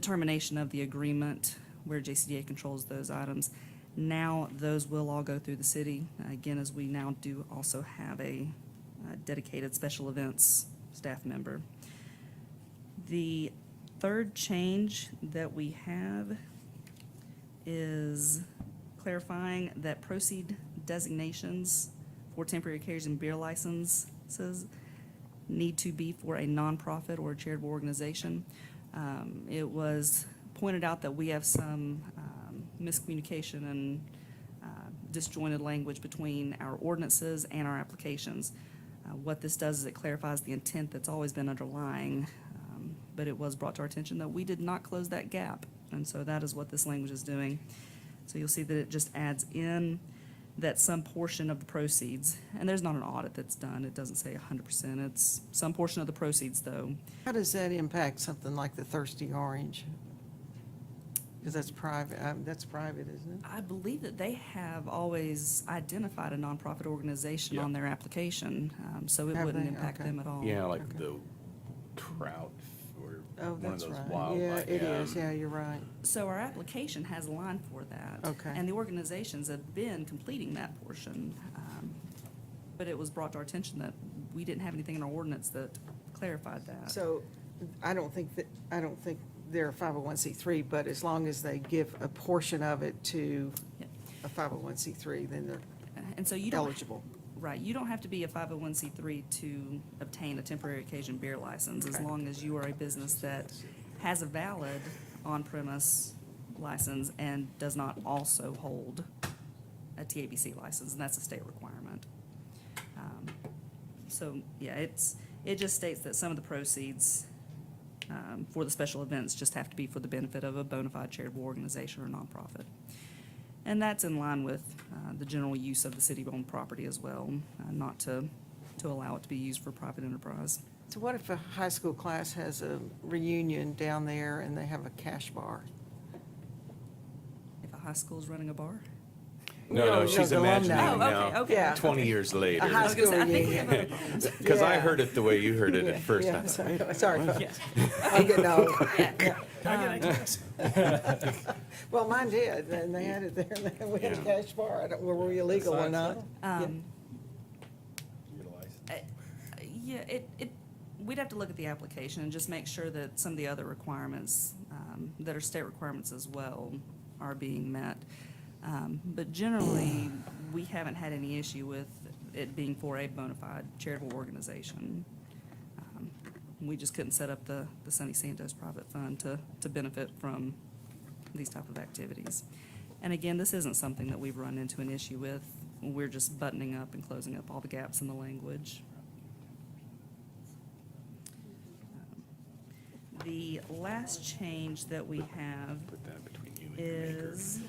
termination of the agreement where JCDA controls those items. Now, those will all go through the city, again, as we now do also have a dedicated special events staff member. The third change that we have is clarifying that proceed designations for temporary carriers and beer licenses need to be for a nonprofit or a charitable organization. It was pointed out that we have some miscommunication and disjointed language between our ordinances and our applications. What this does is it clarifies the intent that's always been underlying, but it was brought to our attention that we did not close that gap, and so that is what this language is doing. So you'll see that it just adds in that some portion of the proceeds, and there's not an audit that's done, it doesn't say 100%, it's some portion of the proceeds, though. How does that impact something like the Thirsty Orange? Because that's private, isn't it? I believe that they have always identified a nonprofit organization Yeah. on their application, so it Have wouldn't they? impact Okay. them at all. Yeah, like the trout or Oh, one of that's those right. wildlife. Yeah, it is, yeah, you're right. So our application has a line for that. Okay. And the organizations have been completing that portion. But it was brought to our attention that we didn't have anything in our ordinance that clarified that. So I don't think they're a 501c3, but as long as they give a portion of it to Yep. a 501c3, then they're And so you don't. eligible. Right, you don't have to be a 501c3 to obtain a temporary occasion beer license, as Okay. long as you are a business that has a valid on-premise license and does not also hold a TABC license, and that's a state requirement. So, yeah, it just states that some of the proceeds for the special events just have to be for the benefit of a bona fide charitable organization or nonprofit. And that's in line with the general use of the city-owned property as well, not to allow it to be used for private enterprise. So what if a high school class has a reunion down there and they have a cash bar? If a high school is running a bar? No, she's the imagining alumni. Oh, okay, now, okay. Yeah. 20 years later. A high I was gonna school say, I think we reunion. have Because I Yeah. heard it the way you heard it at first. Yeah, I thought, sorry, "Wait, sorry. what?" Yes. I'm getting old. Well, mine did, and they had it there, and then we had a Yeah. cash bar. I don't, were we illegal or not? Yeah, we'd have to look at the application and just make sure that some of the other requirements, that are state requirements as well, are being met. But generally, we haven't had any issue with it being for a bona fide charitable organization. We just couldn't set up the Sonny Santos Private Fund to benefit from these type of activities. And again, this isn't something that we've run into an issue with. We're just buttoning up and closing up all the gaps in the language. The last change that we have Put that between you and your maker. is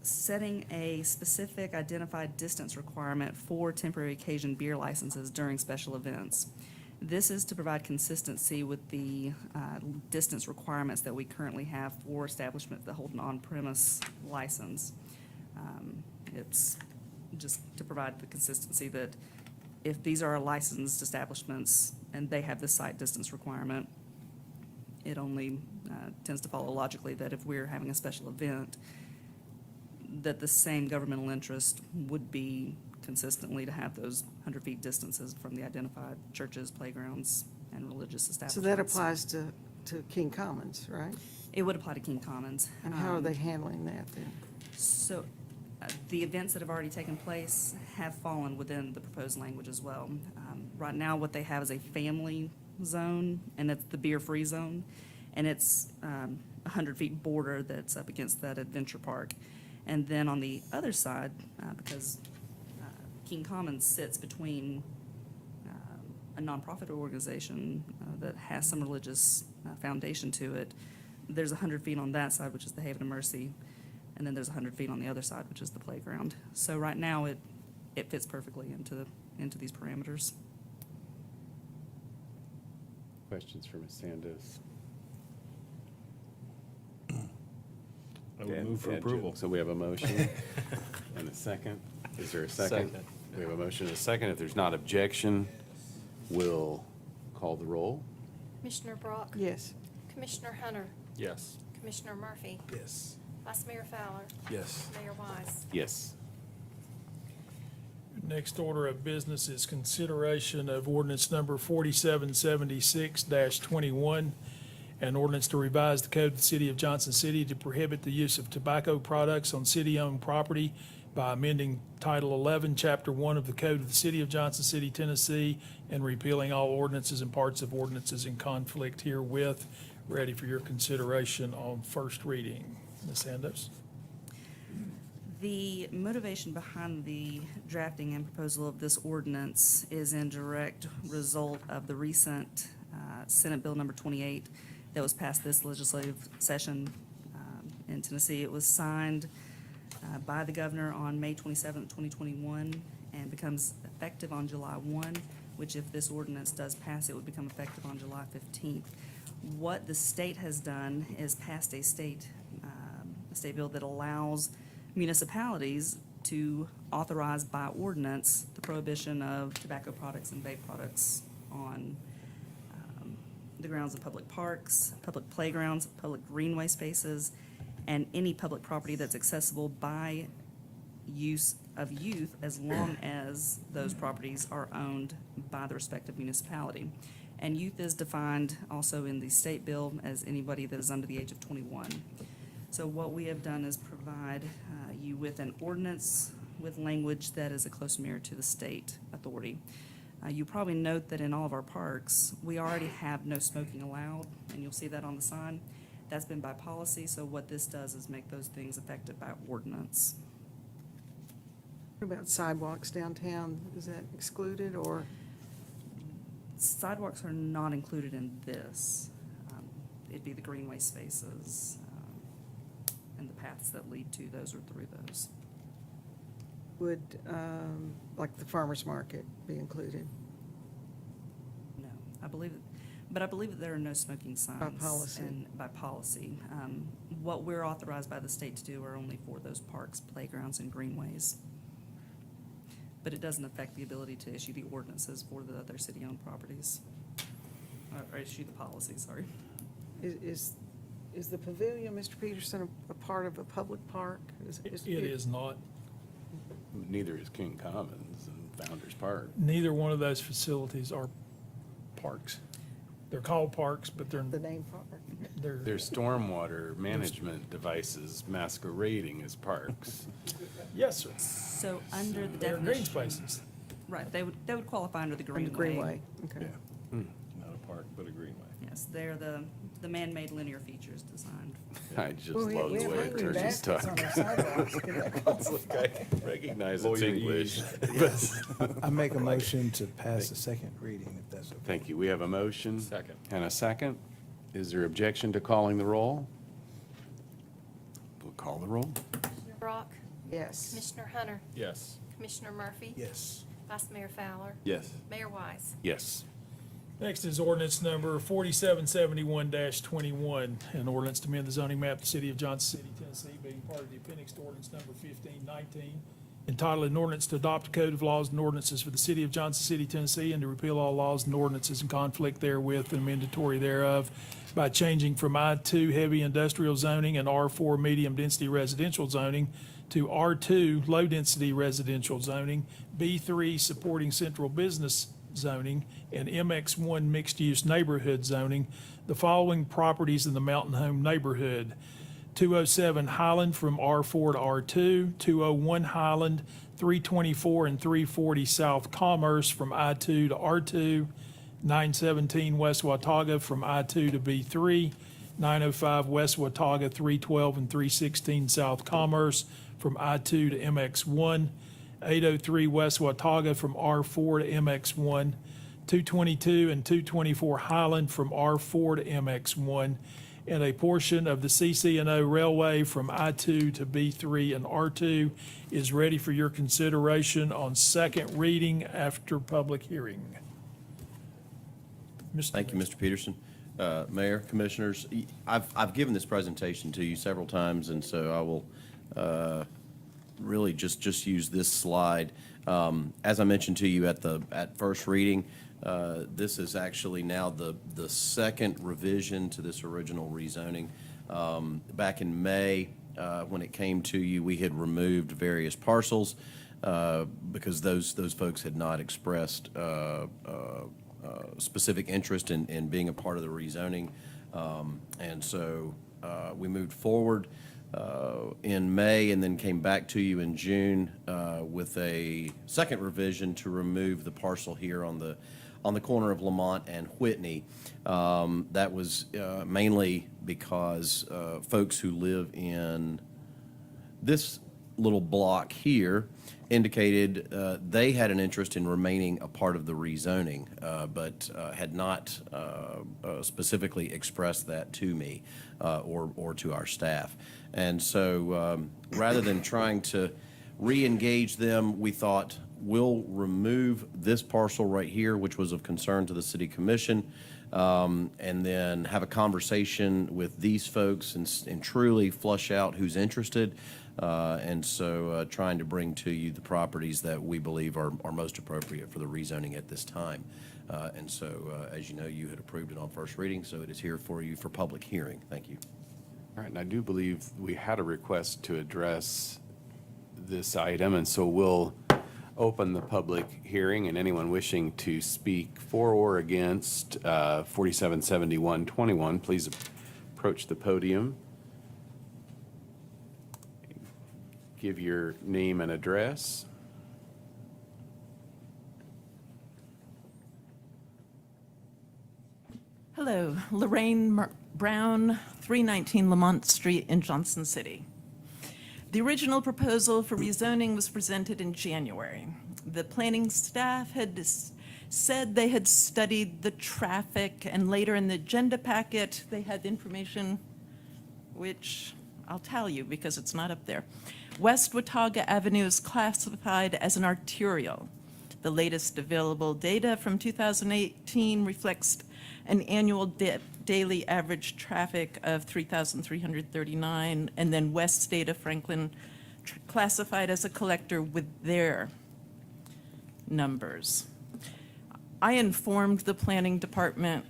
setting a specific identified distance requirement for temporary occasion beer licenses during special events. This is to provide consistency with the distance requirements that we currently have for establishments that hold an on-premise license. It's just to provide the consistency that if these are licensed establishments and they have the site distance requirement, it only tends to follow logically that if we're having a special event, that the same governmental interest would be consistently to have those 100 feet distances from the identified churches, playgrounds, and religious establishments. So that applies to King Commons, right? It would apply to King Commons. And how are they handling that then? So the events that have already taken place have fallen within the proposed language as well. Right now, what they have is a family zone, and it's the beer-free zone, and it's 100 feet border that's up against that adventure park. And then on the other side, because King Commons sits between a nonprofit organization that has some religious foundation to it, there's 100 feet on that side, which is the Haven of Mercy, and then there's 100 feet on the other side, which is the playground. So right now, it fits perfectly into these parameters. Questions for Ms. Sandos? I would move for approval. So we have a motion and a second. Is there a second? Second. We have a motion and a second. If there's not objection, we'll call the roll. Commissioner Brock? Yes. Commissioner Hunter? Yes. Commissioner Murphy? Yes. Vice Mayor Fowler? Yes. Mayor Wise? Yes. Next order of business is consideration of ordinance number 4776-21, an ordinance to revise the code of the city of Johnson City to prohibit the use of tobacco products on city-owned property by amending Title 11, Chapter 1 of the Code of the City of Johnson City, Tennessee, and repealing all ordinances and parts of ordinances in conflict herewith. Ready for your consideration on first reading. Ms. Sandos? The motivation behind the drafting and proposal of this ordinance is in direct result of the recent Senate Bill number 28 that was passed this legislative session in Tennessee. It was signed by the governor on May 27th, 2021, and becomes effective on July 1, which if this ordinance does pass, it would become effective on July 15th. What the state has done is passed a state bill that allows municipalities to authorize by ordinance the prohibition of tobacco products and vape products on the grounds of public parks, public playgrounds, public greenway spaces, and any public property that's accessible by use of youth as long as those properties are owned by the respective municipality. And youth is defined also in the state bill as anybody that is under the age of 21. So what we have done is provide you with an ordinance with language that is a close mirror to the state authority. You probably note that in all of our parks, we already have no smoking allowed, and you'll see that on the sign. That's been by policy, so what this does is make those things effective by ordinance. What about sidewalks downtown? Is that excluded or? Sidewalks are not included in this. It'd be the greenway spaces and the paths that lead to those or through those. Would, like the farmer's market be included? No, I believe that there are no smoking signs. policy. And by policy. What we're authorized by the state to do are only for those parks, playgrounds, and greenways. But it doesn't affect the ability to issue the ordinances for the other city-owned properties. Or issue the policy, sorry. Is the pavilion, Mr. Peterson, a part of a public park? It is not. Neither is King Commons and Founder's Park. Neither one of those facilities are parks. They're called parks, but they're, The name park? they're, There's stormwater management devices masquerading as parks. yes, sir. So under the They're green definition. spaces. Right, they would qualify under the On the greenway. Greenway, okay. Not a park, but a greenway. Yes, they're the man-made linear features designed. I just Well, love we the have way hanging attorneys baskets talk. on our sidewalks. Could that qualify? I recognize it's Lawyer English. I make a motion to pass the second reading, if that's okay. Thank you. We have a motion. Second. And a second. Is there objection to calling the roll? We'll call the roll. Commissioner Brock? Yes. Commissioner Hunter? Yes. Commissioner Murphy? Yes. Vice Mayor Fowler? Yes. Mayor Wise? Yes. Next is ordinance number 4771-21, an ordinance to amend the zoning map of the city of Johnson City, Tennessee, being part of the appendix to ordinance number 1519, entitled an ordinance to adopt a code of laws and ordinances for the city of Johnson City, Tennessee, and to repeal all laws and ordinances in conflict therewith and mandatory thereof by changing from I-2 heavy industrial zoning and R4 medium density residential zoning to R2 low density residential zoning, B3 supporting central business zoning and MX1 mixed-use neighborhood zoning the following properties in the Mountain Home neighborhood: 207 Highland from R4 to R2, 201 Highland, 324 and 340 South Commerce from I-2 to R2, 917 West Watauga from I-2 to B3, 905 West Watauga, 312 and 316 South Commerce from I-2 to MX1, 803 West Watauga from R4 to MX1, 222 and 224 Highland from R4 to MX1, and a portion of the CC&O Railway from I-2 to B3 and R2 is ready for your consideration on second reading after public hearing. Thank you, Mr. Peterson. Mayor, Commissioners, I've given this presentation to you several times, and so I will really just use this slide. As I mentioned to you at first reading, this is actually now the second revision to this original rezoning. Back in May, when it came to you, we had removed various parcels because those folks had not expressed specific interest in being a part of the rezoning. And so we moved forward in May and then came back to you in June with a second revision to remove the parcel here on the corner of Lamont and Whitney. That was mainly because folks who live in this little block here indicated they had an interest in remaining a part of the rezoning, but had not specifically expressed that to me or to our staff. And so rather than trying to re-engage them, we thought we'll remove this parcel right here, which was of concern to the City Commission, and then have a conversation with these folks and truly flush out who's interested. And so trying to bring to you the properties that we believe are most appropriate for the rezoning at this time. And so, as you know, you had approved it on first reading, so it is here for you for public hearing. Thank you. All right, and I do believe we had a request to address this item, and so we'll open the public hearing, and anyone wishing to speak for or against 477121, please approach the podium. Give your name and address. Hello, Lorraine Brown, 319 Lamont Street in Johnson City. The original proposal for rezoning was presented in January. The planning staff had said they had studied the traffic, and later in the agenda packet, they had information which I'll tell you because it's not up there. West Watauga Avenue is classified as an arterial. The latest available data from 2018 reflects an annual daily average traffic of 3,339, and then West data Franklin classified as a collector with their numbers. I informed the planning department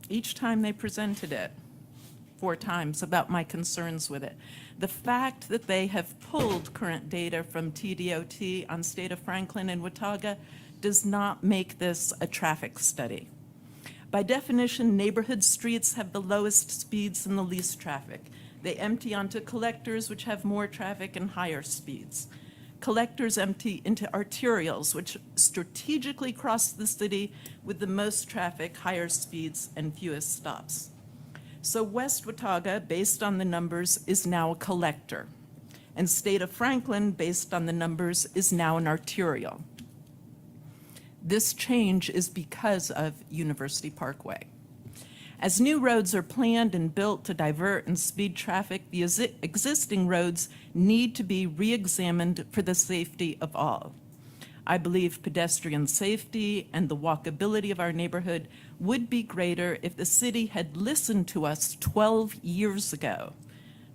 each time they presented it, 4 times, about my concerns with it. The fact that they have pulled current data from TDOT on state of Franklin and Watauga does not make this a traffic study. By definition, neighborhood streets have the lowest speeds and the least traffic. They empty onto collectors, which have more traffic and higher speeds. Collectors empty into arterials, which strategically cross the city with the most traffic, higher speeds, and fewest stops. So West Watauga, based on the numbers, is now a collector. And state of Franklin, based on the numbers, is now an arterial. This change is because of University Parkway. As new roads are planned and built to divert and speed traffic, the existing roads need to be re-examined for the safety of all. I believe pedestrian safety and the walkability of our neighborhood would be greater if the city had listened to us 12 years ago,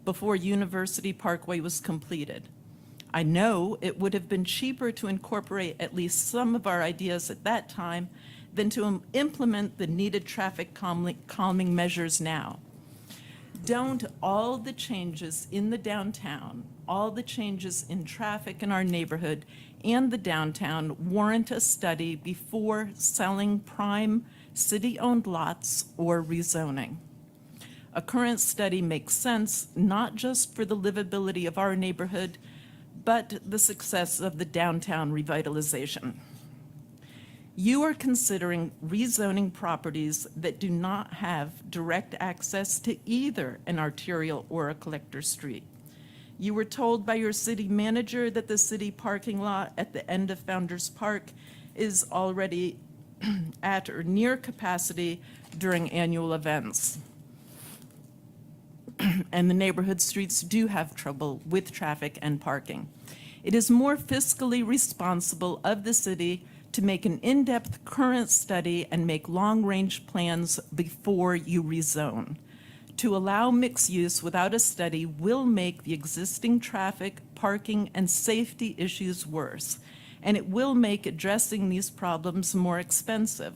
before University Parkway was completed. I know it would have been cheaper to incorporate at least some of our ideas at that time than to implement the needed traffic calming measures now. Don't all the changes in the downtown, all the changes in traffic in our neighborhood and the downtown warrant a study before selling prime city-owned lots or rezoning? A current study makes sense not just for the livability of our neighborhood, but the success of the downtown revitalization. You are considering rezoning properties that do not have direct access to either an arterial or a collector street. You were told by your city manager that the city parking lot at the end of Founders Park is already at or near capacity during annual events. And the neighborhood streets do have trouble with traffic and parking. It is more fiscally responsible of the city to make an in-depth current study and make long-range plans before you rezone. To allow mixed use without a study will make the existing traffic, parking, and safety issues worse, and it will make addressing these problems more expensive.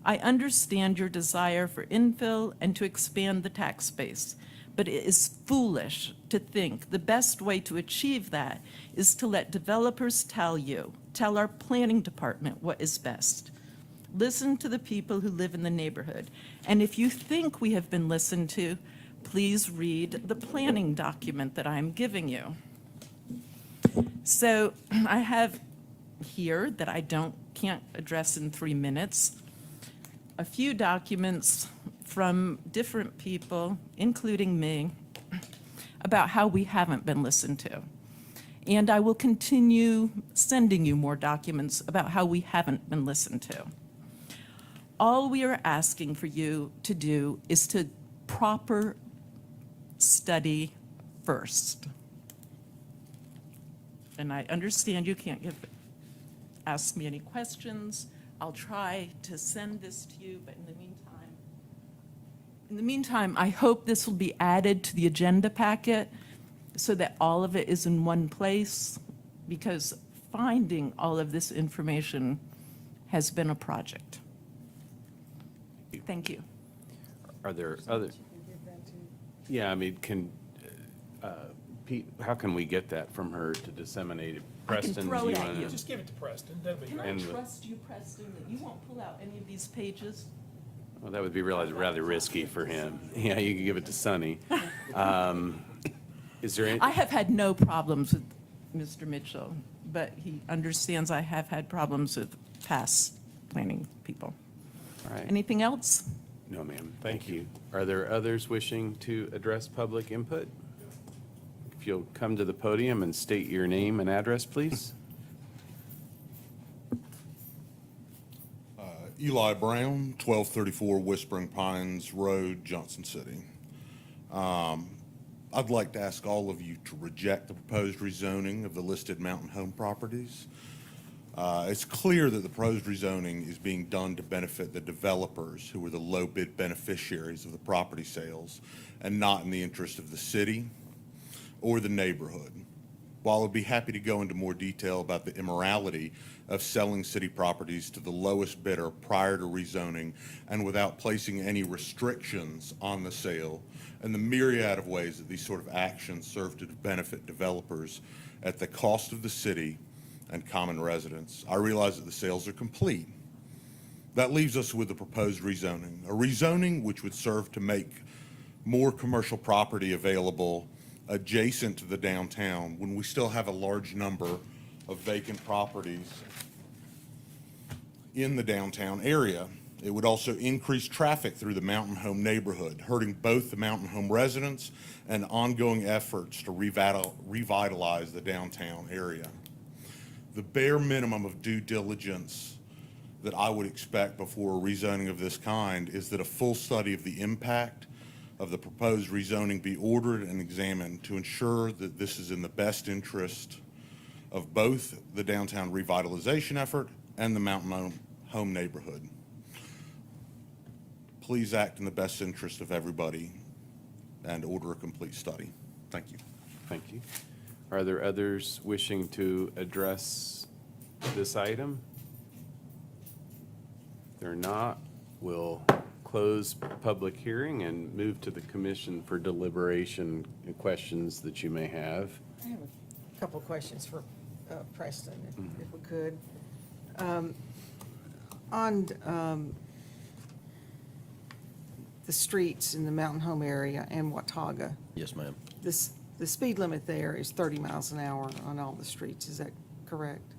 I understand your desire for infill and to expand the tax base, but it is foolish to think the best way to achieve that is to let developers tell our planning department what is best. Listen to the people who live in the neighborhood. And if you think we have been listened to, please read the planning document that I'm giving you. So I have here that I can't address in 3 minutes, a few documents from different people, including me, about how we haven't been listened to. And I will continue sending you more documents about how we haven't been listened to. All we are asking for you to do is to proper study first. And I understand you can't ask me any questions. I'll try to send this to you, but in the meantime, I hope this will be added to the agenda packet so that all of it is in one place, because finding all of this information has been a project. Thank you. Are there other? Yeah, I mean, Pete, how can we get that from her to disseminate it? Preston, throw do it you at wanna- you. Just give it to Preston, that'd be Can I great. trust you, Preston, that you won't pull out any of these pages? Well, that would be rather risky for him. Yeah, you could give it to Sonny. Is there any? I have had no problems with Mr. Mitchell, but he understands I have had problems with past planning people. All right. Anything else? No, ma'am. Thank you. Are there others wishing to address public input? If you'll come to the podium and state your name and address, please. Eli Brown, 1234 Whispering Pines Road, Johnson City. I'd like to ask all of you to reject the proposed rezoning of the listed mountain home properties. It's clear that the proposed rezoning is being done to benefit the developers who are the low bid beneficiaries of the property sales and not in the interest of the city or the neighborhood. While I'd be happy to go into more detail about the immorality of selling city properties to the lowest bidder prior to rezoning and without placing any restrictions on the sale, and the myriad of ways that these sort of actions serve to benefit developers at the cost of the city and common residents, I realize that the sales are complete. That leaves us with the proposed rezoning, a rezoning which would serve to make more commercial property available adjacent to the downtown when we still have a large number of vacant properties in the downtown area. It would also increase traffic through the Mountain Home neighborhood, hurting both the Mountain Home residents and ongoing efforts to revitalize the downtown area. The bare minimum of due diligence that I would expect before a rezoning of this kind is that a full study of the impact of the proposed rezoning be ordered and examined to ensure that this is in the best interest of both the downtown revitalization effort and the Mountain Home neighborhood. Please act in the best interest of everybody and order a complete study. Thank you. Thank you. Are there others wishing to address this item? If they're not, we'll close public hearing and move to the commission for deliberation and questions that you may have. I have a couple of questions for Preston, if we could. On the streets in the Mountain Home area and Watauga, Yes, ma'am. the speed limit there is 30 miles an hour on all the streets, is that correct?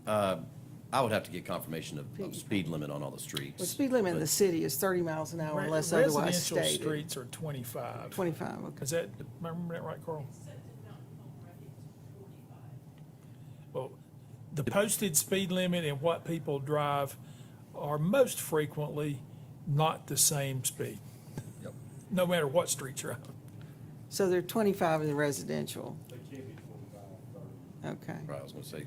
I would have to get confirmation of speed limit on all the streets. The speed limit in the but- city is 30 miles an hour unless otherwise Residential stated. streets are 25. 25, okay. Is that, am I remember that right, Carl? Well, the posted speed limit and what people drive are most frequently not the same speed. Yep. No matter what street you're on. So they're 25 in the residential. Okay. Right, I was gonna say,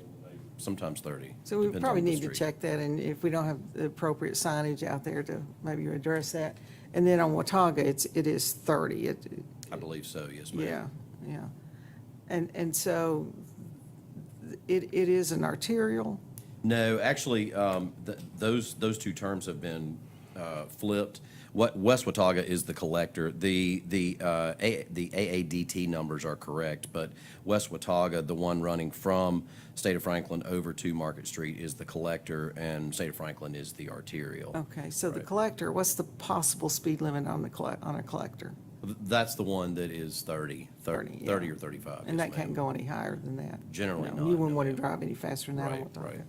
sometimes 30. So we depends probably on the need to street. check that, and if we don't have the appropriate signage out there to maybe address that. And then on Watauga, it is 30. I believe so, yes, ma'am. Yeah. And so it is an arterial? No, actually, those two terms have been flipped. What West Watauga is the collector. The AADT numbers are correct, but West Watauga, the one running from State of Franklin over to Market Street, is the collector, and State of Franklin is the arterial. Okay, so the Right. collector, what's the possible speed limit on a collector? That's the one that is 30 yeah. or 35. And yes, that can't ma'am. go any higher than that? Generally No, not, You wouldn't no, want to ma'am. drive any faster than that on Right, Watauga? right.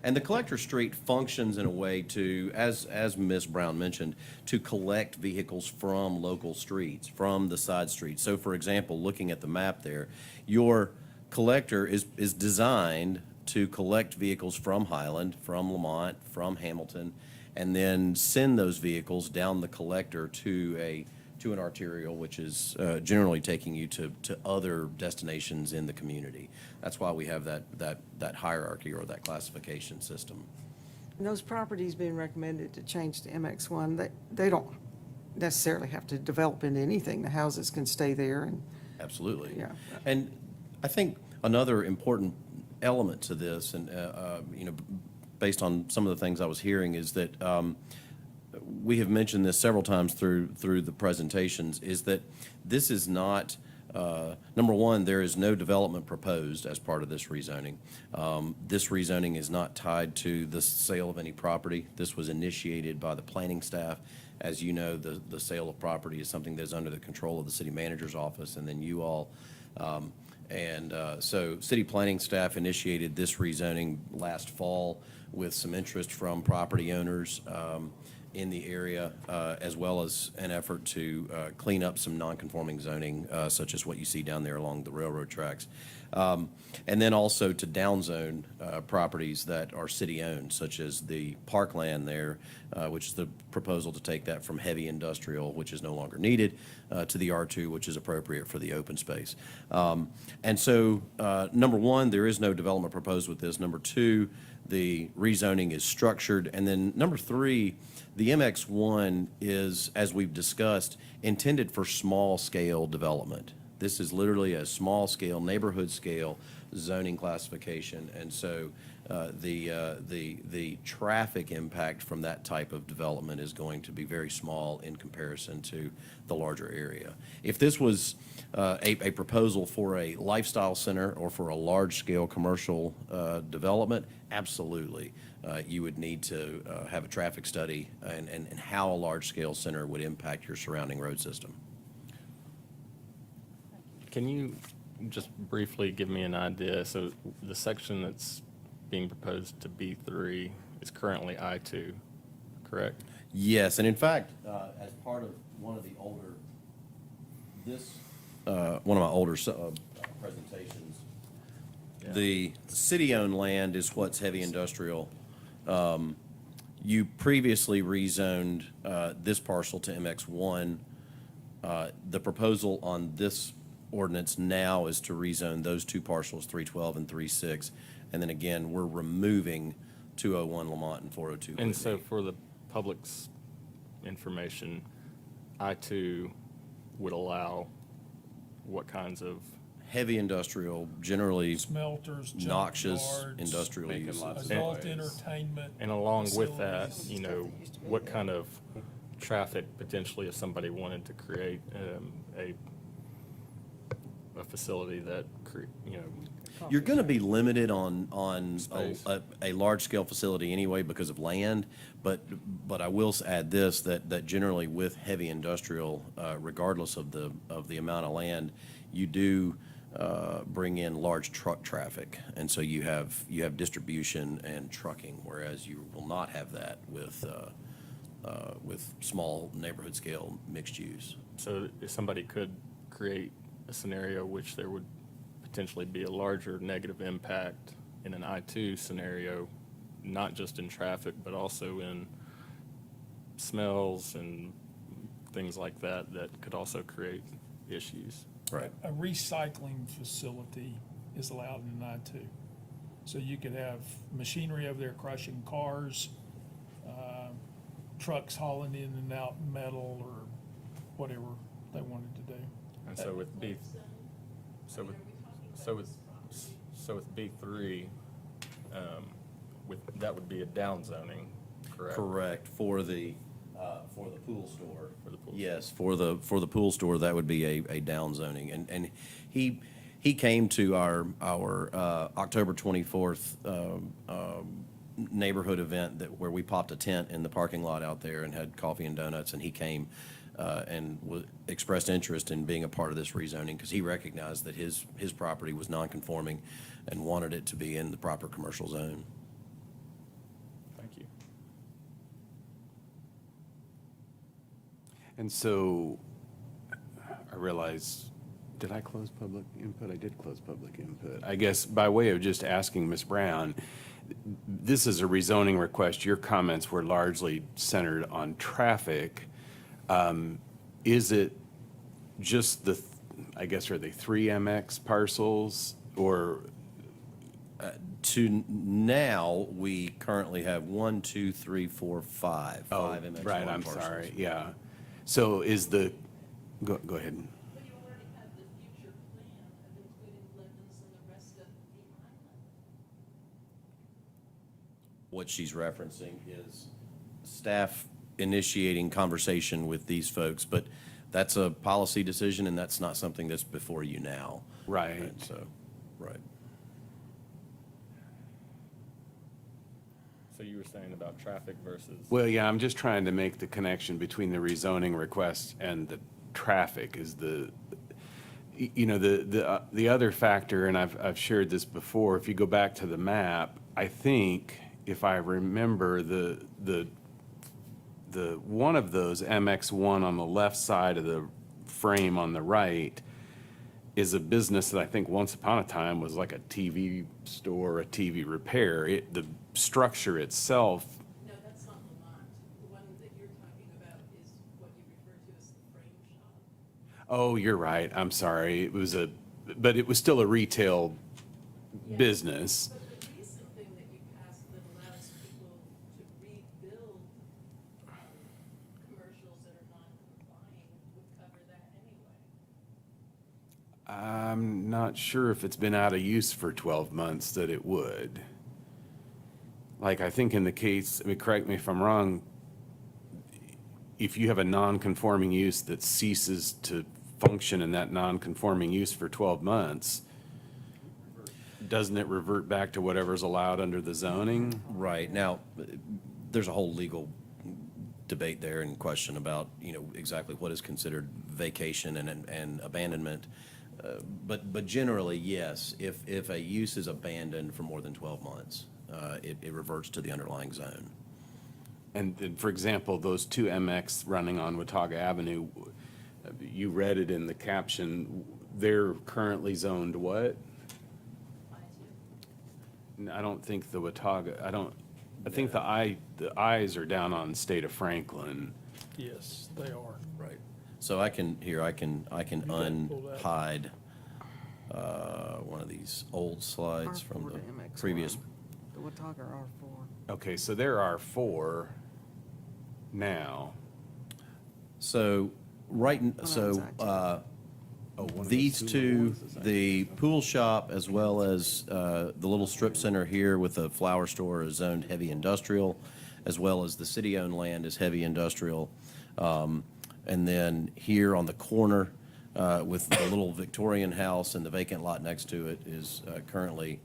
And the collector street functions in a way to, as Ms. Brown mentioned, to collect vehicles from local streets, from the side streets. So for example, looking at the map there, your collector is designed to collect vehicles from Highland, from Lamont, from Hamilton, and then send those vehicles down the collector to an arterial, which is generally taking you to other destinations in the community. That's why we have that hierarchy or that classification system. And those properties being recommended to change to MX1, they don't necessarily have to develop into anything. The houses can stay there and, Absolutely. Yeah. And I think another important element to this, and, based on some of the things I was hearing, is that we have mentioned this several times through the presentations, is that this is not, number one, there is no development proposed as part of this rezoning. This rezoning is not tied to the sale of any property. This was initiated by the planning staff. As you know, the sale of property is something that is under the control of the city manager's office and then you all. So city planning staff initiated this rezoning last fall with some interest from property owners in the area, as well as an effort to clean up some non-conforming zoning, such as what you see down there along the railroad tracks. And then also to downzone properties that are city-owned, such as the parkland there, which is the proposal to take that from heavy industrial, which is no longer needed, to the R2, which is appropriate for the open space. And so, number one, there is no development proposed with this. Number two, the rezoning is structured. And then number three, the MX1 is, as we've discussed, intended for small-scale development. This is literally a small-scale, neighborhood-scale zoning classification, and so the traffic impact from that type of development is going to be very small in comparison to the larger area. If this was a proposal for a lifestyle center or for a large-scale commercial development, absolutely. You would need to have a traffic study and how a large-scale center would impact your surrounding road system. Can you just briefly give me an idea? So the section that's being proposed to B3 is currently I2, correct? Yes, and in fact, as part of one of the older, one of my older presentations, the city-owned land is what's heavy industrial. You previously rezoned this parcel to MX1. The proposal on this ordinance now is to rezone those two parcels, 312 and 36. And then again, we're removing 201 Lamont and 402 Whitney. And so for the public's information, I2 would allow what kinds of? Heavy industrial, generally Smelters, noxious junkyards, industrial making uses. lots of adult entertainment. And along with that, facilities. what kind of traffic potentially if somebody wanted to create a facility that, You're going to be limited on Space. a large-scale facility anyway because of land, but I will add this, that generally with heavy industrial, regardless of the amount of land, you do bring in large truck traffic, and so you have distribution and trucking, whereas you will not have that with small neighborhood-scale mixed use. So if somebody could create a scenario which there would potentially be a larger negative impact in an I-2 scenario, not just in traffic, but also in smells and things like that, that could also create issues. Right. A recycling facility is allowed in an I-2. So you could have machinery over there crushing cars, trucks hauling in and out metal or whatever they wanted to do. And so with B3, that would be a down zoning, correct? Correct, for the pool store. For the pool Yes, for the pool store, that would be a down zoning. And he came to our October 24th neighborhood event where we popped a tent in the parking lot out there and had coffee and donuts, and he came and expressed interest in being a part of this rezoning because he recognized that his property was non-conforming and wanted it to be in the proper commercial zone. Thank you. And so I realize, did I close public input? I did close public input. I guess by way of just asking Ms. Brown, this is a rezoning request. Your comments were largely centered on traffic. Is it just I guess, are they 3 MX parcels or? To now, we currently have 1, 2, 3, 4, 5. Oh, 5 MX1 right, I'm parcels. sorry, yeah. So is go ahead. What she's referencing is staff initiating conversation with these folks, but that's a policy decision, and that's not something that's before you now. Right. And so, right. So you were saying about traffic versus? Well, yeah, I'm just trying to make the connection between the rezoning request and the traffic is the other factor, and I've shared this before. If you go back to the map, I think if I remember the one of those MX1 on the left side of the frame on the right is a business that I think once upon a time was like a TV store, a TV repair. The structure itself. No, that's not Lamont. The one that you're talking about is what you refer to as the frame shop. Oh, you're right. I'm sorry. But it was still a retail business. But the recent thing that you passed that allows people to rebuild commercials that are non-compliant would cover that anyway. I'm not sure if it's been out of use for 12 months that it would. Like, I think in the case, correct me if I'm wrong, if you have a non-conforming use that ceases to function in that non-conforming use for 12 months, doesn't it revert back to whatever's allowed under the zoning? Right. Now, there's a whole legal debate there and question about, exactly what is considered vacation and abandonment. But generally, yes, if a use is abandoned for more than 12 months, it reverts to the underlying zone. And for example, those 2 MX running on Watauga Avenue, you read it in the caption, they're currently zoned what? I don't think the Watauga, I think the I's are down on State of Franklin. Yes, they are. Right. So I can unhide one of these old slides from R4 the to MX1. previous. The Watauga R4. Okay, so there are 4 now. So, these two, the pool shop as well as the little strip center here with the flower store is zoned heavy industrial, as well as the city-owned land is heavy industrial. And then here on the corner, with the little Victorian house and the vacant lot next to it is currently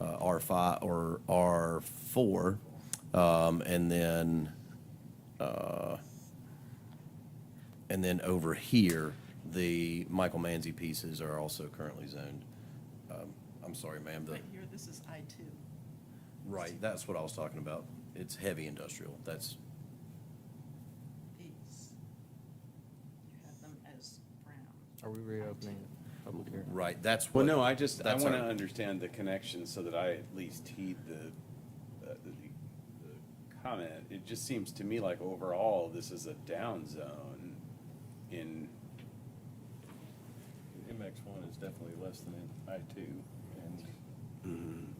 R5 or R4. And then over here, the Michael Manzi pieces are also currently zoned. I'm sorry, ma'am. Right here, this is I-2. Right, that's what I was talking about. It's heavy industrial. That's, These. You have them as brown. Are we reopening it? Public hearing? right, that's Well, what. no, I that's want to our- understand the connection so that I at least heed the comment. It just seems to me like overall, this is a down zone in, MX1 is definitely less than I2 and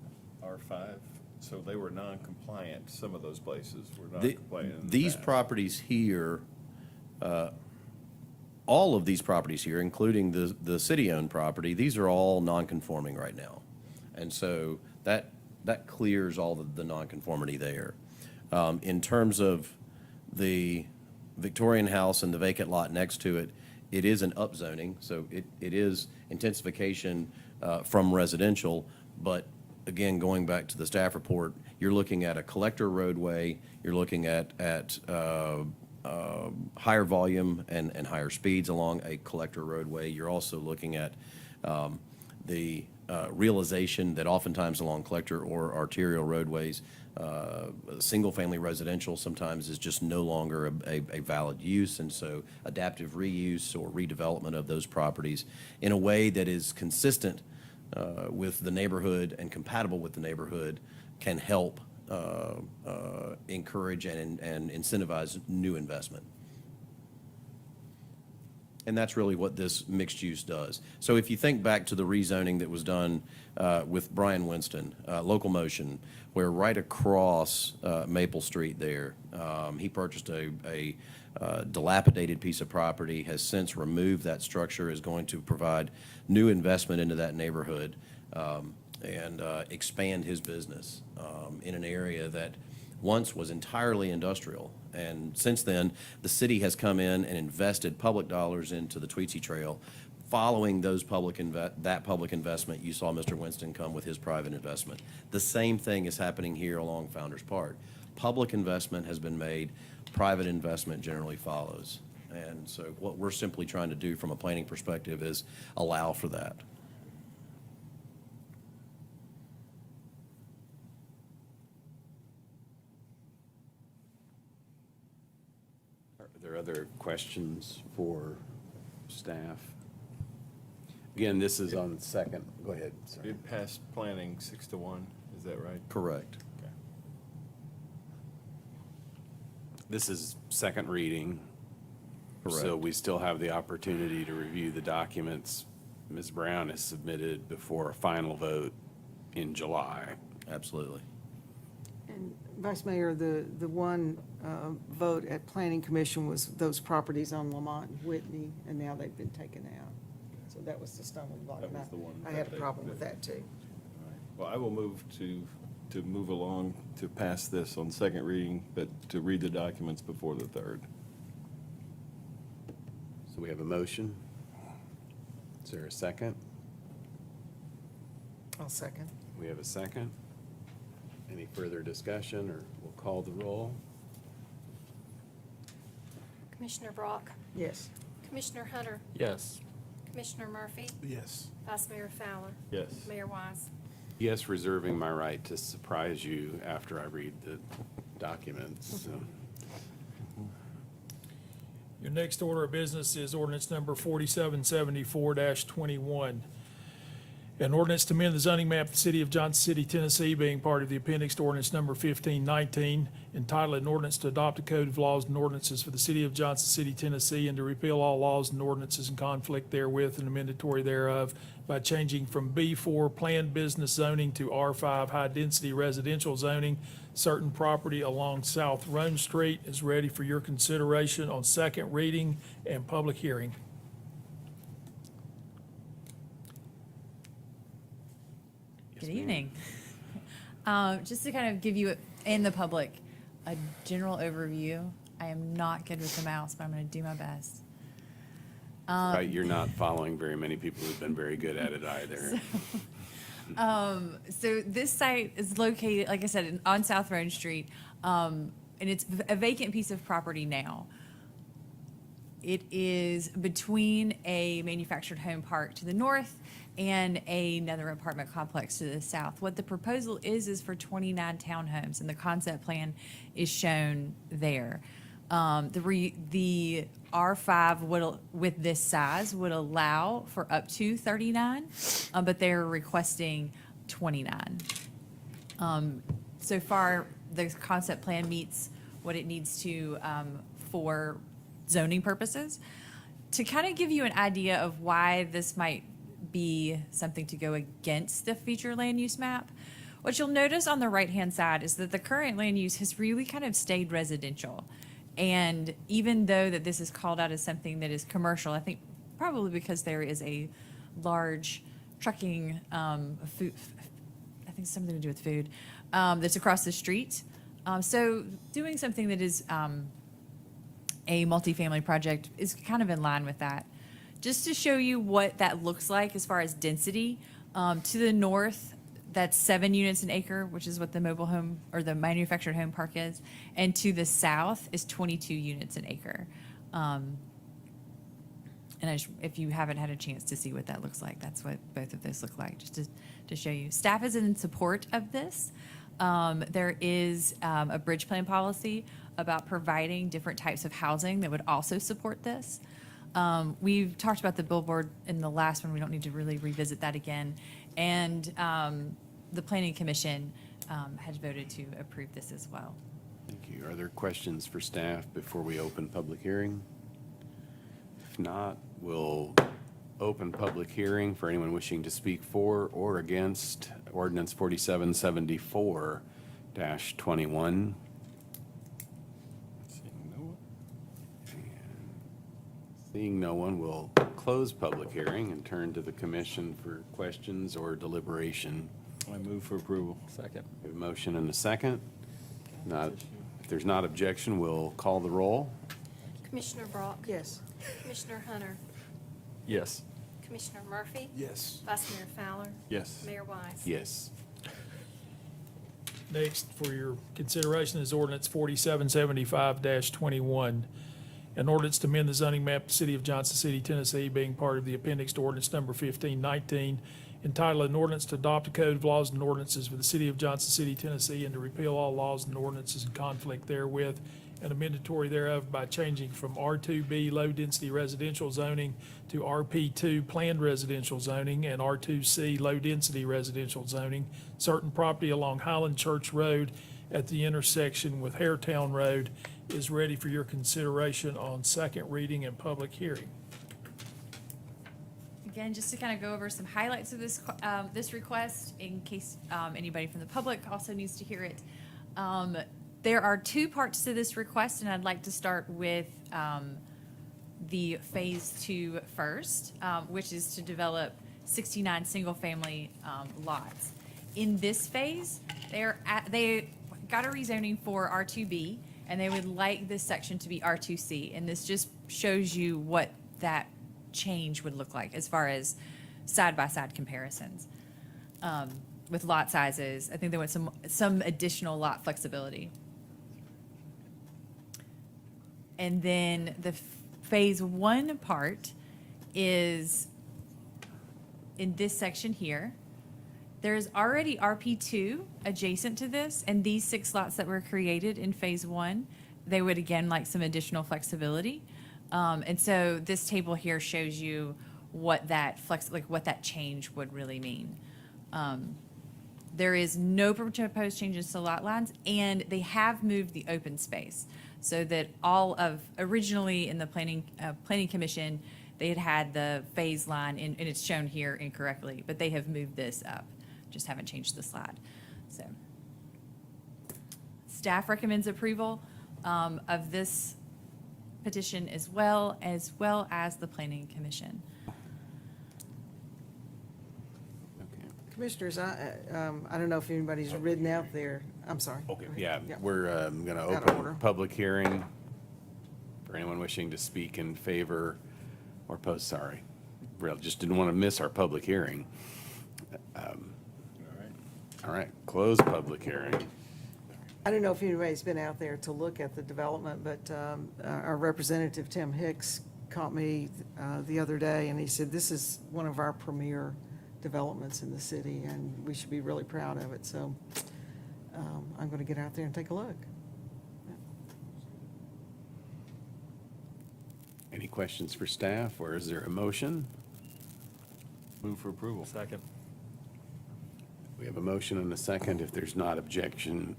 R5, so they were non-compliant. Some of those places were non-compliant in the These past. properties here, all of these properties here, including the city-owned property, these are all non-conforming right now. And so that clears all the non-conformity there. In terms of the Victorian house and the vacant lot next to it, it is an upzoning, so it is intensification from residential, but again, going back to the staff report, you're looking at a collector roadway, you're looking at higher volume and higher speeds along a collector roadway. You're also looking at the realization that oftentimes along collector or arterial roadways, single-family residential sometimes is just no longer a valid use, and so adaptive reuse or redevelopment of those properties in a way that is consistent with the neighborhood and compatible with the neighborhood can help encourage and incentivize new investment. And that's really what this mixed use does. So if you think back to the rezoning that was done with Brian Winston, Local Motion, where right across Maple Street there, he purchased a dilapidated piece of property, has since removed that structure, is going to provide new investment into that neighborhood and expand his business in an area that once was entirely industrial. And since then, the city has come in and invested public dollars into the Tweetsie Trail. Following those that public investment, you saw Mr. Winston come with his private investment. The same thing is happening here along Founders Park. Public investment has been made, private investment generally follows. And so what we're simply trying to do from a planning perspective is allow for that. are there other questions for staff? Again, this is on second, go ahead, sorry. It passed planning 6-1, is that right? Correct. Okay. This is second reading. So Correct. we still have the opportunity to review the documents Ms. Brown has submitted before a final vote in July. Absolutely. And Vice Mayor, the one vote at Planning Commission was those properties on Lamont and Whitney, and now they've been taken out. So that was the stumbling block. That and was the one I that had a they- problem with that, too. All right. Well, I will move to move along to pass this on second reading, but to read the documents before the third. So we have a motion. Is there a second? I'll second. We have a second. Any further discussion, or we'll call the roll? Commissioner Brock, Yes. Commissioner Hunter, Yes. Commissioner Murphy, Yes. Vice Mayor Fowler, Yes. Mayor Wise. Yes, reserving my right to surprise you after I read the documents, so. Your next order of business is ordinance number 4774-21. An ordinance to amend the zoning map of the city of Johnson City, Tennessee, being part of the appendix to ordinance number 1519, entitled an ordinance to adopt a code of laws and ordinances for the city of Johnson City, Tennessee, and to repeal all laws and ordinances in conflict therewith and amendatory thereof by changing from B4 planned business zoning to R5 high-density residential zoning. Certain property along South Rome Street is ready for your consideration on second reading and public hearing. Good evening. Just to kind of give you and the public a general overview I am not good with the mouse, but I'm going to do my best. Right, you're not following very many people who've been very good at it either. So this site is located, like I said, on South Roan Street, and it's a vacant piece of property now. It is between a manufactured home park to the north and another apartment complex to the south. What the proposal is for 29 townhomes, and the concept plan is shown there. The R5 would, with this size, would allow for up to 39, but they're requesting 29. So far, the concept plan meets what it needs to for zoning purposes. To kind of give you an idea of why this might be something to go against the future land use map, what you'll notice on the right-hand side is that the current land use has really kind of stayed residential. And even though that this is called out as something that is commercial, I think probably because there is a large trucking, food, I think something to do with food, that's across the street. So doing something that is a multifamily project is kind of in line with that. Just to show you what that looks like as far as density, to the north, that's 7 units an acre, which is what the mobile home or the manufactured home park is. And to the south is 22 units an acre. And if you haven't had a chance to see what that looks like, that's what both of those look like, just to show you. Staff is in support of this. There is a bridge plan policy about providing different types of housing that would also support this. We've talked about the billboard in the last one. We don't need to really revisit that again. And the Planning Commission has voted to approve this as well. Thank you. Are there questions for staff before we open public hearing? If not, we'll open public hearing for anyone wishing to speak for or against ordinance 4774-21. Seeing no one, we'll close public hearing and turn to the commission for questions or deliberation. I move for approval. Second. We have a motion and a second. If there's not objection, we'll call the roll. Commissioner Brock? Yes. Commissioner Hunter? Yes. Commissioner Murphy? Yes. Vice Mayor Fowler? Yes. Mayor Wise? Yes. Next, for your consideration is ordinance 4775-21. An ordinance to amend the zoning map of the City of Johnson City, Tennessee, being part of the appendix to ordinance number 1519, entitled an ordinance to adopt a code of laws and ordinances for the City of Johnson City, Tennessee, and to repeal all laws and ordinances in conflict therewith, and amendatory thereof by changing from R2B low-density residential zoning to RP2 planned residential zoning and R2C low-density residential zoning, certain property along Highland Church Road at the intersection with Hairtown Road is ready for your consideration on second reading and public hearing. Again, just to kind of go over some highlights of this request in case anybody from the public also needs to hear it. There are two parts to this request, and I'd like to start with the phase 2 first, which is to develop 69 single-family lots. In this phase, they got a rezoning for R2B, and they would like this section to be R2C, and this just shows you what that change would look like as far as side-by-side comparisons. With lot sizes, I think they want some additional lot flexibility. And then the phase 1 part is in this section here. There's already RP2 adjacent to this, and these 6 lots that were created in phase 1, they would again like some additional flexibility. And so this table here shows you what that what that change would really mean. There is no proposed changes to lot lines, and they have moved the open space so that originally in the planning commission, they had the phase line, and it's shown here incorrectly, but they have moved this up, just haven't changed the slide. So staff recommends approval of this petition as well as the planning commission. Commissioners, I don't know if anybody's ridden out there. I'm sorry. Okay, yeah, Yeah. we're going to Out of open order. public hearing For anyone wishing to speak in favor or oppose, sorry. Really, just didn't want to miss our public hearing. All right, close public hearing. I don't know if anybody's been out there to look at the development, but our representative, Tim Hicks, caught me the other day, and he said, this is one of our premier developments in the city, and we should be really proud of it. So I'm going to get out there and take a look. Any questions for staff, or is there a motion? Move for approval. Second. We have a motion and a second. If there's not objection,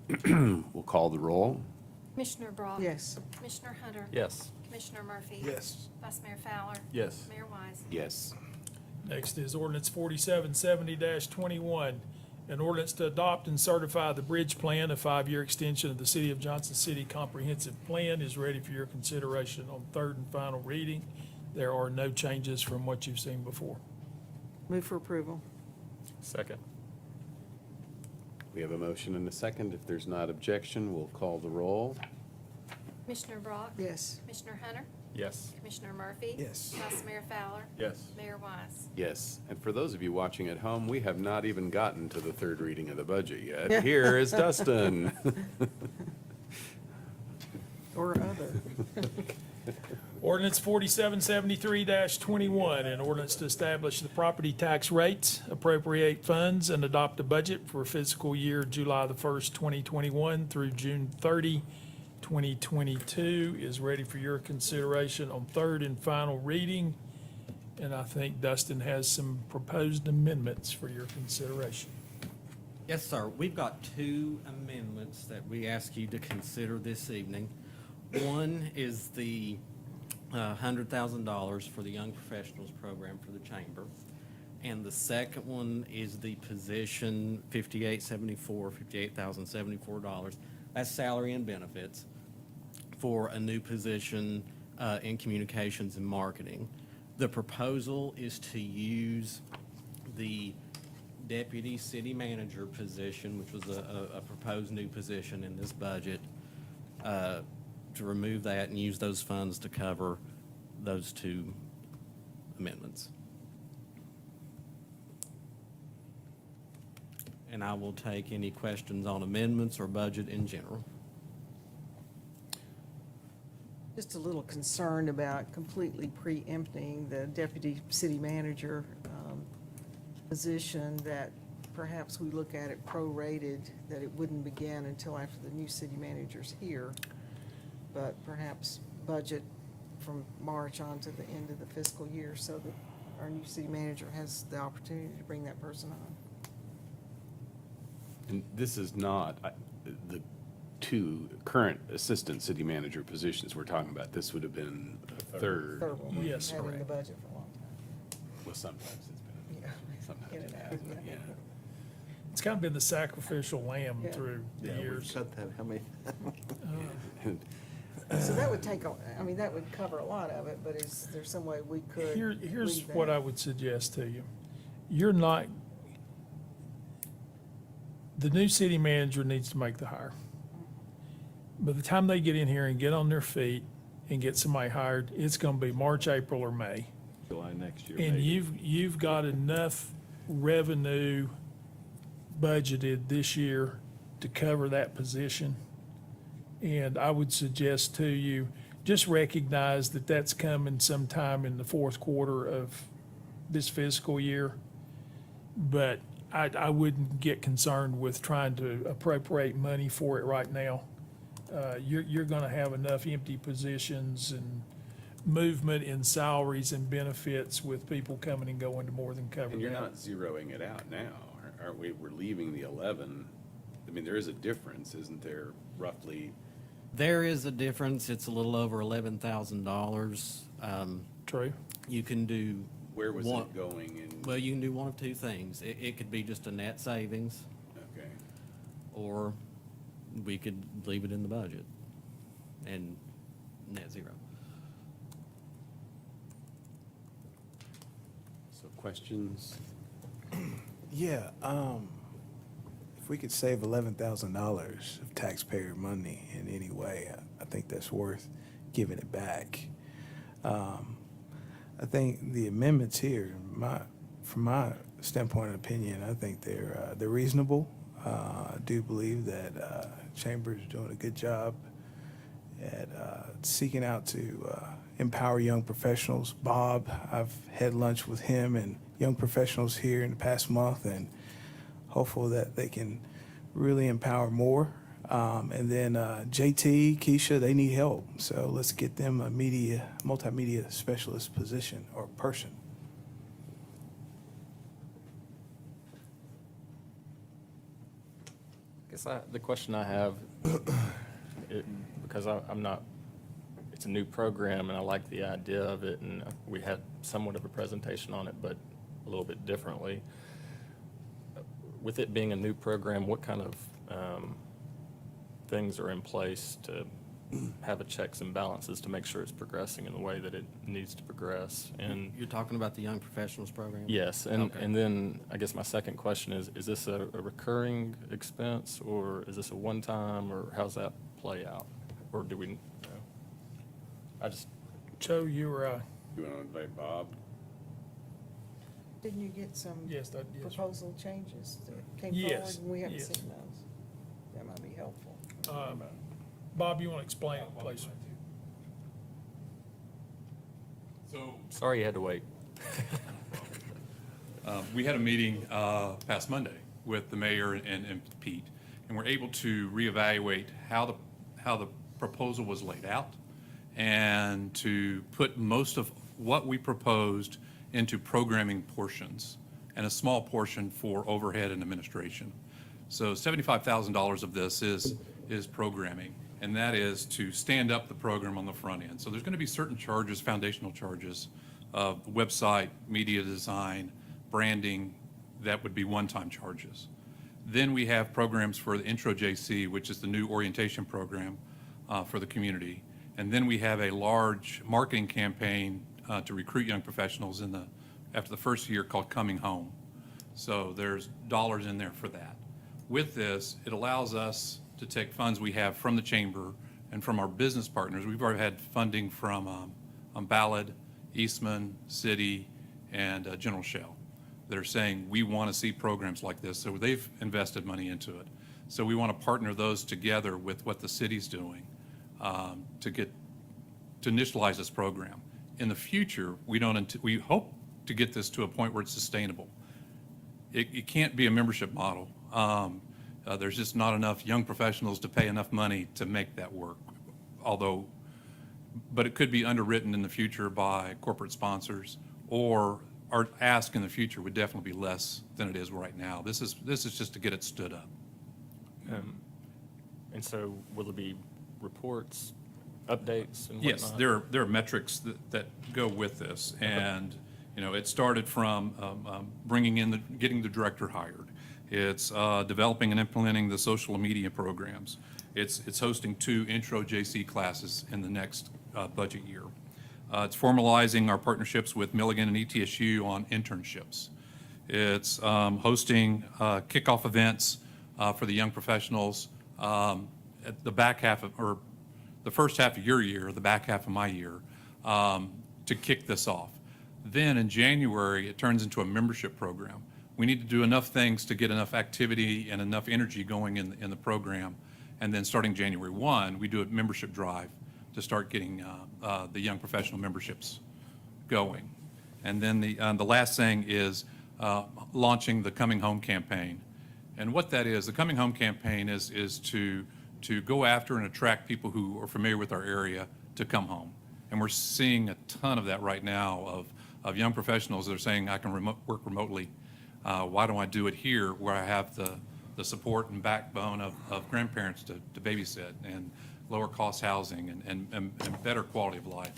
we'll call the roll. Commissioner Brock? Yes. Commissioner Hunter? Yes. Commissioner Murphy? Yes. Vice Mayor Fowler? Yes. Mayor Wise? Yes. Next is ordinance 4770-21, an ordinance to adopt and certify the bridge plan, a 5-year extension of the City of Johnson City Comprehensive Plan is ready for your consideration on third and final reading. There are no changes from what you've seen before. Move for approval. Second. We have a motion and a second. If there's not objection, we'll call the roll. Commissioner Brock? Yes. Commissioner Hunter? Yes. Commissioner Murphy? Yes. Vice Mayor Fowler? Yes. Mayor Wise? Yes. And for those of you watching at home, we have not even gotten to the third reading of the budget yet. Here is Dustin. Or other. Ordinance 4773-21, an ordinance to establish the property tax rates, appropriate funds, and adopt a budget for fiscal year July the 1st, 2021 through June 30, 2022 is ready for your consideration on third and final reading. And I think Dustin has some proposed amendments for your consideration. Yes, sir. We've got 2 amendments that we ask you to consider this evening. One is the $100,000 for the Young Professionals Program for the Chamber. And the second one is the position $58,074. That's salary and benefits for a new position in communications and marketing. The proposal is to use the deputy city manager position, which was a proposed new position in this budget, to remove that and use those funds to cover those 2 amendments. And I will take any questions on amendments or budget in general. Just a little concerned about completely preempting the deputy city manager position, that perhaps we look at it prorated, that it wouldn't begin until after the new city manager's here, but perhaps budget from March on to the end of the fiscal year so that our new city manager has the opportunity to bring that person on. And this is not the 2 current assistant city manager positions we're talking about. This would have been a third. Third one. We've Yes, had in the correct. budget for a long time. Well, sometimes it's been, Yeah. sometimes In it and out, hasn't, yeah. yeah. It's kind of been the sacrificial lamb Yeah. through the years. Cut that, how many? So that would take, I mean, that would cover a lot of it, but is there some way we could Here's leave what that? I would suggest to you. You're not, the new city manager needs to make the hire. By the time they get in here and get on their feet and get somebody hired, it's gonna be March, April, or May. July next year, And maybe. you've got enough revenue budgeted this year to cover that position. And I would suggest to you, just recognize that that's coming sometime in the fourth quarter of this fiscal year. But I wouldn't get concerned with trying to appropriate money for it right now. You're gonna have enough empty positions and movement in salaries and benefits with people coming and going to more than cover And you're that. not zeroing it out now, aren't we? We're leaving the 11. I mean, there is a difference, isn't there, roughly? There is a difference. It's a little over $11,000. True. You can do. Where was one- it going in? Well, you can do one of 2 things. It could be just a net savings, Okay. or we could leave it in the budget and net zero. So questions? Yeah, if we could save $11,000 of taxpayer money in any way, I think that's worth giving it back. I think the amendments here, from my standpoint and opinion, I think they're reasonable. I do believe that Chamber is doing a good job at seeking out to empower young professionals. Bob, I've had lunch with him and young professionals here in the past month, and hopeful that they can really empower more. And then JT, Keisha, they need help. So let's get them a multimedia specialist position or person. The question I have, because I'm not, it's a new program and I like the idea of it, and we had somewhat of a presentation on it, but a little bit differently. With it being a new program, what kind of things are in place to have a checks and balances to make sure it's progressing in the way that it needs to progress? And You're talking about the Young Professionals Program? yes, and Okay. and then I guess my second question is this a recurring expense, or is this a one-time, or how's that play out? Or do we, you know, I just, Joe, you were, You want to invite Bob? Didn't you get some yes, that, yes. proposal changes that came Yes, forward? And we haven't yes. seen those. That might be helpful. Bob, you want to explain it, please? So, sorry you had to wait. we had a meeting past Monday with the mayor and Pete, and we're able to reevaluate how the proposal was laid out and to put most of what we proposed into programming portions and a small portion for overhead and administration. So $75,000 of this is programming, and that is to stand up the program on the front end. So there's going to be certain charges, foundational charges, website, media design, branding, that would be one-time charges. Then we have programs for the Intro JC, which is the new orientation program for the community. And then we have a large marketing campaign to recruit young professionals after the first year called Coming Home. So there's dollars in there for that. With this, it allows us to take funds we have from the chamber and from our business partners. We've already had funding from Ballard, Eastman, City, and General Shell that are saying we want to see programs like this. So they've invested money into it. So we want to partner those together with what the city's doing to initialize this program. In the future, we hope to get this to a point where it's sustainable. It can't be a membership model. There's just not enough young professionals to pay enough money to make that work. But it could be underwritten in the future by corporate sponsors, or our ask in the future would definitely be less than it is right now. This is just to get it stood up. And so will there be reports, updates, and whatnot? Yes, there are metrics that go with this, and it started from getting the director hired. It's developing and implementing the social media programs. It's hosting 2 Intro JC classes in the next budget year. It's formalizing our partnerships with Milligan and ETSU on internships. It's hosting kickoff events for the young professionals at the back half or the first half of your year, the back half of my year, to kick this off. Then in January, it turns into a membership program. We need to do enough things to get enough activity and enough energy going in the program. And then starting January 1, we do a membership drive to start getting the young professional memberships going. And then the last thing is launching the Coming Home campaign. And what that is, the Coming Home campaign is to go after and attract people who are familiar with our area to come home. And we're seeing a ton of that right now of young professionals that are saying, I can work remotely. Why don't I do it here where I have the support and backbone of grandparents to babysit, and lower cost housing and better quality of life?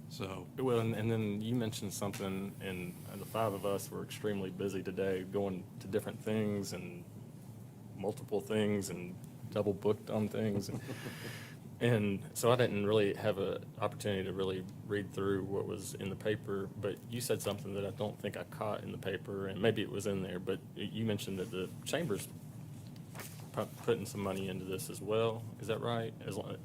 So. Well, and then you mentioned something, and the 5 of us were extremely busy today, going to different things and multiple things and double booked on things. And so I didn't really have an opportunity to really read through what was in the paper, but you said something that I don't think I caught in the paper, and maybe it was in there, but you mentioned that the chamber's putting some money into this as well. Is that right?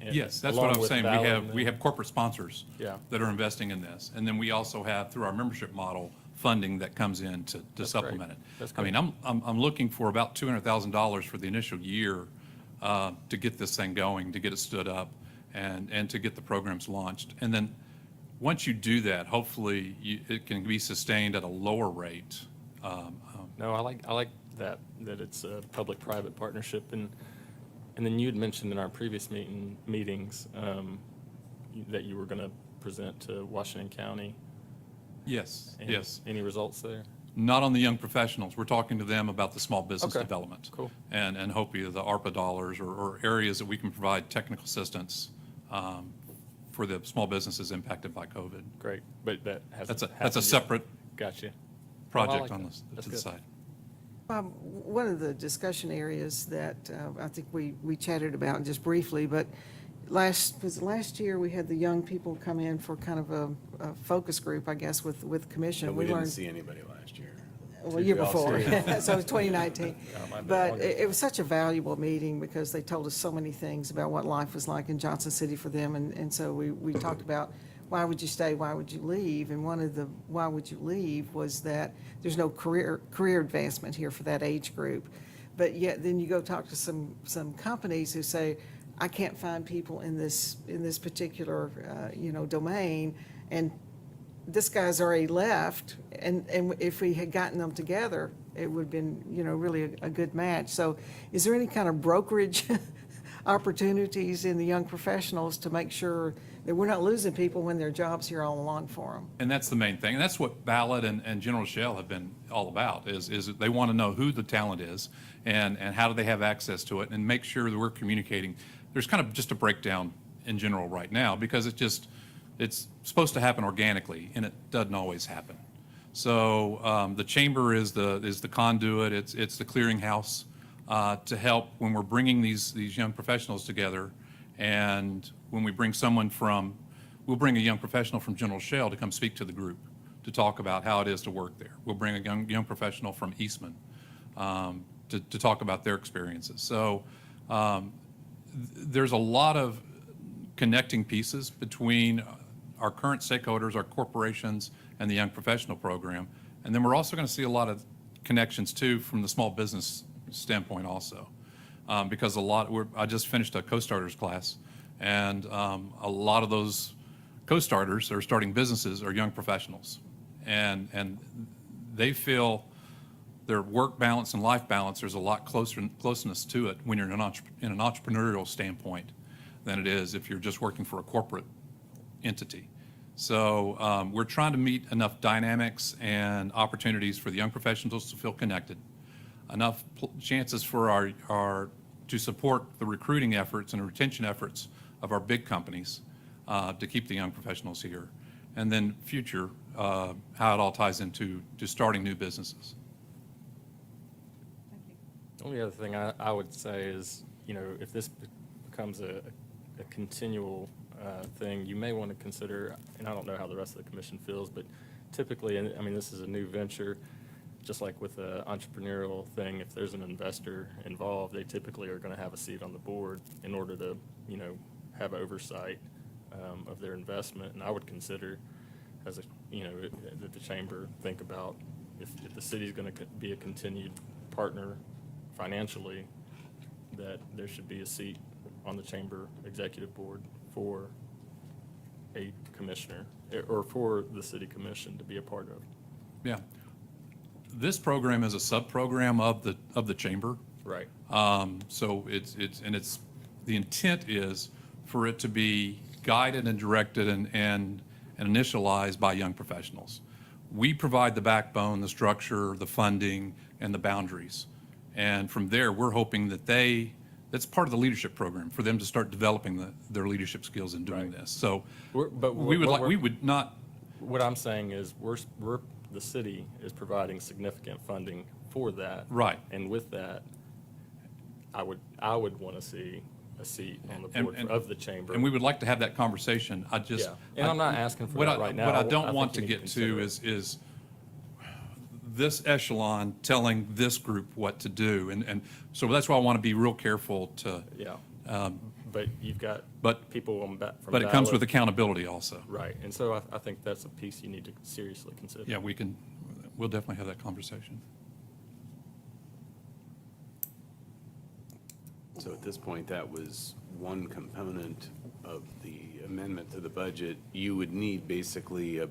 Yes, that's along what I'm with saying. Ballard and We them? have corporate sponsors Yeah. that are investing in this. And then we also have, through our membership model, funding that comes in to That's supplement great. it. That's I mean, great. I'm looking for about $200,000 for the initial year to get this thing going, to get it stood up, and to get the programs launched. And then, once you do that, hopefully, it can be sustained at a lower rate. No, I like that it's a public-private partnership. And then you had mentioned in our previous meetings that you were going to present to Washington County. Yes, Any- yes. Any results there? Not on the young professionals. We're talking to them about the small business Okay, development. cool. And hopefully the ARPA dollars or areas that we can provide technical assistance for the small businesses impacted by COVID. Great, but that hasn't That's a happened yet. separate Gotcha. project like on that. the, That's to the good. side. One of the discussion areas that I think we chatted about just briefly, but last year, we had the young people come in for kind of a focus group, I guess, with commission. But we didn't learned- see anybody last year. Well, year We all before, see. so it was 2019. my bad. But it was such a valuable meeting because they told us so many things about what life was like in Johnson City for them. And so we talked about, why would you stay, why would you leave? And one of the why would you leave was that there's no career advancement here for that age group. But yet then you go talk to some companies who say, I can't find people in this particular, domain, and this guy's already left, and if we had gotten them together, it would have been, really a good match. So is there any kind of brokerage opportunities in the young professionals to make sure that we're not losing people when their job's here all along for them? And that's the main thing. And that's what Ballot and General Shell have been all about, is that they want to know who the talent is and how do they have access to it, and make sure that we're communicating. There's kind of just a breakdown in general right now because it's supposed to happen organically, and it doesn't always happen. So the chamber is the conduit. It's the clearinghouse to help when we're bringing these young professionals together. And when we bring we'll bring a young professional from General Shell to come speak to the group to talk about how it is to work there. We'll bring a young professional from Eastman to talk about their experiences. So there's a lot of connecting pieces between our current stakeholders, our corporations, and the young professional program. And then we're also going to see a lot of connections too from the small business standpoint also. Because I just finished a co-starters class, and a lot of those co-starters that are starting businesses are young professionals. And they feel their work balance and life balance, there's a lot closeness to it when you're in an entrepreneurial standpoint than it is if you're just working for a corporate entity. So we're trying to meet enough dynamics and opportunities for the young professionals to feel connected, enough chances for to support the recruiting efforts and retention efforts of our big companies to keep the young professionals here, and then future, how it all ties into starting new businesses. The only other thing I would say is, if this becomes a continual thing, you may want to consider, and I don't know how the rest of the commission feels, but typically, and I mean, this is a new venture, just like with the entrepreneurial thing, if there's an investor involved, they typically are going to have a seat on the board in order to, have oversight of their investment. And I would consider, as that the chamber think about if the city's going to be a continued partner financially, that there should be a seat on the chamber executive board for a commissioner, or for the city commission to be a part of. Yeah. This program is a sub-program of the chamber. Right. So the intent is for it to be guided and directed and initialized by young professionals. We provide the backbone, the structure, the funding, and the boundaries. And from there, we're hoping that that's part of the leadership program for them to start developing their leadership skills in doing this. So we would not. What I'm saying is the city is providing significant funding for that. Right. And with that, I would want to see a seat on the board of the chamber. And we would like to have that conversation. And I'm not asking for that right now. What I don't I want to think you need get to to consider is this echelon telling this group what to do. And so that's why I want to be real careful to, Yeah. But you've got but- people from but it comes ballot. with accountability also. Right, and so I think that's a piece you need to seriously consider. Yeah, we'll definitely have that conversation. So at this point, that was one component of the amendment to the budget. You would need basically at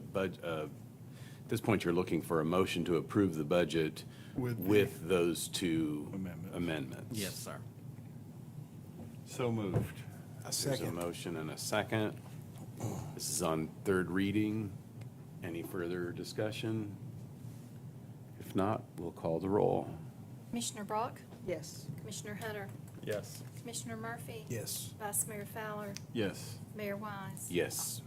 this point, you're looking for a motion to approve the budget with those two amendments. Yes, sir. So moved. There's a motion and a second. This is on third reading. Any further discussion? If not, we'll call the roll. Commissioner Brock? Yes. Commissioner Hunter? Yes. Commissioner Murphy? Yes. Vice Mayor Fowler? Yes. Mayor Wise? Yes.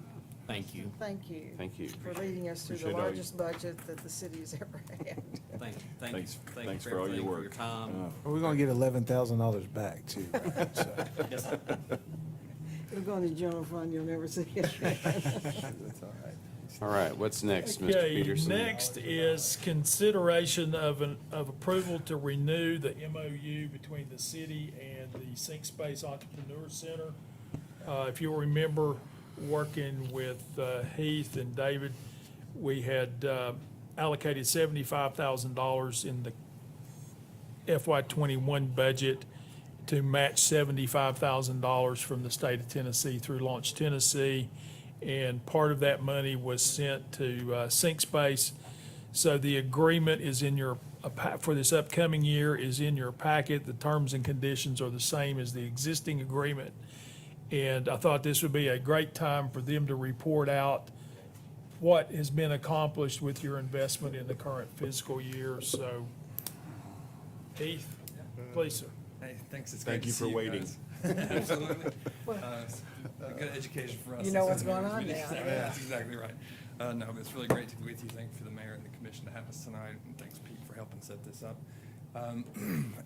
Thank you. Thank you. Thank you. For leading us through the Appreciate all you- largest budget that the city has ever had. Thank you. Thanks. Thank Thanks you for all your everything, for work. your time. We're gonna get $11,000 back too, right? So, Yes, sir. It'll go in the general fund, you'll never see it. that's all right. All right, what's next, Mr. Okay, Peterson? next is consideration of approval to renew the MOU between the city and the Sink Space Entrepreneur Center. If you'll remember, working with Heath and David, we had allocated $75,000 in the FY '21 budget to match $75,000 from the state of Tennessee through Launch Tennessee. And part of that money was sent to Sink Space. So the agreement is in your, for this upcoming year is in your packet. The terms and conditions are the same as the existing agreement. And I thought this would be a great time for them to report out what has been accomplished with your investment in the current fiscal year. So, Heath, please, sir. Hey, thanks. It's Thank great you to for see waiting. guys. Absolutely. A good education for us. You know as what's going on now. That's exactly right. No, but it's really great to be with you. Thank you for the mayor and the commission to have us tonight, and thanks, Pete, for helping set this up.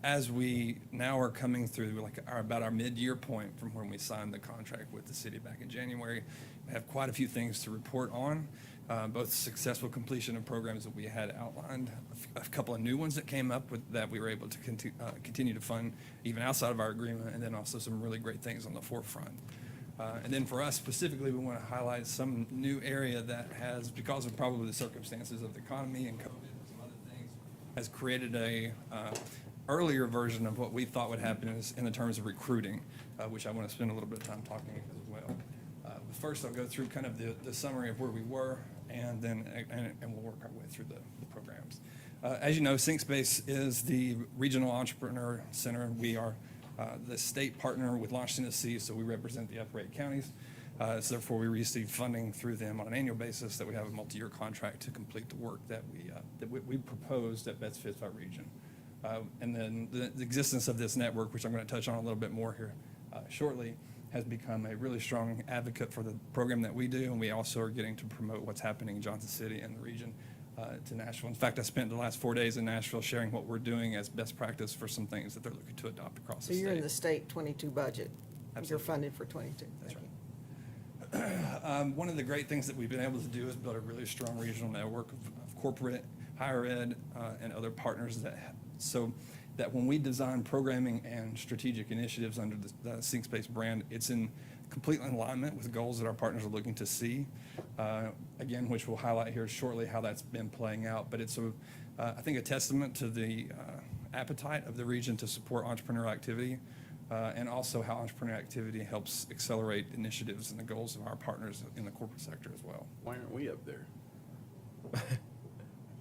As we now are coming through about our mid-year point from when we signed the contract with the city back in January, we have quite a few things to report on, both successful completion of programs that we had outlined, a couple of new ones that came up with that we were able to continue to fund even outside of our agreement, and then also some really great things on the forefront. And then for us specifically, we want to highlight some new area that has, because of probably the circumstances of the economy and COVID and some other things, has created a earlier version of what we thought would happen in the terms of recruiting, which I want to spend a little bit of time talking as well. But first, I'll go through kind of the summary of where we were, and then and we'll work our way through the programs. As you know, Sink Space is the regional entrepreneur center. We are the state partner with Launch Tennessee, so we represent the upper 8 counties. So therefore, we receive funding through them on an annual basis that we have a multi-year contract to complete the work that we proposed that best fits our region. And then the existence of this network, which I'm going to touch on a little bit more here shortly, has become a really strong advocate for the program that we do, and we also are getting to promote what's happening in Johnson City and the region to Nashville. In fact, I spent the last 4 days in Nashville sharing what we're doing as best practice for some things that they're looking to adopt across So the you're in the state. state 22 budget. You're Absolutely. funded for 22. That's Thank right. you. One of the great things that we've been able to do is build a really strong regional network of corporate, higher ed, and other partners so that when we design programming and strategic initiatives under the Sink Space brand, it's in complete alignment with goals that our partners are looking to see. Again, which we'll highlight here shortly how that's been playing out. But it's, I think, a testament to the appetite of the region to support entrepreneurial activity, and also how entrepreneurial activity helps accelerate initiatives and the goals of our partners in the corporate sector as well. Why aren't we up there?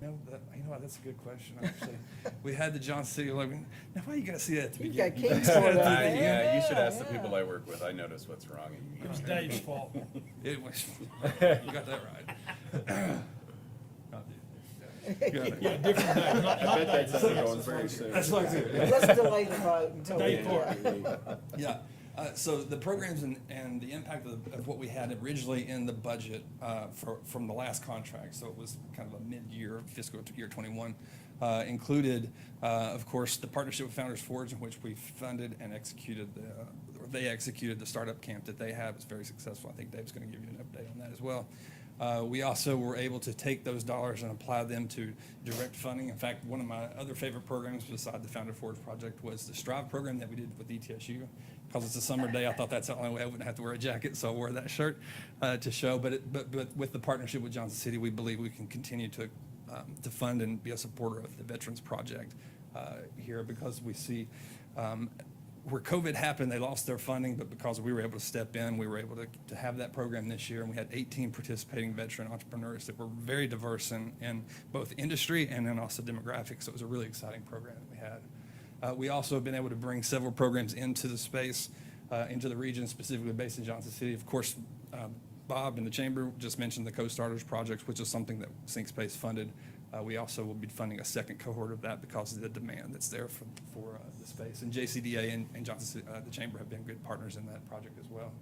You know what, that's a good question, actually. We had the Johnson City logo. Now, why you gotta see that at the You beginning? got Kingsport up there. Yeah, you should ask the Yeah. people I work with. I notice what's wrong. and It was Dave's fault. It was, you got that right. Yeah, different day, not Dave's. Going very soon. That's like it. Let's delay the vote until. Dave yeah. Clark. Yeah, so the programs and the impact of what we had originally in the budget from the last contract, so it was kind of a mid-year fiscal year 21, included, of course, the partnership with Founders Forge, in which we funded and executed they executed the startup camp that they have. It's very successful. I think Dave's going to give you an update on that as well. We also were able to take those dollars and apply them to direct funding. In fact, one of my other favorite programs beside the Founder Forge project was the Strive program that we did with ETSU. Because it's a summer day, I thought that's the only way I wouldn't have to wear a jacket, so I wore that shirt to show. But with the partnership with Johnson City, we believe we can continue to fund and be a supporter of the Veterans Project here, because we see where COVID happened, they lost their funding, but because we were able to step in, we were able to have that program this year, and we had 18 participating veteran entrepreneurs that were very diverse in both industry and then also demographics. So it was a really exciting program that we had. We also have been able to bring several programs into the space, into the region, specifically based in Johnson City. Of course, Bob in the chamber just mentioned the Co-Starters Project, which is something that ThinkSpace funded. We also will be funding a second cohort of that because of the demand that's there for the space. And JCDA and Johnson City, the chamber, have been good partners in that project as well.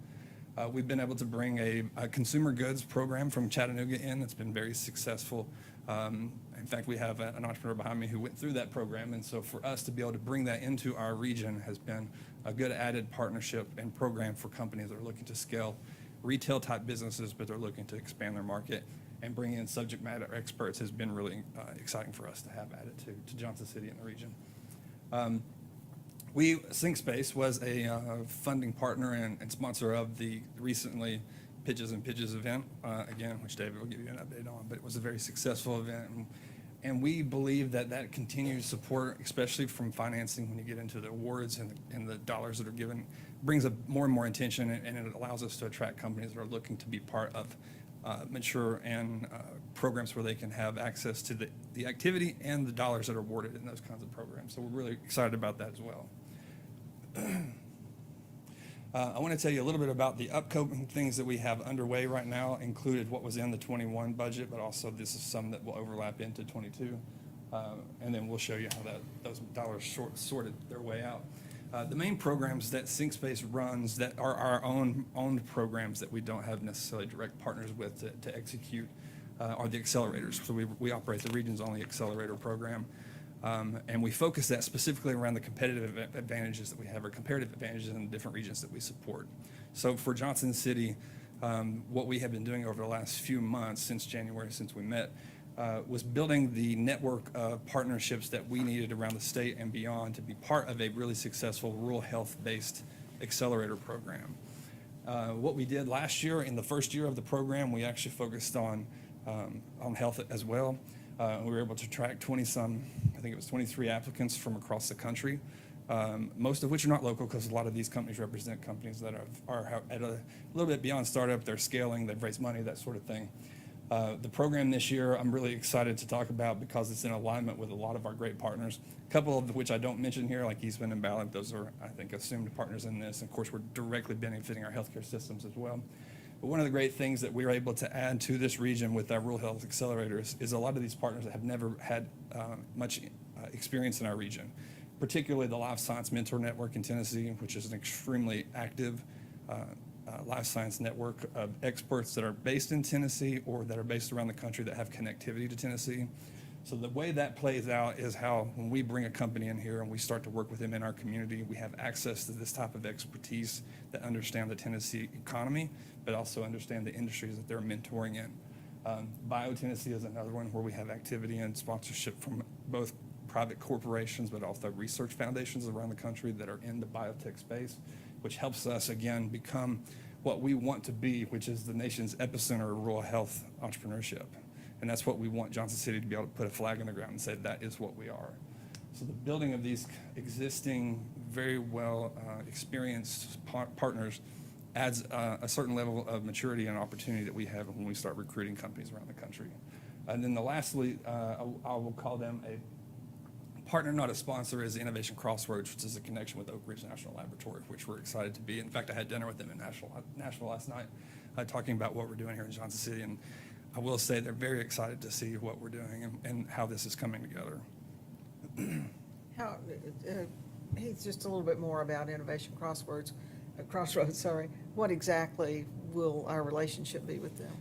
We've been able to bring a consumer goods program from Chattanooga in that's been very successful. In fact, we have an entrepreneur behind me who went through that program, and so for us to be able to bring that into our region has been a good added partnership and program for companies that are looking to scale retail type businesses, but they're looking to expand their market. And bringing in subject matter experts has been really exciting for us to have added to Johnson City and the region. ThinkSpace was a funding partner and sponsor of the recently Pitches and Pitches event, again, which David will give you an update on, but it was a very successful event. And we believe that continued support, especially from financing when you get into the awards and the dollars that are given, brings more and more attention, and it allows us to attract companies that are looking to be part of mature and programs where they can have access to the activity and the dollars that are awarded in those kinds of programs. So we're really excited about that as well. I want to tell you a little bit about the upcoming things that we have underway right now, included what was in the 21 budget, but also this is some that will overlap into 22. And then we'll show you how those dollars sorted their way out. The main programs that ThinkSpace runs that are our own programs that we don't have necessarily direct partners with to execute are the accelerators. So we operate the region's only accelerator program. And we focus that specifically around the competitive advantages that we have, or comparative advantages in the different regions that we support. So for Johnson City, what we have been doing over the last few months, since January, since we met, was building the network of partnerships that we needed around the state and beyond to be part of a really successful rural health-based accelerator program. What we did last year, in the first year of the program, we actually focused on health as well. We were able to track 20-some, I think it was 23 applicants from across the country, most of which are not local, because a lot of these companies represent companies that are at a little bit beyond startup. They're scaling, they've raised money, that sort of thing. The program this year, I'm really excited to talk about because it's in alignment with a lot of our great partners, a couple of which I don't mention here, like Eastman and Ballard. Those are, I think, assumed partners in this. Of course, we're directly benefiting our healthcare systems as well. But one of the great things that we're able to add to this region with our rural health accelerators is a lot of these partners that have never had much experience in our region, particularly the Life Science Mentor Network in Tennessee, which is an extremely active life science network of experts that are based in Tennessee or that are based around the country that have connectivity to Tennessee. So the way that plays out is how, when we bring a company in here and we start to work with them in our community, we have access to this type of expertise that understand the Tennessee economy, but also understand the industries that they're mentoring in. BioTennessee is another one where we have activity and sponsorship from both private corporations, but also research foundations around the country that are in the biotech space, which helps us, again, become what we want to be, which is the nation's epicenter of rural health entrepreneurship. And that's what we want Johnson City to be able to put a flag in the ground and say that is what we are. So the building of these existing, very well experienced partners adds a certain level of maturity and opportunity that we have when we start recruiting companies around the country. And then lastly, I will call them a partner, not a sponsor, is Innovation Crossroads, which is a connection with Oak Ridge National Laboratory, which we're excited to be. In fact, I had dinner with them in Nashville last night, talking about what we're doing here in Johnson City. And I will say they're very excited to see what we're doing and how this is coming together. Heath, just a little bit more about Innovation Crossroads. What exactly will our relationship be with them?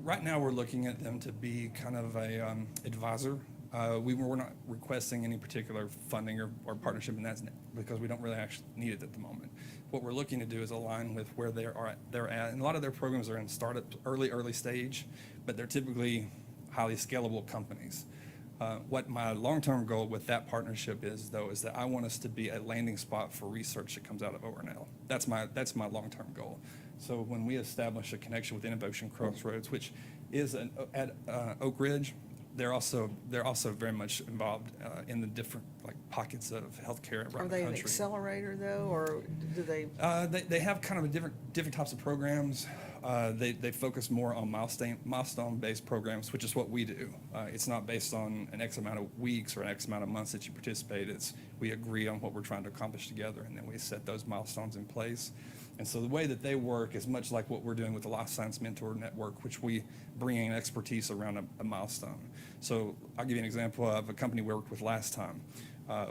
Right now, we're looking at them to be kind of a advisor We're not requesting any particular funding or partnership, and that's because we don't really actually need it at the moment. What we're looking to do is align with where they're at. And a lot of their programs are in startup, early stage, but they're typically highly scalable companies. What my long-term goal with that partnership is, though, is that I want us to be a landing spot for research that comes out of ORNL. That's my long-term goal. So when we establish a connection with Innovation Crossroads, which is at Oak Ridge, they're also very much involved in the different pockets of healthcare around the country. Are they an accelerator though, or do they? They have kind of different types of programs. They focus more on milestone-based programs, which is what we do. It's not based on an X amount of weeks or an X amount of months that you participate. We agree on what we're trying to accomplish together, and then we set those milestones in place. And so the way that they work is much like what we're doing with the Life Science Mentor Network, which we bring in expertise around a milestone. So I'll give you an example of a company we worked with last time.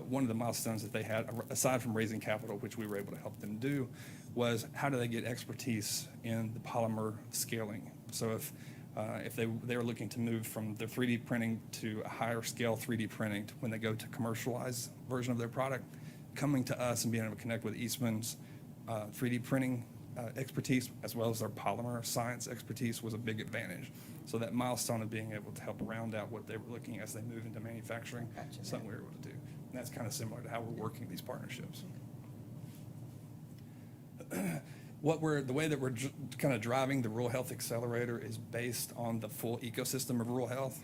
One of the milestones that they had, aside from raising capital, which we were able to help them do, was how do they get expertise in the polymer scaling. So if they were looking to move from the 3D printing to a higher scale 3D printing when they go to commercialize version of their product, coming to us and being able to connect with Eastman's 3D printing expertise as well as their polymer science expertise was a big advantage. So that milestone of being able to help round out what they were looking as they move into manufacturing, something we were able to do. And that's kind of similar to how we're working these partnerships. The way that we're kind of driving the Rural Health Accelerator is based on the full ecosystem of rural health.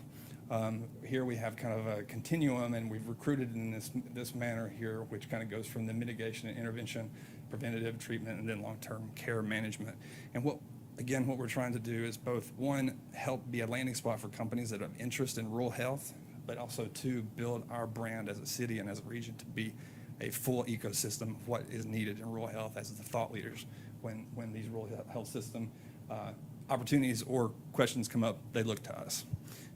Here we have kind of a continuum, and we've recruited in this manner here, which kind of goes from the mitigation and intervention, preventative treatment, and then long-term care management. And what we're trying to do is both, one, help be a landing spot for companies that have interest in rural health, but also, two, build our brand as a city and as a region to be a full ecosystem of what is needed in rural health as the thought leaders when these rural health system opportunities or questions come up, they look to us.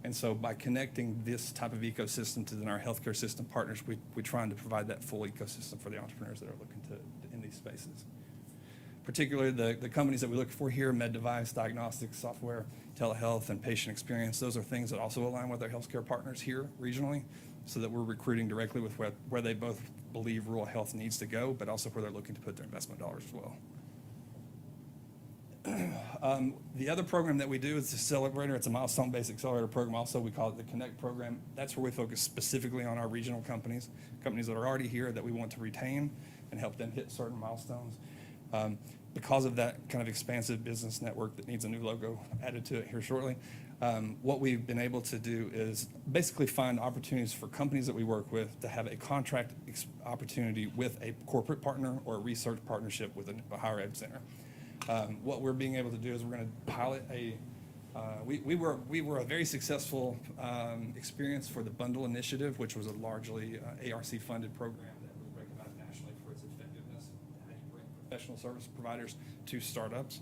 And so by connecting this type of ecosystem to then our healthcare system partners, we're trying to provide that full ecosystem for the entrepreneurs that are looking to in these spaces. Particularly the companies that we look for here, med device, diagnostics, software, telehealth, and patient experience, those are things that also align with our healthcare partners here regionally, so that we're recruiting directly with where they both believe rural health needs to go, but also where they're looking to put their investment dollars as well. The other program that we do is the Accelerator. It's a milestone-based accelerator program. Also, we call it the Connect program. That's where we focus specifically on our regional companies that are already here that we want to retain and help them hit certain milestones. Because of that kind of expansive business network that needs a new logo added to it here shortly, what we've been able to do is basically find opportunities for companies that we work with to have a contract opportunity with a corporate partner or a research partnership with a higher ed center. What we're being able to do is we're going to pilot we were a very successful experience for the Bundle Initiative, which was a largely ARC-funded program that was recognized nationally for its effectiveness and how you bring professional service providers to startups.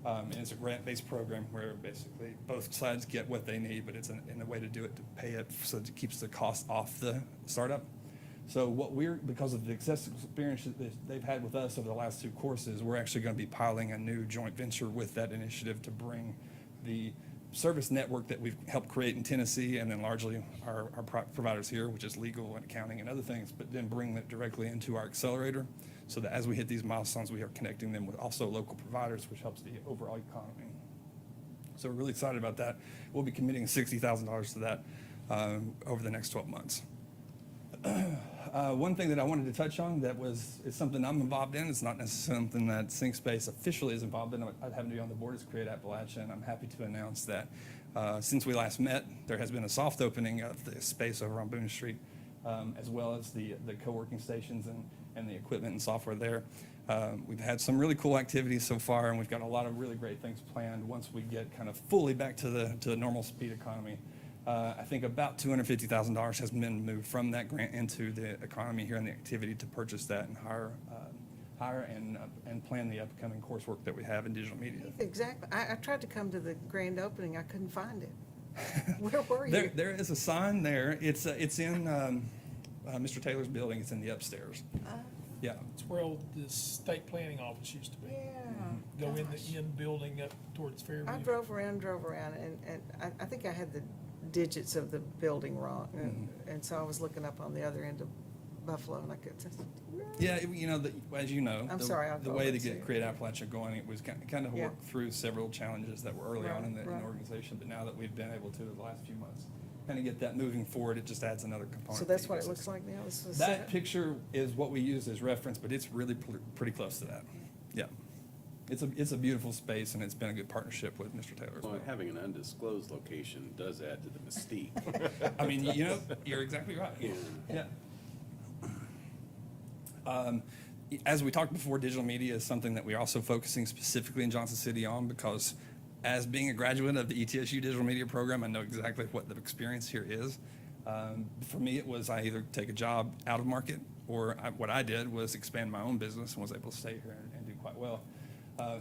And it's a grant-based program where basically both sides get what they need, but it's in a way to do it to pay it so it keeps the cost off the startup. So because of the successful experience that they've had with us over the last two courses, we're actually going to be piloting a new joint venture with that initiative to bring the service network that we've helped create in Tennessee, and then largely our providers here, which is legal and accounting and other things, but then bring that directly into our accelerator so that as we hit these milestones, we are connecting them with also local providers, which helps the overall economy. So we're really excited about that. We'll be committing $60,000 to that over the next 12 months. One thing that I wanted to touch on is something I'm involved in. It's not necessarily something that ThinkSpace officially is involved in. I happen to be on the board as Create Appalachia, and I'm happy to announce that since we last met, there has been a soft opening of the space over on Boone Street, as well as the co-working stations and the equipment and software there. We've had some really cool activities so far, and we've got a lot of really great things planned once we get kind of fully back to the normal speed economy. I think about $250,000 has been moved from that grant into the economy here and the activity to purchase that and hire and plan the upcoming coursework that we have in digital media. Exactly. I tried to come to the grand opening. I couldn't find it. Where were you? There is a sign there. It's in Mr. Taylor's building. It's in the upstairs. Yeah. It's where the state planning office used to be. Yeah. Go in the end building up towards Fairview. I drove around, and I think I had the digits of the building wrong. And so I was looking up on the other end of Buffalo, and I could just, Yeah, as you know. I'm sorry, I'll The go way to over to get you. Create Appalachia going, it was kind of Yeah. work through several challenges that were early on in the Right. organization, but now that we've been able to, the last few months, kind of get that moving forward, it just adds another component. so to that's the what it ecosystem. looks like now? This was That set? picture is what we use as reference, but it's really pretty close to that. Yeah. It's a beautiful space, and it's been a good partnership with Mr. Taylor as well. Well, having an undisclosed location does add to the mystique. I mean, you're exactly right. Yeah. As we talked before, digital media is something that we're also focusing specifically in Johnson City on, because as being a graduate of the ETSU digital media program, I know exactly what the experience here is. For me, it was I either take a job out of market, or what I did was expand my own business and was able to stay here and do quite well.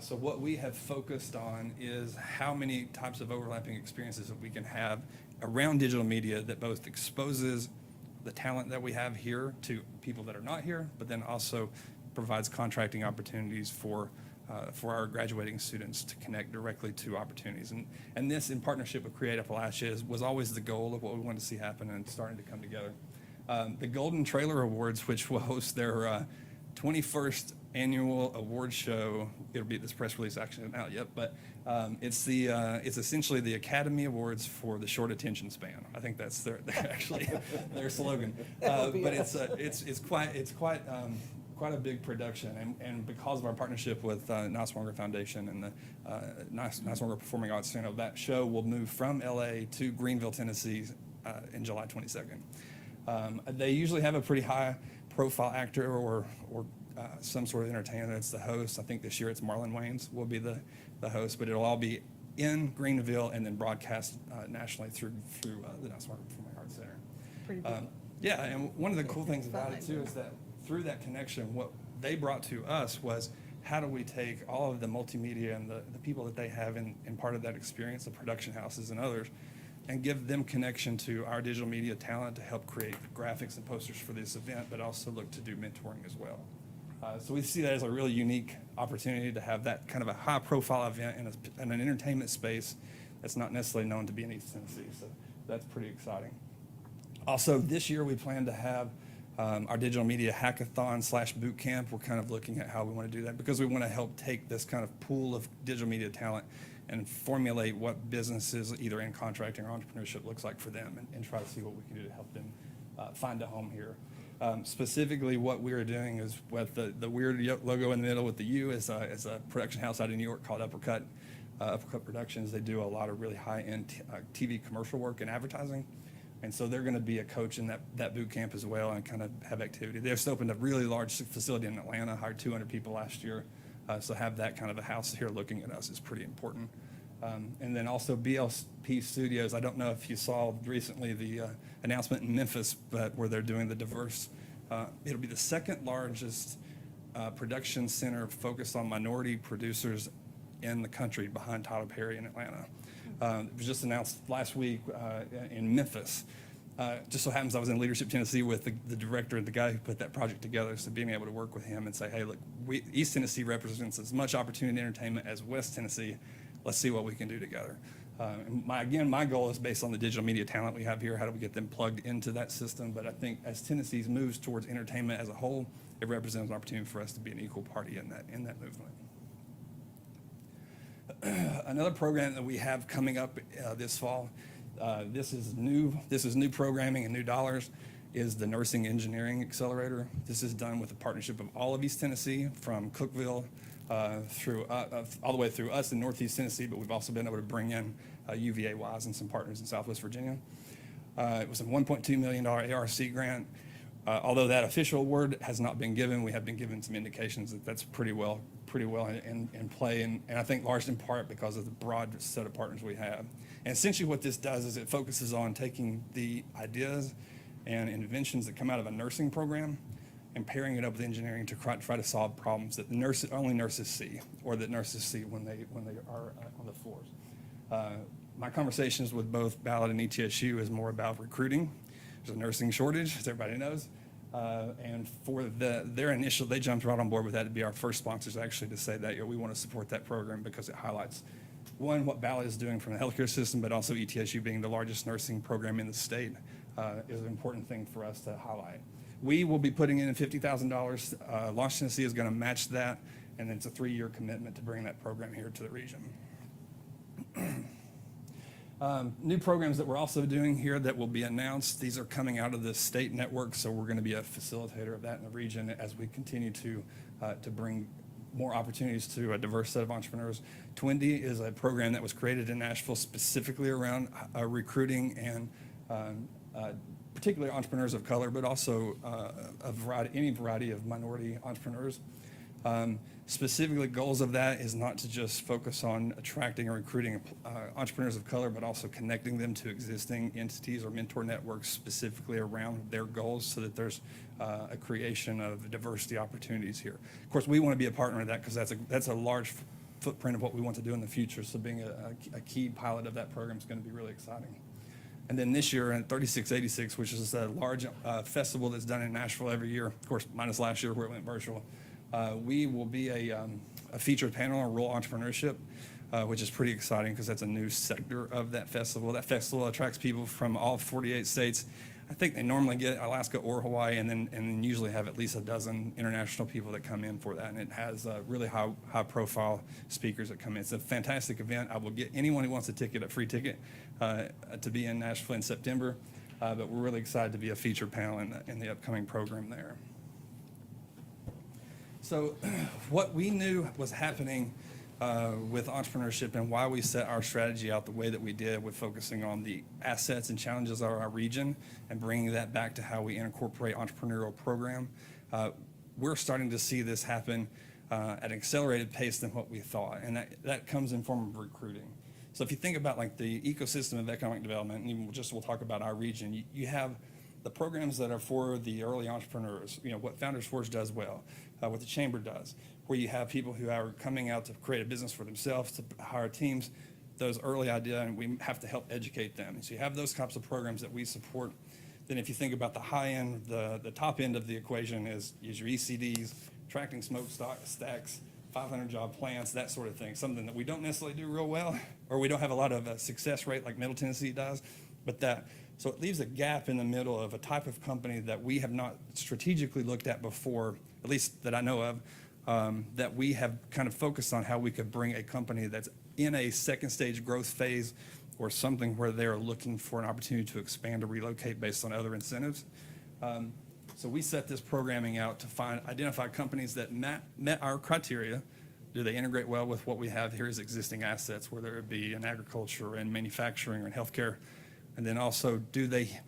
So what we have focused on is how many types of overlapping experiences that we can have around digital media that both exposes the talent that we have here to people that are not here, but then also provides contracting opportunities for our graduating students to connect directly to opportunities. And this, in partnership with Create Appalachia, was always the goal of what we wanted to see happen, and it's starting to come together. The Golden Trailer Awards, which will host their 21st annual award show, it'll be, this press release actually isn't out yet, but it's essentially the Academy Awards for the short attention span. I think that's their slogan. But it's quite a big production, and because of our partnership with Niswonger Foundation and the Niswonger Performing Arts Center, that show will move from LA to Greenville, Tennessee in July 22nd. They usually have a pretty high profile actor or some sort of entertainer that's the host. I think this year it's Marlon Wayans will be the host, but it'll all be in Greenville and then broadcast nationally through the Niswonger Performing Arts Center. Pretty big. Yeah, and one of the cool things about it too is that through that connection, what they brought to us was how do we take all of the multimedia and the people that they have in part of that experience, the production houses and others, and give them connection to our digital media talent to help create graphics and posters for this event, but also look to do mentoring as well. So we see that as a really unique opportunity to have that kind of a high-profile event in an entertainment space that's not necessarily known to be in East Tennessee. So that's pretty exciting. Also, this year we plan to have our digital media hackathon / boot camp. We're kind of looking at how we want to do that because we want to help take this kind of pool of digital media talent and formulate what businesses, either in contracting or entrepreneurship, looks like for them, and try to see what we can do to help them find a home here. Specifically, what we're doing is with the weird logo in the middle with the U is a production house out in New York called Uppercut Productions. They do a lot of really high-end TV commercial work and advertising. And so they're going to be a coach in that boot camp as well and kind of have activity. They just opened a really large facility in Atlanta, hired 200 people last year. So have that kind of a house here looking at us is pretty important. And then also BLP Studios. I don't know if you saw recently the announcement in Memphis, but where they're doing the diverse. It'll be the second largest production center focused on minority producers in the country behind Tyler Perry in Atlanta. It was just announced last week in Memphis. Just so happens I was in Leadership Tennessee with the director and the guy who put that project together. So being able to work with him and say, hey, look, East Tennessee represents as much opportunity in entertainment as West Tennessee. Let's see what we can do together. My goal is based on the digital media talent we have here. How do we get them plugged into that system? But I think as Tennessee moves towards entertainment as a whole, it represents an opportunity for us to be an equal party in that movement. Another program that we have coming up this fall, this is new programming and new dollars, is the Nursing Engineering Accelerator. This is done with a partnership of all of East Tennessee, from Cookeville through all the way through us in Northeast Tennessee, but we've also been able to bring in UVA-wise and some partners in Southwest Virginia. It was a $1.2 million ARC grant. Although that official award has not been given, we have been given some indications that that's pretty well in play, and I think largely in part because of the broad set of partners we have. And essentially what this does is it focuses on taking the ideas and inventions that come out of a nursing program and pairing it up with engineering to try to solve problems that only nurses see, or that nurses see when they are on the floors. My conversations with both Ballard and ETSU is more about recruiting. There's a nursing shortage, as everybody knows. And for they jumped right on board with that to be our first sponsors, actually, to say that we want to support that program because it highlights one, what Ballot is doing from the healthcare system, but also ETSU being the largest nursing program in the state is an important thing for us to highlight. We will be putting in $50,000. Launch Tennessee is going to match that, and it's a 3-year commitment to bring that program here to the region. New programs that we're also doing here that will be announced, these are coming out of the state network, so we're going to be a facilitator of that in the region as we continue to bring more opportunities to a diverse set of entrepreneurs. Twindy is a program that was created in Nashville specifically around recruiting and particularly entrepreneurs of color, but also any variety of minority entrepreneurs. Specifically, goals of that is not to just focus on attracting and recruiting entrepreneurs of color, but also connecting them to existing entities or mentor networks specifically around their goals so that there's a creation of diversity opportunities here. Of course, we want to be a partner in that because that's a large footprint of what we want to do in the future. So being a key pilot of that program is going to be really exciting. And then this year in 3686, which is a large festival that's done in Nashville every year, of course, minus last year where it went virtual, we will be a featured panel on rural entrepreneurship, which is pretty exciting because that's a new sector of that festival. That festival attracts people from all 48 states. I think they normally get Alaska or Hawaii, and then usually have at least a dozen international people that come in for that. And it has really high profile speakers that come in. It's a fantastic event. I will get anyone who wants a ticket, a free ticket, to be in Nashville in September. But we're really excited to be a featured panel in the upcoming program there. So what we knew was happening with entrepreneurship and why we set our strategy out the way that we did with focusing on the assets and challenges of our region and bringing that back to how we incorporate entrepreneurial program. We're starting to see this happen at an accelerated pace than what we thought, and that comes in form of recruiting. So if you think about like the ecosystem of economic development, and even we'll talk about our region, you have the programs that are for the early entrepreneurs, what Founders Force does well, what the Chamber does, where you have people who are coming out to create a business for themselves, to hire teams, those early ideas, and we have to help educate them. And so you have those types of programs that we support. Then if you think about the high end, the top end of the equation is your ECDs, tracking smokestacks, 500 job plants, that sort of thing, something that we don't necessarily do real well, or we don't have a lot of success rate like Middle Tennessee does, so it leaves a gap in the middle of a type of company that we have not strategically looked at before, at least that I know of, that we have kind of focused on how we could bring a company that's in a second stage growth phase or something where they're looking for an opportunity to expand or relocate based on other incentives. So we set this programming out to identify companies that met our criteria. Do they integrate well with what we have here as existing assets, whether it be in agriculture and manufacturing or in healthcare? And then also, do they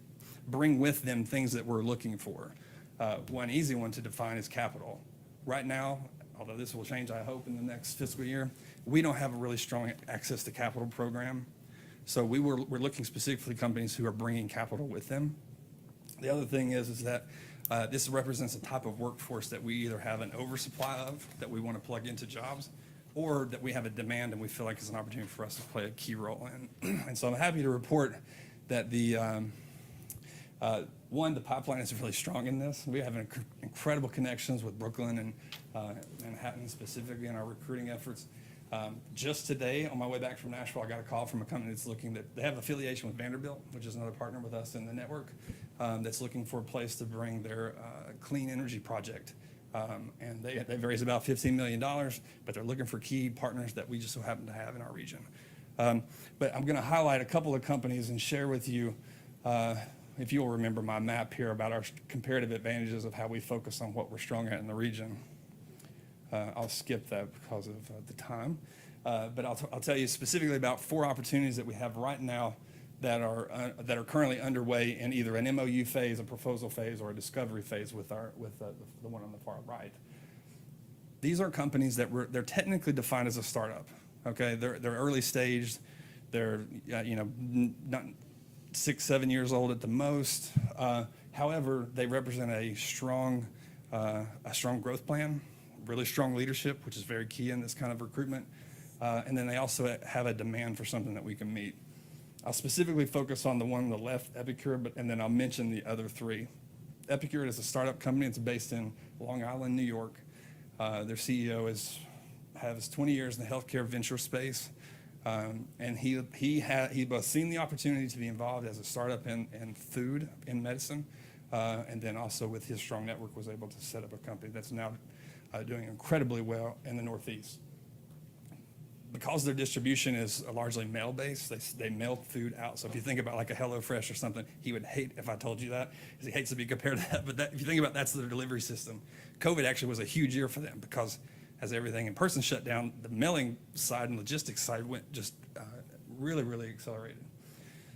bring with them things that we're looking for? One easy one to define is capital. Right now, although this will change, I hope, in the next fiscal year, we don't have a really strong access to capital program. So we're looking specifically at companies who are bringing capital with them. The other thing is that this represents a type of workforce that we either have an oversupply of that we want to plug into jobs, or that we have a demand and we feel like it's an opportunity for us to play a key role in. And so I'm happy to report that the pipeline is really strong in this. We have incredible connections with Brooklyn and Manhattan specifically in our recruiting efforts. Just today, on my way back from Nashville, I got a call from a company that's they have affiliation with Vanderbilt, which is another partner with us in the network, that's looking for a place to bring their clean energy project. And they raise about $15 million, but they're looking for key partners that we just so happen to have in our region. But I'm going to highlight a couple of companies and share with you, if you'll remember my map here, about our comparative advantages of how we focus on what we're strong at in the region. I'll skip that because of the time. But I'll tell you specifically about 4 opportunities that we have right now that are currently underway in either an MOU phase, a proposal phase, or a discovery phase with the one on the far right. These are companies that they're technically defined as a startup. Okay, they're early stage. They're not 6-7 years old at the most. However, they represent a strong growth plan, really strong leadership, which is very key in this kind of recruitment. And then they also have a demand for something that we can meet. I'll specifically focus on the one on the left, Epicure, and then I'll mention the other 3. Epicure is a startup company. It's based in Long Island, New York. Their CEO has 20 years in the healthcare venture space. And he both seen the opportunity to be involved as a startup in food, in medicine, and then also with his strong network was able to set up a company that's now doing incredibly well in the Northeast. Because their distribution is largely mail-based, they mail food out. So if you think about like a HelloFresh or something, he would hate if I told you that, because he hates to be compared to that. But if you think about that's their delivery system. COVID actually was a huge year for them because as everything in person shut down, the mailing side and logistics side went just really, really accelerated.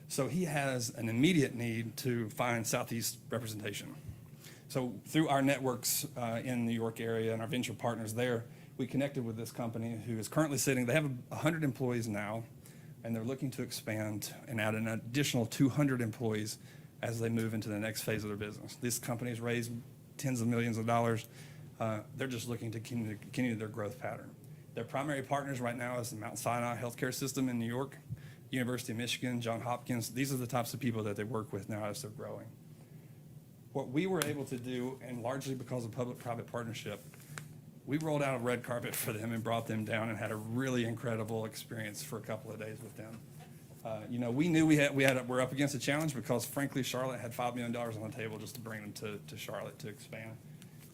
So he has an immediate need to find Southeast representation. So through our networks in the New York area and our venture partners there, we connected with this company who is currently they have 100 employees now, and they're looking to expand and add an additional 200 employees as they move into the next phase of their business. This company has raised tens of millions of dollars. They're just looking to continue their growth pattern. Their primary partners right now is the Mount Sinai Healthcare System in New York, University of Michigan, Johns Hopkins. These are the types of people that they work with now as they're growing. What we were able to do, and largely because of public-private partnership, we rolled out a red carpet for them and brought them down and had a really incredible experience for a couple of days with them. We knew we're up against a challenge because, frankly, Charlotte had $5 million on the table just to bring them to Charlotte to expand.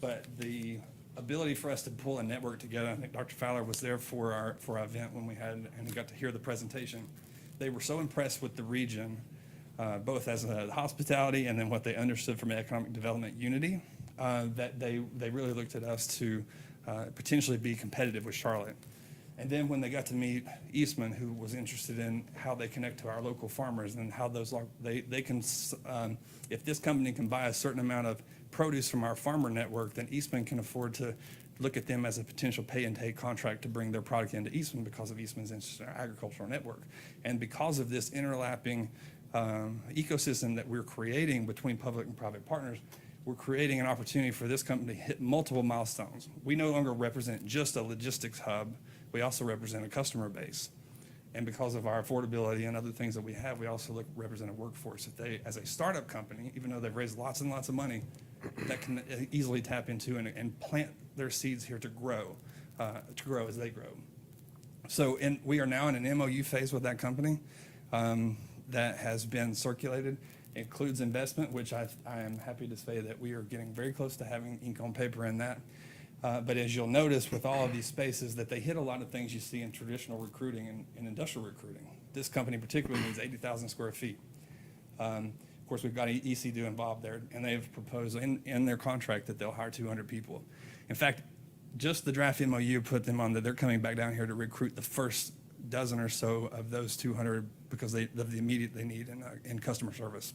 But the ability for us to pull a network together, I think Dr. Fowler was there for our event when we had, and he got to hear the presentation. They were so impressed with the region, both as a hospitality and then what they understood from economic development unity, that they really looked at us to potentially be competitive with Charlotte. And then when they got to meet Eastman, who was interested in how they connect to our local farmers and how they can, if this company can buy a certain amount of produce from our farmer network, then Eastman can afford to look at them as a potential pay and take contract to bring their product into Eastman because of Eastman's interest in our agricultural network. And because of this interlapping ecosystem that we're creating between public and private partners, we're creating an opportunity for this company to hit multiple milestones. We no longer represent just a logistics hub, we also represent a customer base. And because of our affordability and other things that we have, we also represent a workforce that they, as a startup company, even though they've raised lots and lots of money, that can easily tap into and plant their seeds here to grow as they grow. So we are now in an MOU phase with that company that has been circulated. It includes investment, which I am happy to say that we are getting very close to having ink on paper in that. But as you'll notice with all of these spaces, that they hit a lot of things you see in traditional recruiting and industrial recruiting. This company particularly needs 80,000 square feet. Of course, we've got ECDU involved there, and they've proposed in their contract that they'll hire 200 people. In fact, just the draft MOU put them on that they're coming back down here to recruit the first dozen or so of those 200 because of the immediate they need in customer service,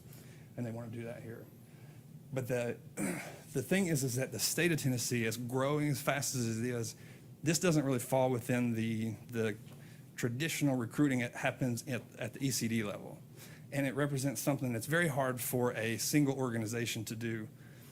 and they want to do that here. But the thing is that the state of Tennessee is growing as fast as it is. This doesn't really fall within the traditional recruiting that happens at the ECD level. And it represents something that's very hard for a single organization to do.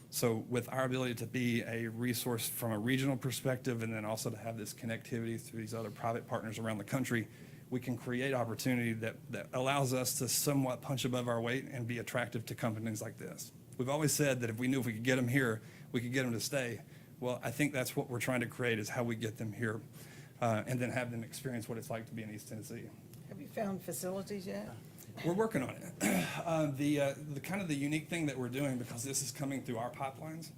So with our ability to be a resource from a regional perspective and then also to have this connectivity through these other private partners around the country, we can create opportunity that allows us to somewhat punch above our weight and be attractive to companies like this. We've always said that if we knew if we could get them here, we could get them to stay. Well, I think that's what we're trying to create is how we get them here and then have them experience what it's like to be in East Tennessee. Have you found facilities yet? We're working on it. The kind of the unique thing that we're doing, because this is coming through our pipelines,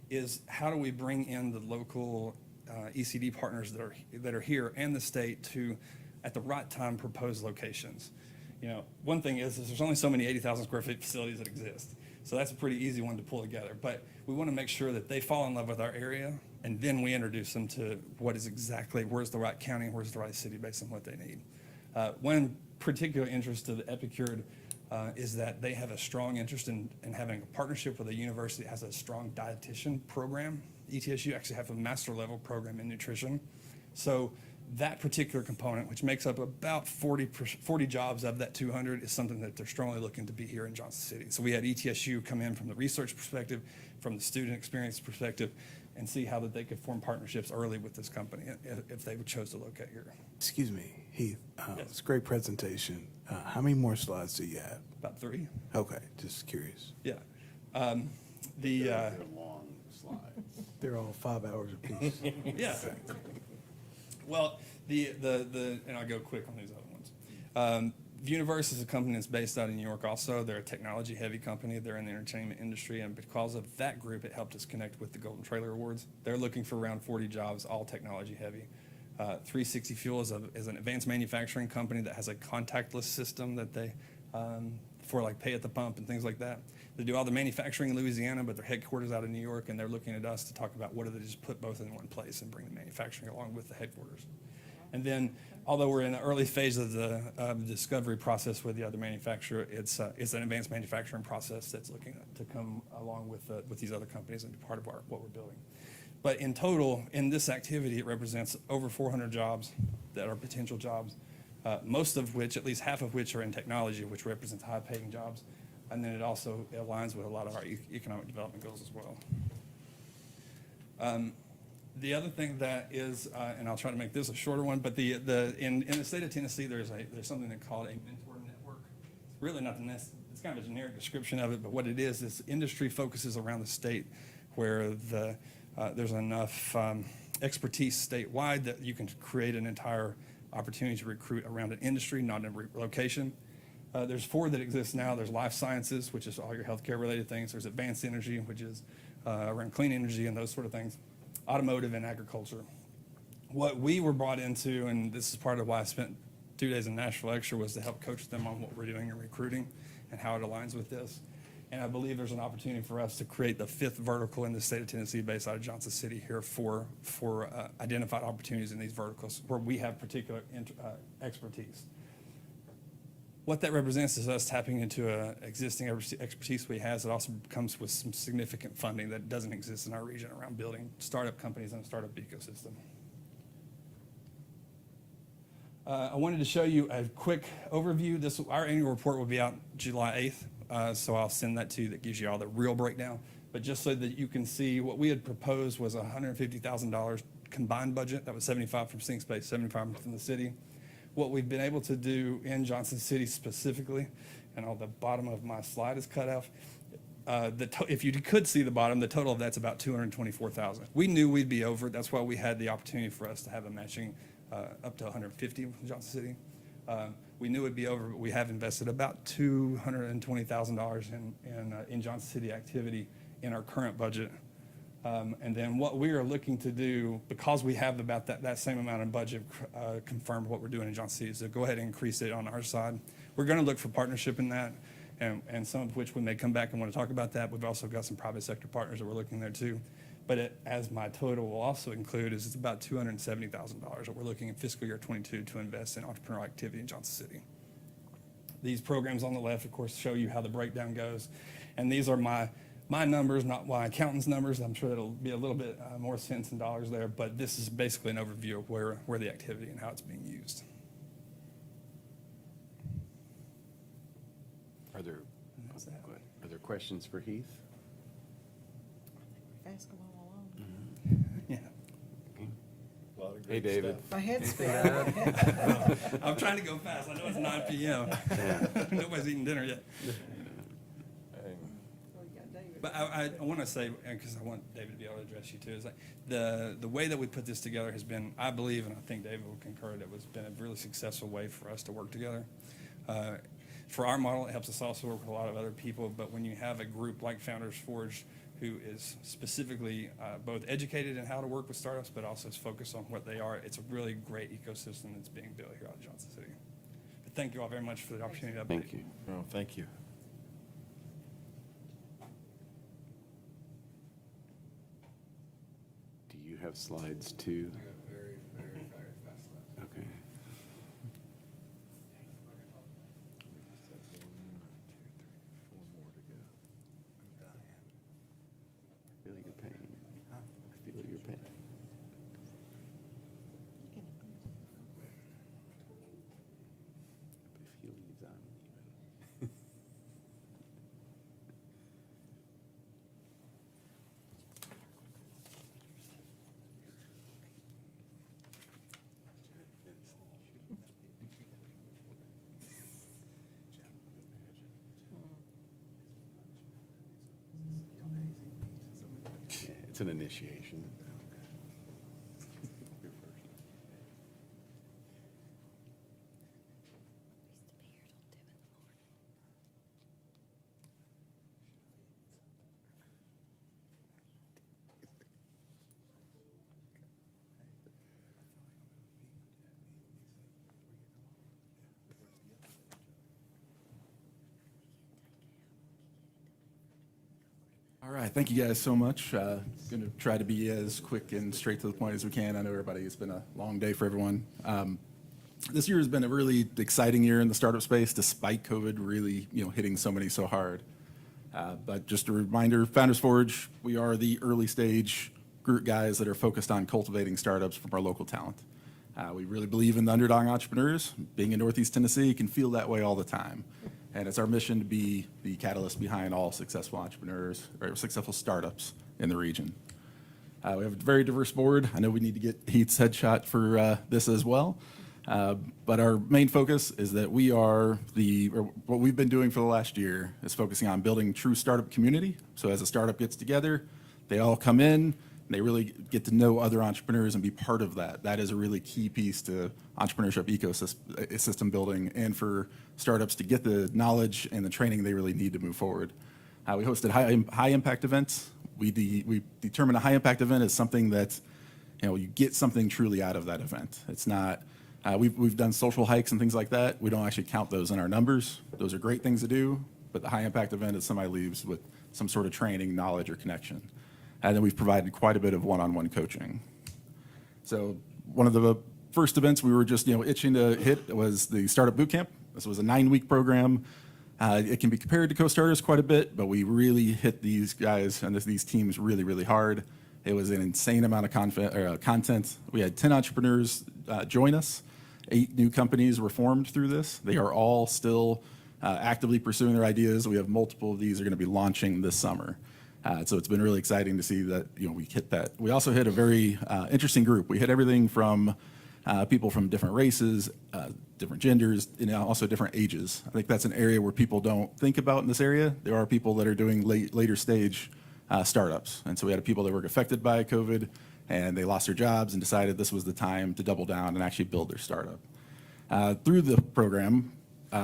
is how do we bring in the local ECD partners that are here and the state to, at the right time, propose locations. One thing is there's only so many 80,000 square feet facilities that exist. So that's a pretty easy one to pull together. But we want to make sure that they fall in love with our area, and then we introduce them to where's the right county, where's the right city based on what they need. One particular interest to the Epicure is that they have a strong interest in having a partnership with a university that has a strong dietitian program. ETSU actually have a master level program in nutrition. So that particular component, which makes up about 40 jobs of that 200, is something that they're strongly looking to be here in Johnson City. So we had ETSU come in from the research perspective, from the student experience perspective, and see how that they could form partnerships early with this company if they would chose to locate here. Excuse me, Heath. Yes. It's a great presentation. How many more slides do you have? About 3. Okay, just curious. Yeah. They're long slides. They're all 5 hours apiece. Yeah. Well, and I'll go quick on these other ones. Universe is a company that's based out of New York also. They're a technology-heavy company. They're in the entertainment industry, and because of that group, it helped us connect with the Golden Trailer Awards. They're looking for around 40 jobs, all technology-heavy. 360 Fuel is an advanced manufacturing company that has a contactless system that they, for like pay at the pump and things like that. They do all the manufacturing in Louisiana, but their headquarters out of New York, and they're looking at us to talk about what if they just put both in one place and bring the manufacturing along with the headquarters. And then, although we're in the early phase of the discovery process with the other manufacturer, it's an advanced manufacturing process that's looking to come along with these other companies and be part of what we're building. But in total, in this activity, it represents over 400 jobs that are potential jobs, most of which, at least half of which, are in technology, which represents high-paying jobs. And then it also aligns with a lot of our economic development goals as well. The other thing that is, and I'll try to make this a shorter one, but in the state of Tennessee, there's something they call a mentor network. It's really not it's kind of a generic description of it, but what it is industry focuses around the state where there's enough expertise statewide that you can create an entire opportunity to recruit around an industry, not a location. There's 4 that exist now. There's life sciences, which is all your healthcare related things. There's advanced energy, which is around clean energy and those sort of things. Automotive and agriculture. What we were brought into, and this is part of why I spent 2 days in Nashville extra, was to help coach them on what we're doing in recruiting and how it aligns with this. And I believe there's an opportunity for us to create the 5th vertical in the state of Tennessee based out of Johnson City here for identified opportunities in these verticals where we have particular expertise. What that represents is us tapping into existing expertise we have. It also comes with some significant funding that doesn't exist in our region around building startup companies and a startup ecosystem. I wanted to show you a quick overview. Our annual report will be out July 8th, so I'll send that to you. That gives you all the real breakdown. But just so that you can see, what we had proposed was a $150,000 combined budget. That was 75 from SyncSpace, 75 from the city. What we've been able to do in Johnson City specifically, and on the bottom of my slide is cut off, if you could see the bottom, the total of that's about $224,000. We knew we'd be over. That's why we had the opportunity for us to have a matching up to $150 from Johnson City. We knew it'd be over, but we have invested about $220,000 in Johnson City activity in our current budget. And then what we are looking to do, because we have about that same amount of budget confirmed what we're doing in Johnson City, is to go ahead and increase it on our side. We're going to look for partnership in that, and some of which we may come back and want to talk about that. We've also got some private sector partners that we're looking there too. But as my total will also include, is it's about $270,000 that we're looking in fiscal year 22 to invest in entrepreneurial activity in Johnson City. These programs on the left, of course, show you how the breakdown goes. And these are my numbers, not my accountant's numbers. I'm sure that'll be a little bit more cents and dollars there, but this is basically an overview of where the activity and how it's being used. Are there questions for Heath? Ask them all along. Yeah. Hey, David. My head's spinning. I'm trying to go fast. I know it's 9 p.m. Nobody's eating dinner yet. But I want to say, because I want David to be able to address you too, is like the way that we put this together has been, I believe, and I think David will concur, that it's been a really successful way for us to work together. For our model, it helps us also work with a lot of other people, but when you have a group like Founders Forge, who is specifically both educated in how to work with startups, but also is focused on what they are, it's a really great ecosystem that's being built here out of Johnson City. But thank you all very much for the opportunity to update. Thank you. Oh, thank you. Do you have slides too? Very, very fast slide. Okay. I feel your pain. I feel your pain. If he leaves, I'm leaving. Yeah, it's an initiation. right, thank you guys so much. Going to try to be as quick and straight to the point as we can. I know everybody, it's been a long day for everyone. This year has been a really exciting year in the startup space, despite COVID really, hitting so many so hard. But just a reminder, Founders Forge, we are the early stage group guys that are focused on cultivating startups from our local talent. We really believe in the underdog entrepreneurs. Being in Northeast Tennessee, you can feel that way all the time. And it's our mission to be the catalyst behind all successful entrepreneurs or successful startups in the region. We have a very diverse board. I know we need to get Heath's headshot for this as well. But our main focus is that what we've been doing for the last year is focusing on building true startup community. So as a startup gets together, they all come in, they really get to know other entrepreneurs and be part of that. That is a really key piece to entrepreneurship ecosystem building and for startups to get the knowledge and the training they really need to move forward. We hosted high impact events. We determine a high impact event as something that you get something truly out of that event. It's not. We've done social hikes and things like that. We don't actually count those in our numbers. Those are great things to do, but the high impact event is somebody leaves with some sort of training, knowledge, or connection. And then we've provided quite a bit of one-on-one coaching. So one of the first events we were just itching to hit was the Startup Bootcamp. This was a 9-week program. It can be compared to Co-Starters quite a bit, but we really hit these guys and these teams really, really hard. It was an insane amount of content. We had 10 entrepreneurs join us. 8 new companies were formed through this. They are all still actively pursuing their ideas. We have multiple of these are going to be launching this summer. So it's been really exciting to see that we hit that. We also hit a very interesting group. We hit everything from people from different races, different genders, and also different ages. I think that's an area where people don't think about in this area. There are people that are doing later stage startups. And so we had people that were affected by COVID and they lost their jobs and decided this was the time to double down and actually build their startup. Through the program,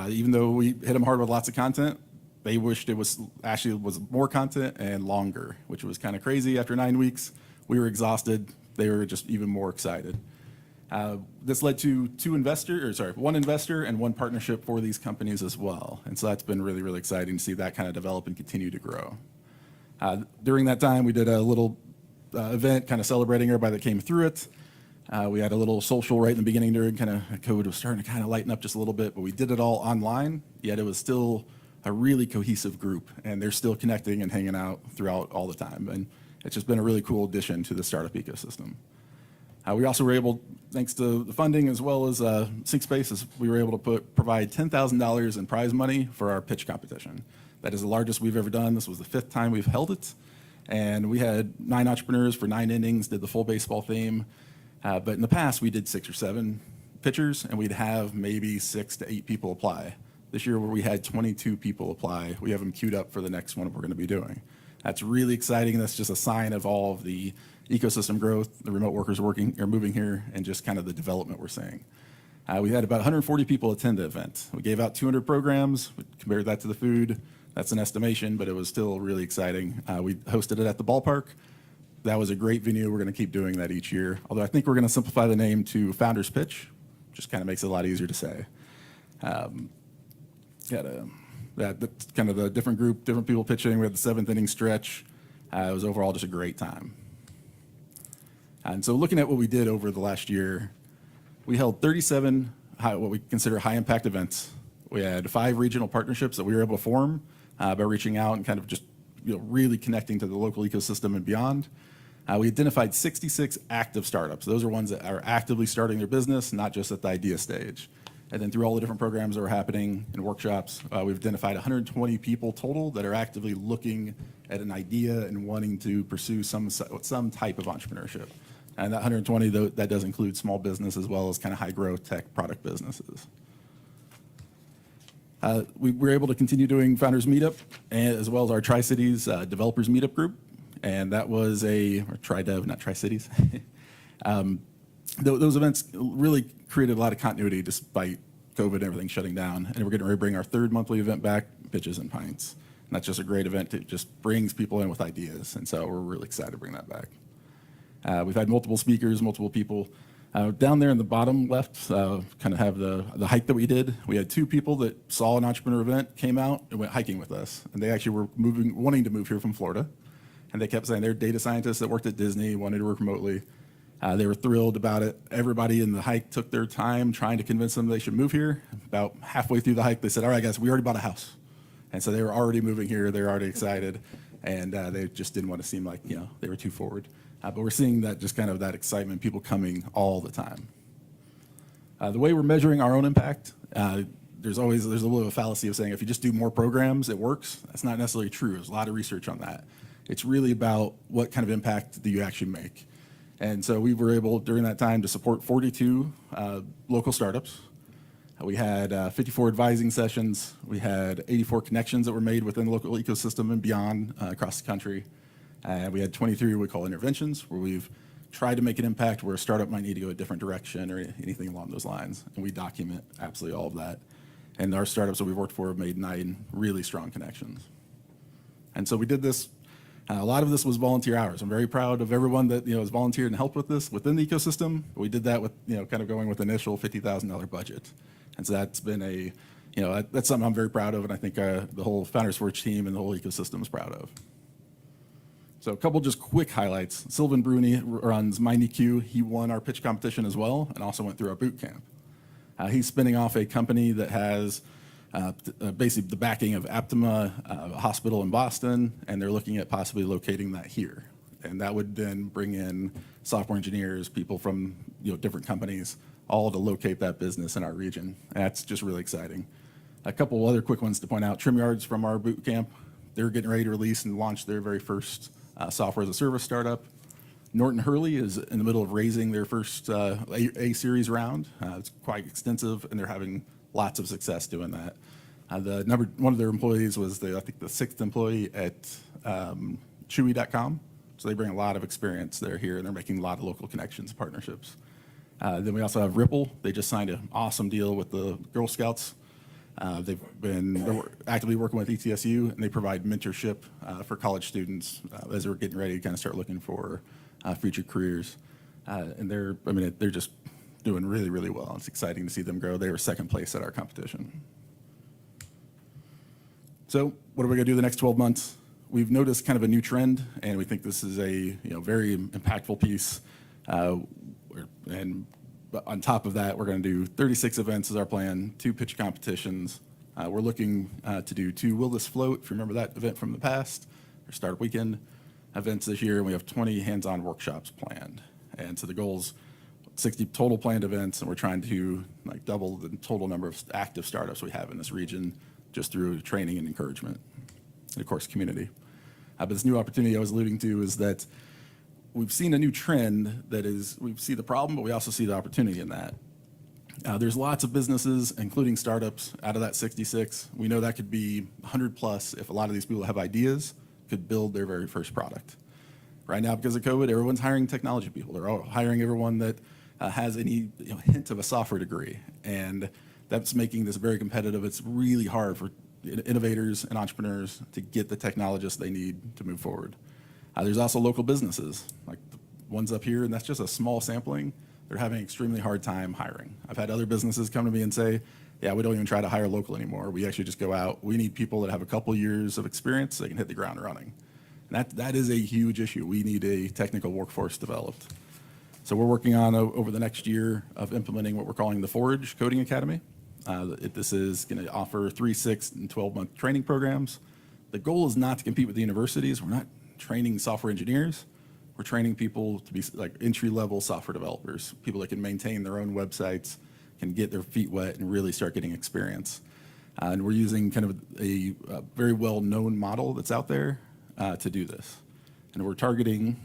even though we hit them hard with lots of content, they wished it was more content and longer, which was kind of crazy. After 9 weeks, we were exhausted. They were just even more excited. This led to one investor and 1 partnership for these companies as well. And so that's been really, really exciting to see that kind of develop and continue to grow. During that time, we did a little event kind of celebrating everybody that came through it. We had a little social right in the beginning during kind of COVID was starting to kind of lighten up just a little bit, but we did it all online, yet it was still a really cohesive group, and they're still connecting and hanging out throughout all the time. And it's just been a really cool addition to the startup ecosystem. We also were able, thanks to the funding as well as SyncSpace, we were able to provide $10,000 in prize money for our pitch competition. That is the largest we've ever done. This was the 5th time we've held it. And we had 9 entrepreneurs for 9 innings, did the full baseball theme. But in the past, we did 6 or 7 pitchers, and we'd have maybe 6 to 8 people apply. This year, where we had 22 people apply, we have them queued up for the next one we're going to be doing. That's really exciting. That's just a sign of all of the ecosystem growth, the remote workers moving here, and just kind of the development we're seeing. We had about 140 people attend the event. We gave out 200 programs. We compared that to the food. That's an estimation, but it was still really exciting. We hosted it at the ballpark. That was a great venue. We're going to keep doing that each year. Although I think we're going to simplify the name to Founders Pitch. Just kind of makes it a lot easier to say. That's kind of the different group, different people pitching. We had the 7th inning stretch. It was overall just a great time. And so looking at what we did over the last year, we held 37 what we consider high impact events. We had 5 regional partnerships that we were able to form by reaching out and kind of just really connecting to the local ecosystem and beyond. We identified 66 active startups. Those are ones that are actively starting their business, not just at the idea stage. And then through all the different programs that are happening and workshops, we've identified 120 people total that are actively looking at an idea and wanting to pursue some type of entrepreneurship. And that 120, that does include small business as well as kind of high growth tech product businesses. We were able to continue doing Founders Meetup as well as our Tri-Cities Developers Meetup group. And that was or Tri-Dev, not Tri-Cities. Those events really created a lot of continuity despite COVID and everything shutting down. And we're getting ready to bring our 3rd monthly event back, Pitches and Pints. And that's just a great event. It just brings people in with ideas. And so we're really excited to bring that back. We've had multiple speakers, multiple people. Down there in the bottom left, kind of have the hike that we did. We had 2 people that saw an entrepreneur event, came out and went hiking with us. And they actually were wanting to move here from Florida. and they kept saying they're data scientists that worked at Disney, wanted to work remotely. They were thrilled about it. Everybody in the hike took their time trying to convince them they should move here. About halfway through the hike, they said, all right, guys, we already bought a house. And so they were already moving here. They were already excited. And they just didn't want to seem like, they were too forward. But we're seeing that just kind of that excitement, people coming all the time. The way we're measuring our own impact, there's a little bit of a fallacy of saying if you just do more programs, it works. That's not necessarily true. There's a lot of research on that. It's really about what kind of impact do you actually make. And so we were able during that time to support 42 local startups. We had 54 advising sessions. We had 84 connections that were made within the local ecosystem and beyond across the country. We had 23 we call interventions, where we've tried to make an impact where a startup might need to go a different direction or anything along those lines. And we document absolutely all of that. And our startups that we've worked for have made 9 really strong connections. And so we did this. A lot of this was volunteer hours. I'm very proud of everyone that has volunteered and helped with this within the ecosystem. We did that with kind of going with initial $50,000 budget, and so that's been that's something I'm very proud of, and I think the whole Founders Forge team and the whole ecosystem is proud of. So a couple just quick highlights. Sylvan Bruni runs MindEQ. He won our pitch competition as well, and also went through our boot camp. He's spinning off a company that has basically the backing of Aptima Hospital in Boston, and they're looking at possibly locating that here. And that would then bring in software engineers, people from different companies, all to locate that business in our region. And that's just really exciting. A couple other quick ones to point out. Trimyards from our boot camp, they're getting ready to release and launch their very first software as a service startup. Norton Hurley is in the middle of raising their first A-series round. It's quite extensive, and they're having lots of success doing that. One of their employees was I think the 6th employee at Chewy.com. So they bring a lot of experience. They're here, and they're making a lot of local connections and partnerships. Then we also have Ripple. They just signed an awesome deal with the Girl Scouts. They're actively working with ETSU, and they provide mentorship for college students as they're getting ready to kind of start looking for future careers. And they're just doing really, really well. It's exciting to see them grow. They were 2nd place at our competition. So what are we going to do the next 12 months? We've noticed kind of a new trend, and we think this is a very impactful piece. And on top of that, we're going to do 36 events is our plan, 2 pitch competitions. We're looking to do 2 Will This Float, if you remember that event from the past, or Startup Weekend events this year, and we have 20 hands-on workshops planned. And so the goal's 60 total planned events, and we're trying to double the total number of active startups we have in this region just through training and encouragement, and of course, community. But this new opportunity I was alluding to is that we've seen a new trend that is, we see the problem, but we also see the opportunity in that. There's lots of businesses, including startups, out of that 66. We know that could be 100 plus if a lot of these people have ideas, could build their very first product. Right now, because of COVID, everyone's hiring technology people. They're all hiring everyone that has any hint of a software degree. And that's making this very competitive. It's really hard for innovators and entrepreneurs to get the technologists they need to move forward. There's also local businesses, like the ones up here, and that's just a small sampling. They're having an extremely hard time hiring. I've had other businesses come to me and say, yeah, we don't even try to hire local anymore. We actually just go out. We need people that have a couple years of experience so they can hit the ground running. And that is a huge issue. We need a technical workforce developed. So we're working on over the next year of implementing what we're calling the Forge Coding Academy. This is going to offer 3, 6, and 12-month training programs. The goal is not to compete with the universities. We're not training software engineers. We're training people to be like entry-level software developers, people that can maintain their own websites, can get their feet wet and really start getting experience. And we're using kind of a very well-known model that's out there to do this. And we're targeting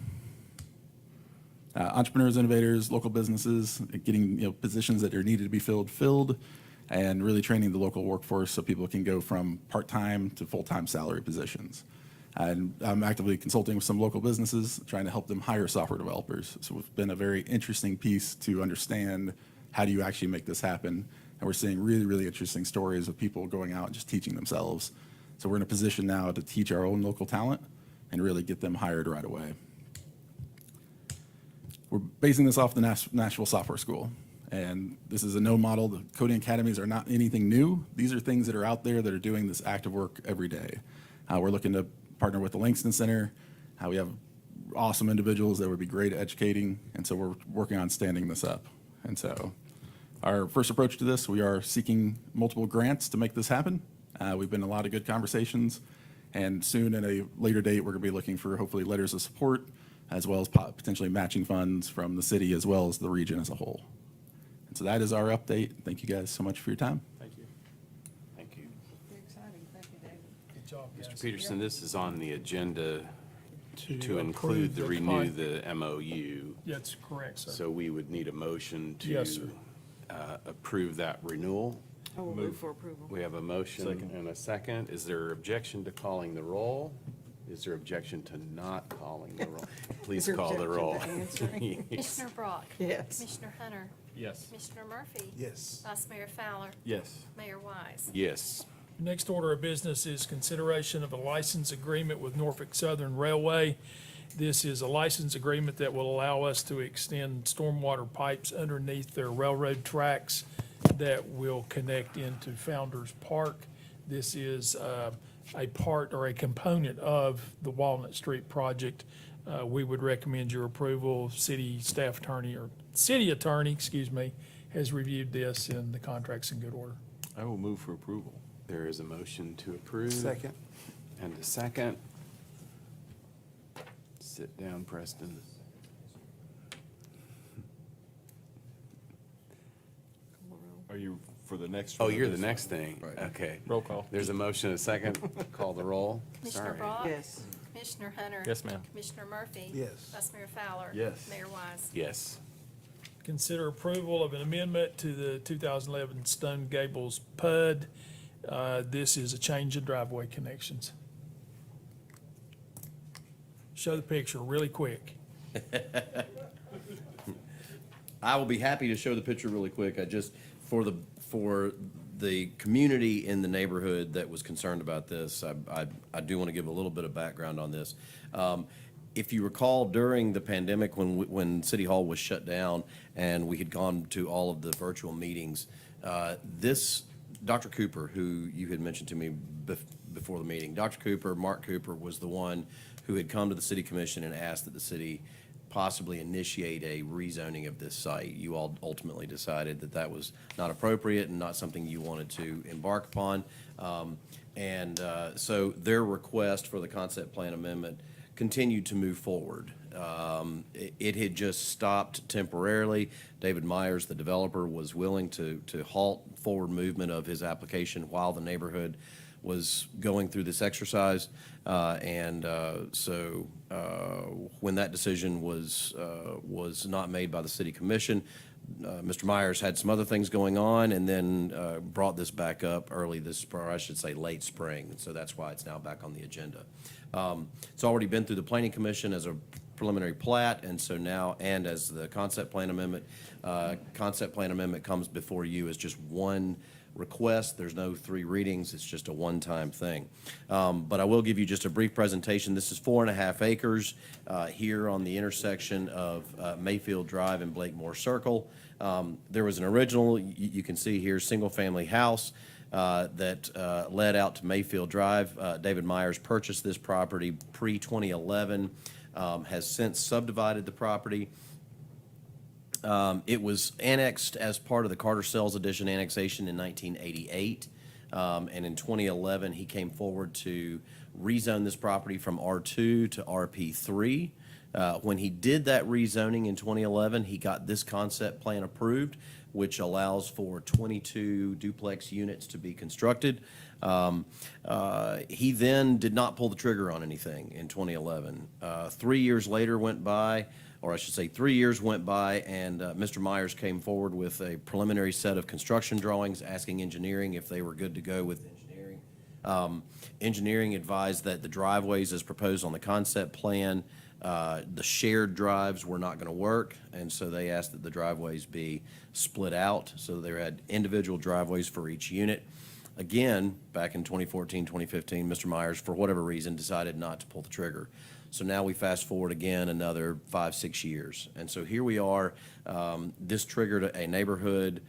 entrepreneurs, innovators, local businesses, getting positions that are needed to be filled, and really training the local workforce so people can go from part-time to full-time salary positions. And I'm actively consulting with some local businesses, trying to help them hire software developers. So it's been a very interesting piece to understand how do you actually make this happen. And we're seeing really, really interesting stories of people going out and just teaching themselves. So we're in a position now to teach our own local talent and really get them hired right away. We're basing this off the Nashville Software School. And this is a known model. The coding academies are not anything new. These are things that are out there that are doing this active work every day. We're looking to partner with the Langston Center We have awesome individuals that would be great at educating, and so we're working on standing this up. And so our first approach to this, we are seeking multiple grants to make this happen. We've been in a lot of good conversations, and soon at a later date, we're going to be looking for hopefully letters of support, as well as potentially matching funds from the city as well as the region as a whole. And so that is our update. Thank you guys so much for your time. Thank you. Thank you. Very exciting. Thank you, David. Good job, guys. Mr. Peterson, this is on the agenda to approve include the the renew con- the MOU. That's correct, sir. So we would need a motion Yes, sir. to approve that renewal. I will move for approval. We have a motion and a second. Is there objection to calling the roll? Is there objection to not calling the roll? Please there call the objection roll. to answering? Yes. Commissioner Brock? Yes. Commissioner Hunter? Yes. Commissioner Murphy? Yes. Vice Mayor Fowler? Yes. Mayor Wise? Yes. Next order of business is consideration of a license agreement with Norfolk Southern Railway. This is a license agreement that will allow us to extend stormwater pipes underneath their railroad tracks that will connect into Founder's Park. This is a part or a component of the Walnut Street project. We would recommend your approval. City attorney, excuse me, has reviewed this, and the contract's in good order. I will move for approval. There is a motion to approve. Second. And a second. Sit down, Preston. Are you for the next? Oh, one or you're the this next one? thing. Right. Okay. Roll call. There's a motion and a second. Call the roll. Commissioner Sorry. Brock? Yes. Commissioner Hunter? Yes, ma'am. Commissioner Murphy? Yes. Vice Mayor Fowler? Yes. Mayor Wise? Yes. Consider approval of an amendment to the 2011 Stone Gables PUD. This is a change in driveway connections. Show the picture really quick. I will be happy to show the picture really quick. I just, for the community in the neighborhood that was concerned about this, I do want to give a little bit of background on this. If you recall, during the pandemic, when City Hall was shut down and we had gone to all of the virtual meetings, Dr. Cooper, who you had mentioned to me before the meeting, Dr. Cooper, Mark Cooper, was the one who had come to the city commission and asked that the city possibly initiate a rezoning of this site. You all ultimately decided that that was not appropriate and not something you wanted to embark upon. So their request for the concept plan amendment continued to move forward. It had just stopped temporarily. David Myers, the developer, was willing to halt forward movement of his application while the neighborhood was going through this exercise. So when that decision was not made by the city commission, Mr. Myers had some other things going on and then brought this back up early this, or I should say late spring. So that's why it's now back on the agenda. It's already been through the planning commission as a preliminary plat, and so now, and as the concept plan amendment comes before you as just one request. There's no three readings. It's just a one-time thing. But I will give you just a brief presentation. This is 4.5 acres here on the intersection of Mayfield Drive and Blakemore Circle. There was an original, you can see here, single-family house that led out to Mayfield Drive. David Myers purchased this property pre-2011, has since subdivided the property. It was annexed as part of the Carter Sells Edition annexation in 1988. And in 2011, he came forward to rezone this property from R2 to RP3. When he did that rezoning in 2011, he got this concept plan approved, which allows for 22 duplex units to be constructed. He then did not pull the trigger on anything in 2011. 3 years later went by, or I should say 3 years went by, and Mr. Myers came forward with a preliminary set of construction drawings, asking engineering if they were good to go with engineering. Engineering advised that the driveways as proposed on the concept plan, the shared drives were not going to work, and so they asked that the driveways be split out, so they had individual driveways for each unit. Again, back in 2014, 2015, Mr. Myers, for whatever reason, decided not to pull the trigger. So now we fast forward again another 5-6 years. And so here we are. This triggered a neighborhood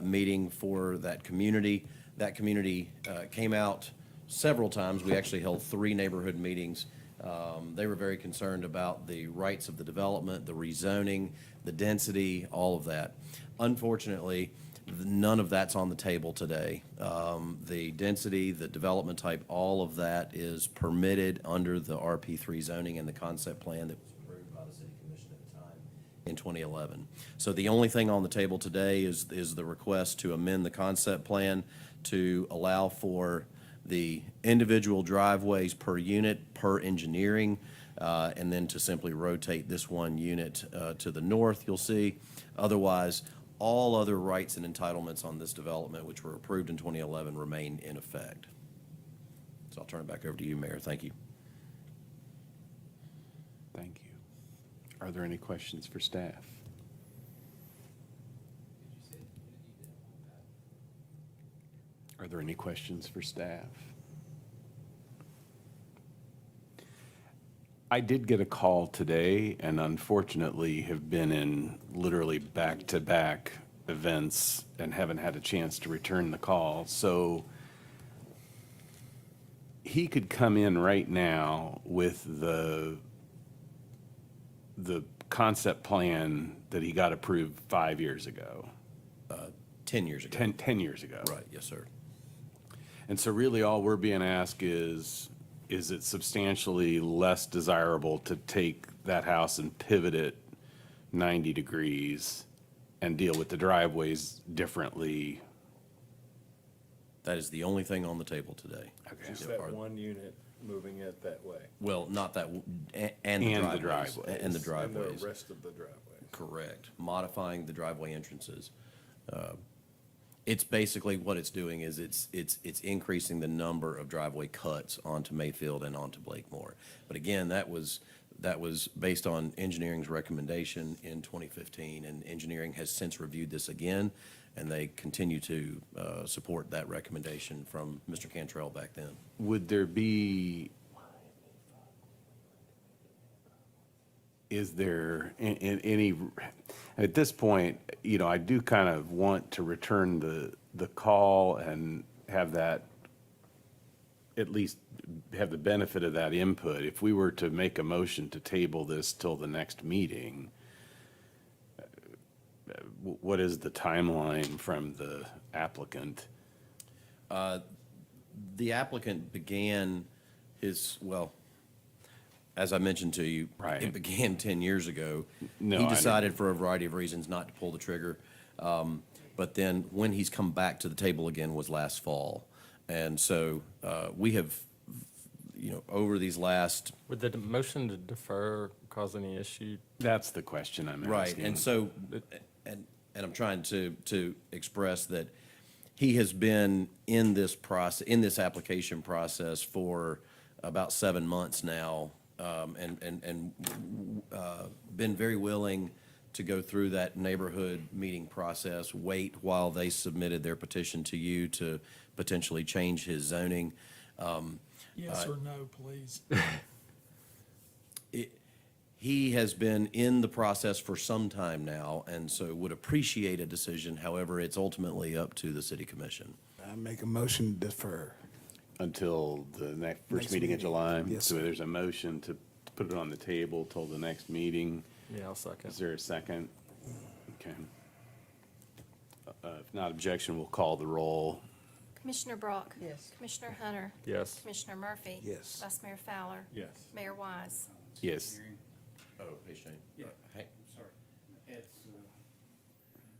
meeting for that community. That community came out several times. We actually held 3 neighborhood meetings They were very concerned about the rights of the development, the rezoning, the density, all of that. Unfortunately, none of that's on the table today. The density, the development type, all of that is permitted under the RP3 zoning and the concept plan that was approved by the city commission at the time in 2011. So the only thing on the table today is the request to amend the concept plan to allow for the individual driveways per unit, per engineering, and then to simply rotate this one unit to the north, you'll see. Otherwise, all other rights and entitlements on this development, which were approved in 2011, remain in effect. So I'll turn it back over to you, Mayor. Thank you. Thank you. Are there any questions for staff? Are there any questions for staff? I did get a call today and unfortunately have been in literally back-to-back events and haven't had a chance to return the call. So he could come in right now with the concept plan that he got approved 5 years ago. 10 years ago. 10 years ago. Right, yes, sir. And so really all we're being asked is it substantially less desirable to take that house and pivot it 90 degrees and deal with the driveways differently? That is the only thing on the table today. Okay. Just that one unit moving it that way. Well, not that, and And the the driveways. driveways. And the And driveways. the rest of the driveways. Correct. Modifying the driveway entrances. It's basically what it's doing is it's increasing the number of driveway cuts onto Mayfield and onto Blakemore. But again, that was based on engineering's recommendation in 2015, and engineering has since reviewed this again, and they continue to support that recommendation from Mr. Cantrell back then. Would there be, is there any, at this point, you know, I do kind of want to return the call and have that, at least have the benefit of that input. If we were to make a motion to table this till the next meeting, what is the timeline from the applicant? The applicant began his, well, as I mentioned to you, Right. it began 10 years ago. No, He I decided for a variety of reasons not to pull the trigger. But then when he's come back to the table again was last fall. And so we have, you know, over these last. Would the motion to defer cause any issue? That's the question I'm asking. Right, and so, and I'm trying to express that he has been in this process, in this application process for about 7 months now, and been very willing to go through that neighborhood meeting process, wait while they submitted their petition to you to potentially change his zoning. Yes or no, please? He has been in the process for some time now, and so would appreciate a decision. However, it's ultimately up to the city commission. I make a motion to defer. Until the Next first meeting in meeting. July? Yes, So sir. there's a motion to put it on the table till the next meeting. Yeah, I'll second. Is there a second? Okay. If not objection, we'll call the roll. Commissioner Brock? Yes. Commissioner Hunter? Yes. Commissioner Murphy? Yes. Vice Mayor Fowler? Yes. Mayor Wise? Yes. Oh, hey, Shane. Yeah. Hey. Sorry. It's,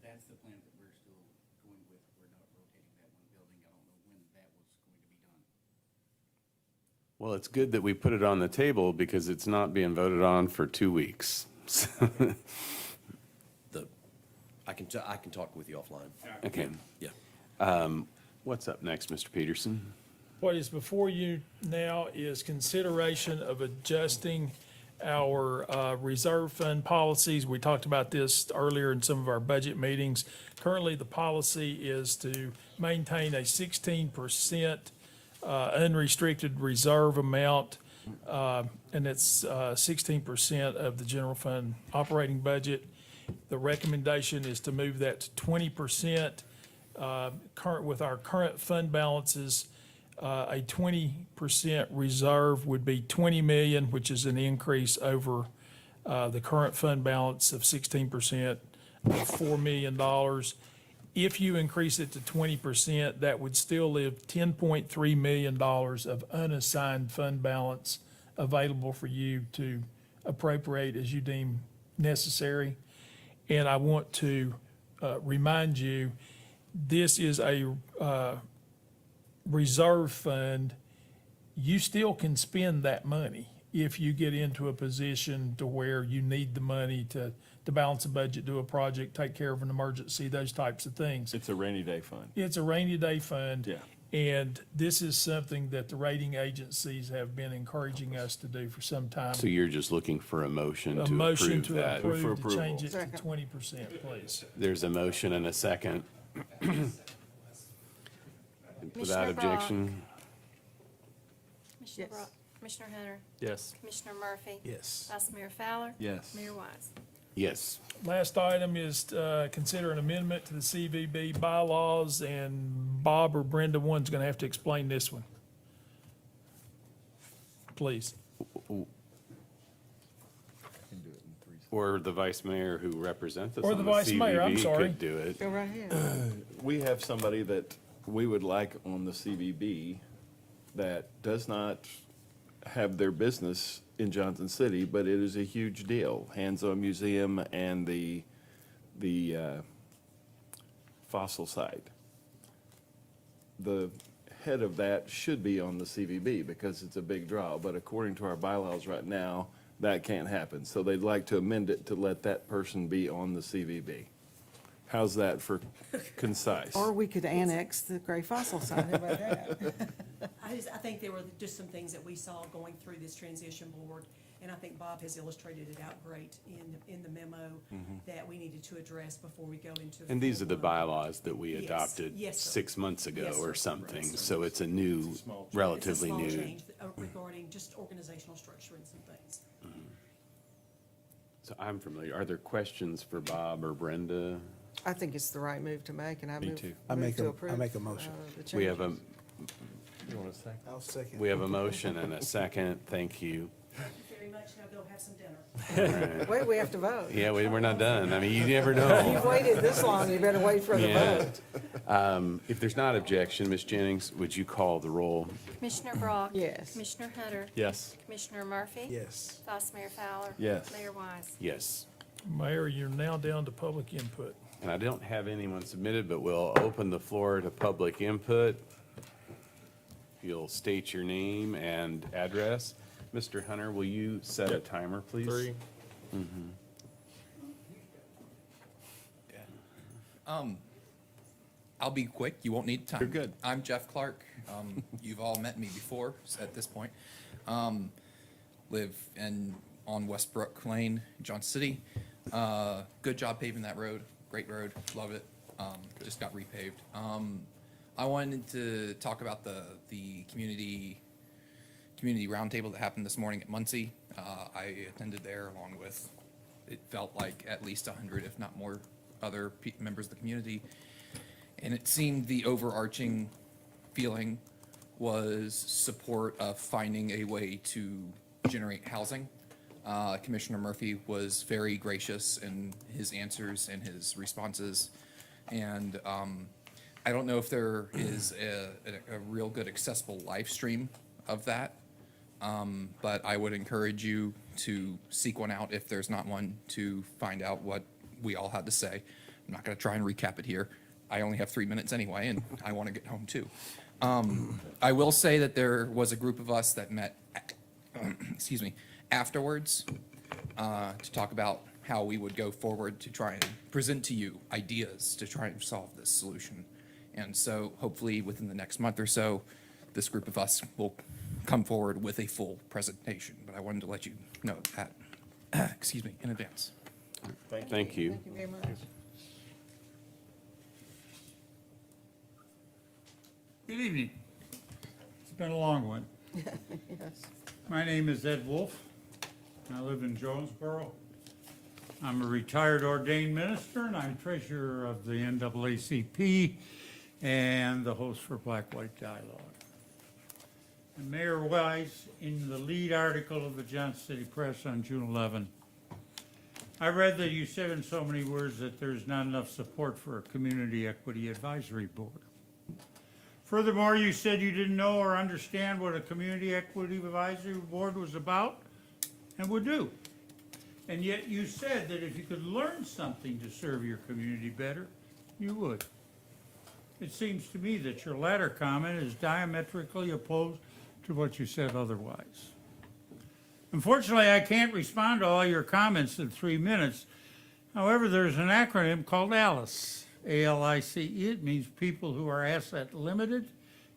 that's the plan that we're still going with. We're not rotating that one building. I don't know when that was going to be done. Well, it's good that we put it on the table because it's not being voted on for 2 weeks. I can talk with you offline. Okay. Yeah. What's up next, Mr. Peterson? What is before you now is consideration of adjusting our reserve fund policies. We talked about this earlier in some of our budget meetings. Currently, the policy is to maintain a 16% unrestricted reserve amount, and it's 16% of the general fund operating budget. The recommendation is to move that to 20%. With our current fund balances, A 20% reserve would be 20 million, which is an increase over the current fund balance of 16% of $4 million. If you increase it to 20%, that would still leave $10.3 million of unassigned fund balance available for you to appropriate as you deem necessary. And I want to remind you, this is a reserve fund. You still can spend that money if you get into a position to where you need the money to balance a budget, do a project, take care of an emergency, those types of things. It's a rainy day fund. It's a rainy day fund. Yeah. And this is something that the rating agencies have been encouraging us to do for some time. So you're just looking for a motion A to motion approve to that? approve to approval. change it to Second. 20%, please. There's a motion and a second. Without Commissioner Brock. objection, Commissioner Yes. Brock, Commissioner Hunter, Yes. Commissioner Murphy. Yes. Vice Mayor Fowler. Yes. Mayor Wise. yes. Last item is consider an amendment to the CVB bylaws, and Bob or Brenda, one's going to have to explain this one. Please. Or the vice mayor who represents us Or on the the vice mayor, I'm CVB sorry. could do it. Go right ahead. We have somebody that we would like on the CVB that does not have their business in Johnson City, but it is a huge deal. Hands-On Museum and the fossil site. The head of that should be on the CVB because it's a big draw, but according to our bylaws right now, that can't happen. So they'd like to amend it to let that person be on the CVB. How's that for concise? Or we could annex the Gray Fossil site. How about that? I think there were just some things that we saw going through this transition board, and I think Bob has illustrated it out great in the memo that we needed to address before we go into. And these are the full-blown- bylaws that we Yes. adopted Yes, sir. 6 months ago Yes, or sir. something. Right. So it's a new, It's a relatively small new. change regarding just organizational structure and some things. So I'm familiar. Are there questions for Bob or Brenda? I think it's the right move to make, and I Me move too. I move make to a- approve. I make a motion. The We have a, changes. You want a second? I'll second. we have a motion and a second. Thank you. Thank you very much. Now go have some dinner. Wait, we have to vote. Yeah, we're not done. I mean, you never You've know. waited this long, you better wait for the Yeah. vote. If there's not objection, Ms. Jennings, would you call the roll? Commissioner Brock. Yes. Commissioner Hunter. Yes. Commissioner Murphy. Yes. Vice Mayor Fowler. Yes. Mayor Wise. Yes. Mayor, you're now down to public input. And I don't have anyone submitted, but we'll open the floor to public input. If you'll state your name and address. Mr. Hunter, will you set a timer, please? 3. I'll be quick. You won't need time. You're good. I'm Jeff Clark. You've all met me before at this point. Live on Westbrook Lane, Johnson City. Good job paving that road. Great road. Love it. Just got repaved. I wanted to talk about the community roundtable that happened this morning at Muncie. I attended there along with, it felt like at least 100, if not more, other members of the community. And it seemed the overarching feeling was support of finding a way to generate housing. Commissioner Murphy was very gracious in his answers and his responses. And I don't know if there is a real good accessible live stream of that. But I would encourage you to seek one out if there's not one, to find out what we all had to say. I'm not going to try and recap it here. I only have 3 minutes anyway, and I want to get home too. I will say that there was a group of us that met, excuse me, afterwards to talk about how we would go forward to try and present to you ideas to try and solve this solution. And so hopefully within the next month or so, this group of us will come forward with a full presentation. But I wanted to let you know that, excuse me, in advance. Thank you. Thank you very much. Good evening. It's been a long one. Yes. My name is Ed Wolf. I live in Jonesboro. I'm a retired ordained minister, and I'm treasurer of the NAACP and the host for Black-White Dialogue. And Mayor Wise, in the lead article of the Johnson City Press on June 11, I read that you said in so many words that there's not enough support for a Community Equity Advisory Board. Furthermore, you said you didn't know or understand what a Community Equity Advisory Board was about and would do. And yet you said that if you could learn something to serve your community better, you would. It seems to me that your latter comment is diametrically opposed to what you said otherwise. Unfortunately, I can't respond to all your comments in 3 minutes. However, there's an acronym called ALICE, A-L-I-C-E. It means people who are asset limited,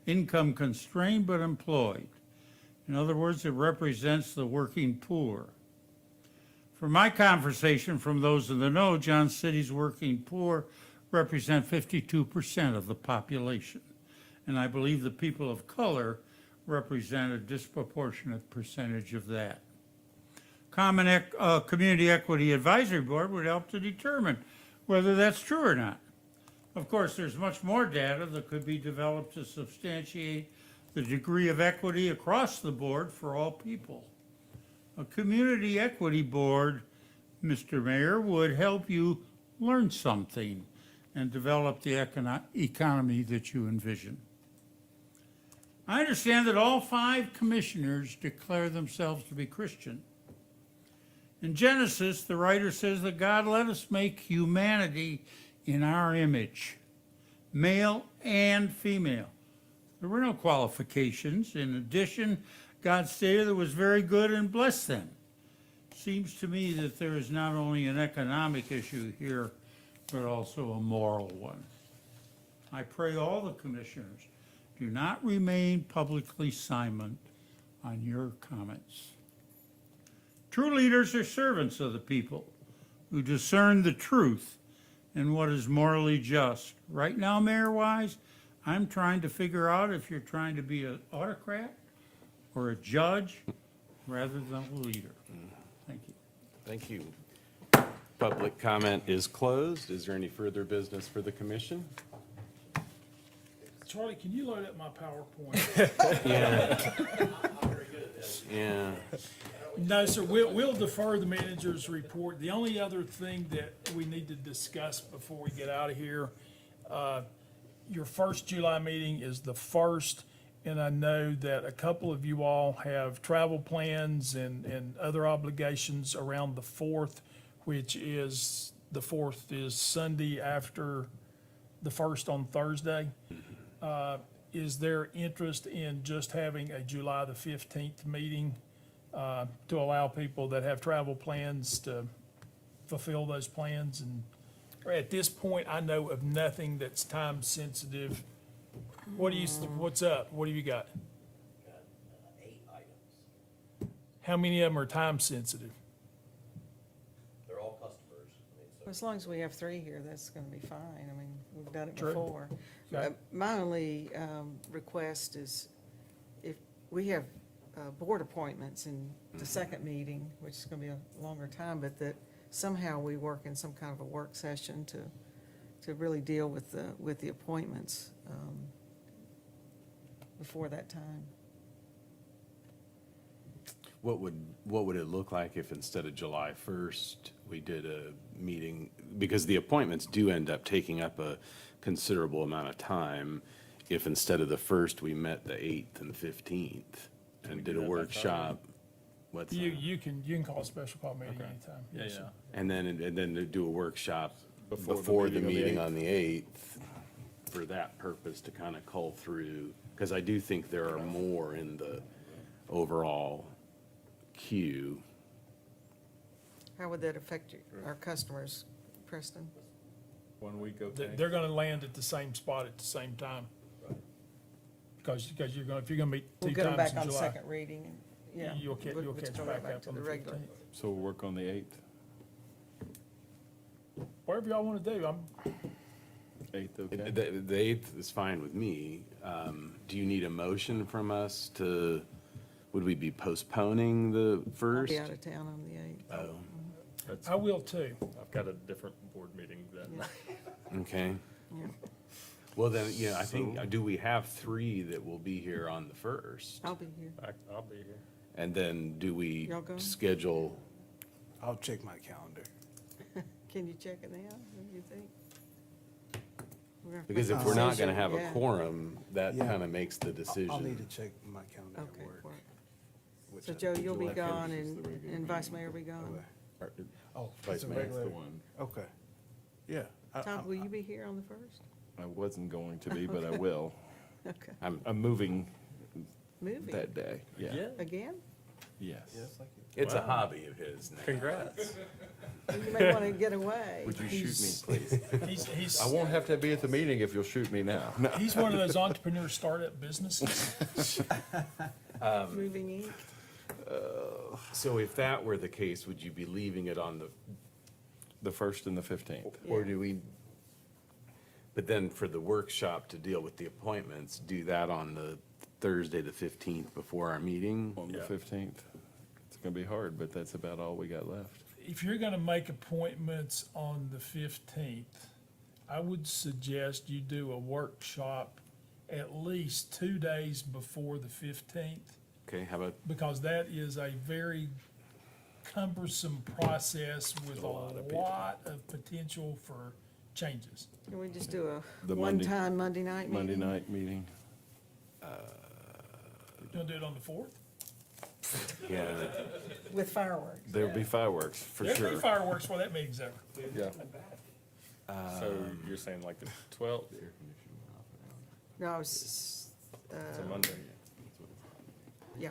income constrained, but employed. In other words, it represents the working poor. From my conversation from those in the know, Johnson City's working poor represent 52% of the population. And I believe the people of color represent a disproportionate percentage of that. Community Equity Advisory Board would help to determine whether that's true or not. Of course, there's much more data that could be developed to substantiate the degree of equity across the board for all people. A Community Equity Board, Mr. Mayor, would help you learn something and develop the economy that you envision. I understand that all 5 commissioners declare themselves to be Christian. In Genesis, the writer says that God let us make humanity in our image, male and female. There were no qualifications. In addition, God stated it was very good and blessed them. Seems to me that there is not only an economic issue here, but also a moral one. I pray all the commissioners do not remain publicly silent on your comments. True leaders are servants of the people who discern the truth and what is morally just. Right now, Mayor Wise, I'm trying to figure out if you're trying to be an autocrat or a judge rather than a leader. Thank you. Thank you. Public comment is closed. Is there any further business for the commission? Charlie, can you load up my PowerPoint? Yeah. No, sir, we'll defer the manager's report. The only other thing that we need to discuss before we get out of here, your first July meeting is the 1st, and I know that a couple of you all have travel plans and other obligations around the 4th, which is, the 4th is Sunday after the 1st on Thursday. Is there interest in just having a July the 15th meeting to allow people that have travel plans to fulfill those plans? And at this point, I know of nothing that's time sensitive. What's up? What have you got? 8 items. How many of them are time sensitive? They're all customers. As long as we have 3 here, that's gonna be fine. I mean, we've done it True. before. Okay. My only request is if we have board appointments in the second meeting, which is gonna be a longer time, but that somehow we work in some kind of a work session to really deal with the appointments before that time. What would it look like if instead of July 1st, we did a meeting? Because the appointments do end up taking up a considerable amount of time. If instead of the 1st, we met the 8th and the 15th and did a workshop. What's that? You can call a special call meeting anytime. Yes, sir. And then to do a workshop Before the before the meeting meeting on on the 8th for that purpose to kind of cull through, because I do think there are more in the overall queue. How would that affect our customers, Preston? 1 week, okay? They're gonna land at the same spot at the same time. Because if you're gonna meet We'll 2 get them times back in on July. second reading, and, yeah. You'll catch we'll just go back right up to on the the regular. 15th. So we'll work on the 8th. Whatever y'all wanna do, 8th, okay? The 8th is fine with me. Do you need a motion from us to, would we be postponing the I'll 1st? be out of town on the 8th. Oh, That's- I will too. I've got a different board meeting that night. okay. Yeah. Well, then, yeah, I think, do we have 3 that will be here on the 1st? I'll be here. I'll be here. And then do we Y'all go? schedule, I'll check my calendar. Can you check it now? What do you think? We're gonna because make if a we're not decision, gonna have a yeah. quorum, that Yeah. kind of makes the decision. I'll need to check my calendar Okay, at work. work. which So I- Joe, you'll be July gone 1st is the and, regular and Vice meeting. Mayor will be gone. Okay. Oh, Vice it's a Mayor's regular. the one. Okay. Yeah. Tom, will you be here on the 1st? I wasn't going to be, but I will. Okay. I'm moving Moving? that day, yeah. Again? Yes. It's a hobby of his now. Congrats. You may want to get away. Would you shoot me, please? He's, I won't have to be at the meeting if you'll shoot me now. No. he's one of those entrepreneur startup businesses. Moving Inc. So if that were the case, would you be leaving it on The 1st and the 15th. or do we, but then for the workshop to deal with the appointments, do that on the Thursday, the 15th before our meeting? On the 15th. It's gonna be hard, but that's about all we got left. If you're gonna make appointments on the 15th, I would suggest you do a workshop at least 2 days before the 15th, Okay, how about, because that is a very cumbersome process with a lot of potential for changes. Can we just do The a Monday- one-time Monday night meeting? Monday night meeting. You gonna do it on the 4th? yeah, With fireworks? There'll be fireworks, for There'll be sure. fireworks for that meeting's over. Yeah. So you're saying like the 12th? No, it's, It's a Monday. yeah,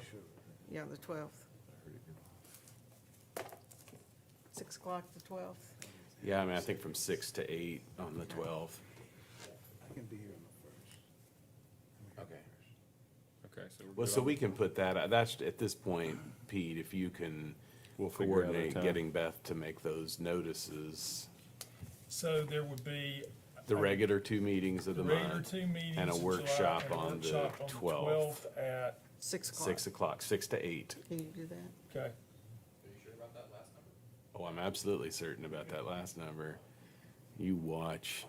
yeah, the 12th. 6 o'clock the 12th. yeah, I mean, I think from 6 to 8 on the 12th. I can be here on the 1st. Okay. Okay, so we're Well, good so on- we can put that, that's, at this point, Pete, if you can We'll figure out a coordinate time. getting Beth to make those notices, So there would be the regular 2 meetings of the the regular month. 2 meetings And a in July, workshop and a on the workshop on the 12th. at, 6 o'clock. 6 o'clock, 6 to 8. Can you do that? okay. Oh, I'm absolutely certain about that last number. You watch.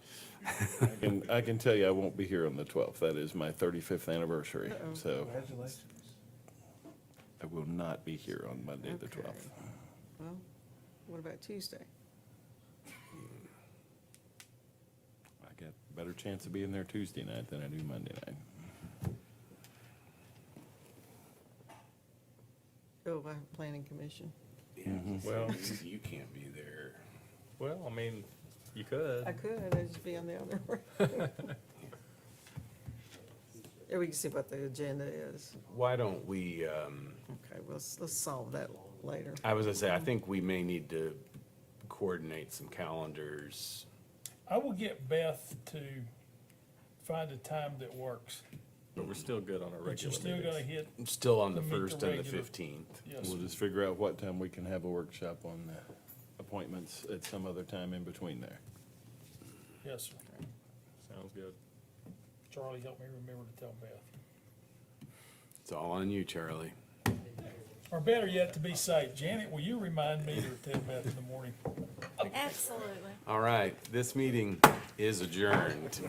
And I can tell you, I won't be here on the 12th. That is my 35th anniversary, Uh-oh. so Congratulations. I will not be here on Monday, the Okay. 12th. Well, what about Tuesday? I got a better chance of being there Tuesday night than I do Monday night. Oh, I have planning commission. Well- You can't be there. Well, I mean, you could. I could, I'd just be on the other one. Yeah, we can see what the agenda is. Why don't we, Okay, well, let's solve that later. I was gonna say, I think we may need to coordinate some calendars. I will get Beth to find a time that works, But we're still good on our but you're regular still gonna meetings. hit, Still on the Meet the 1st and the regular. 15th. yes, We'll just figure out what time we can have a workshop on the appointments at some other time in between there. yes, sir. Sounds good. Charlie, help me remember to tell Beth. It's all on you, Charlie. Or better yet, to be safe, Janet, will you remind me to tell Beth in the morning? Absolutely. All right, this meeting is adjourned.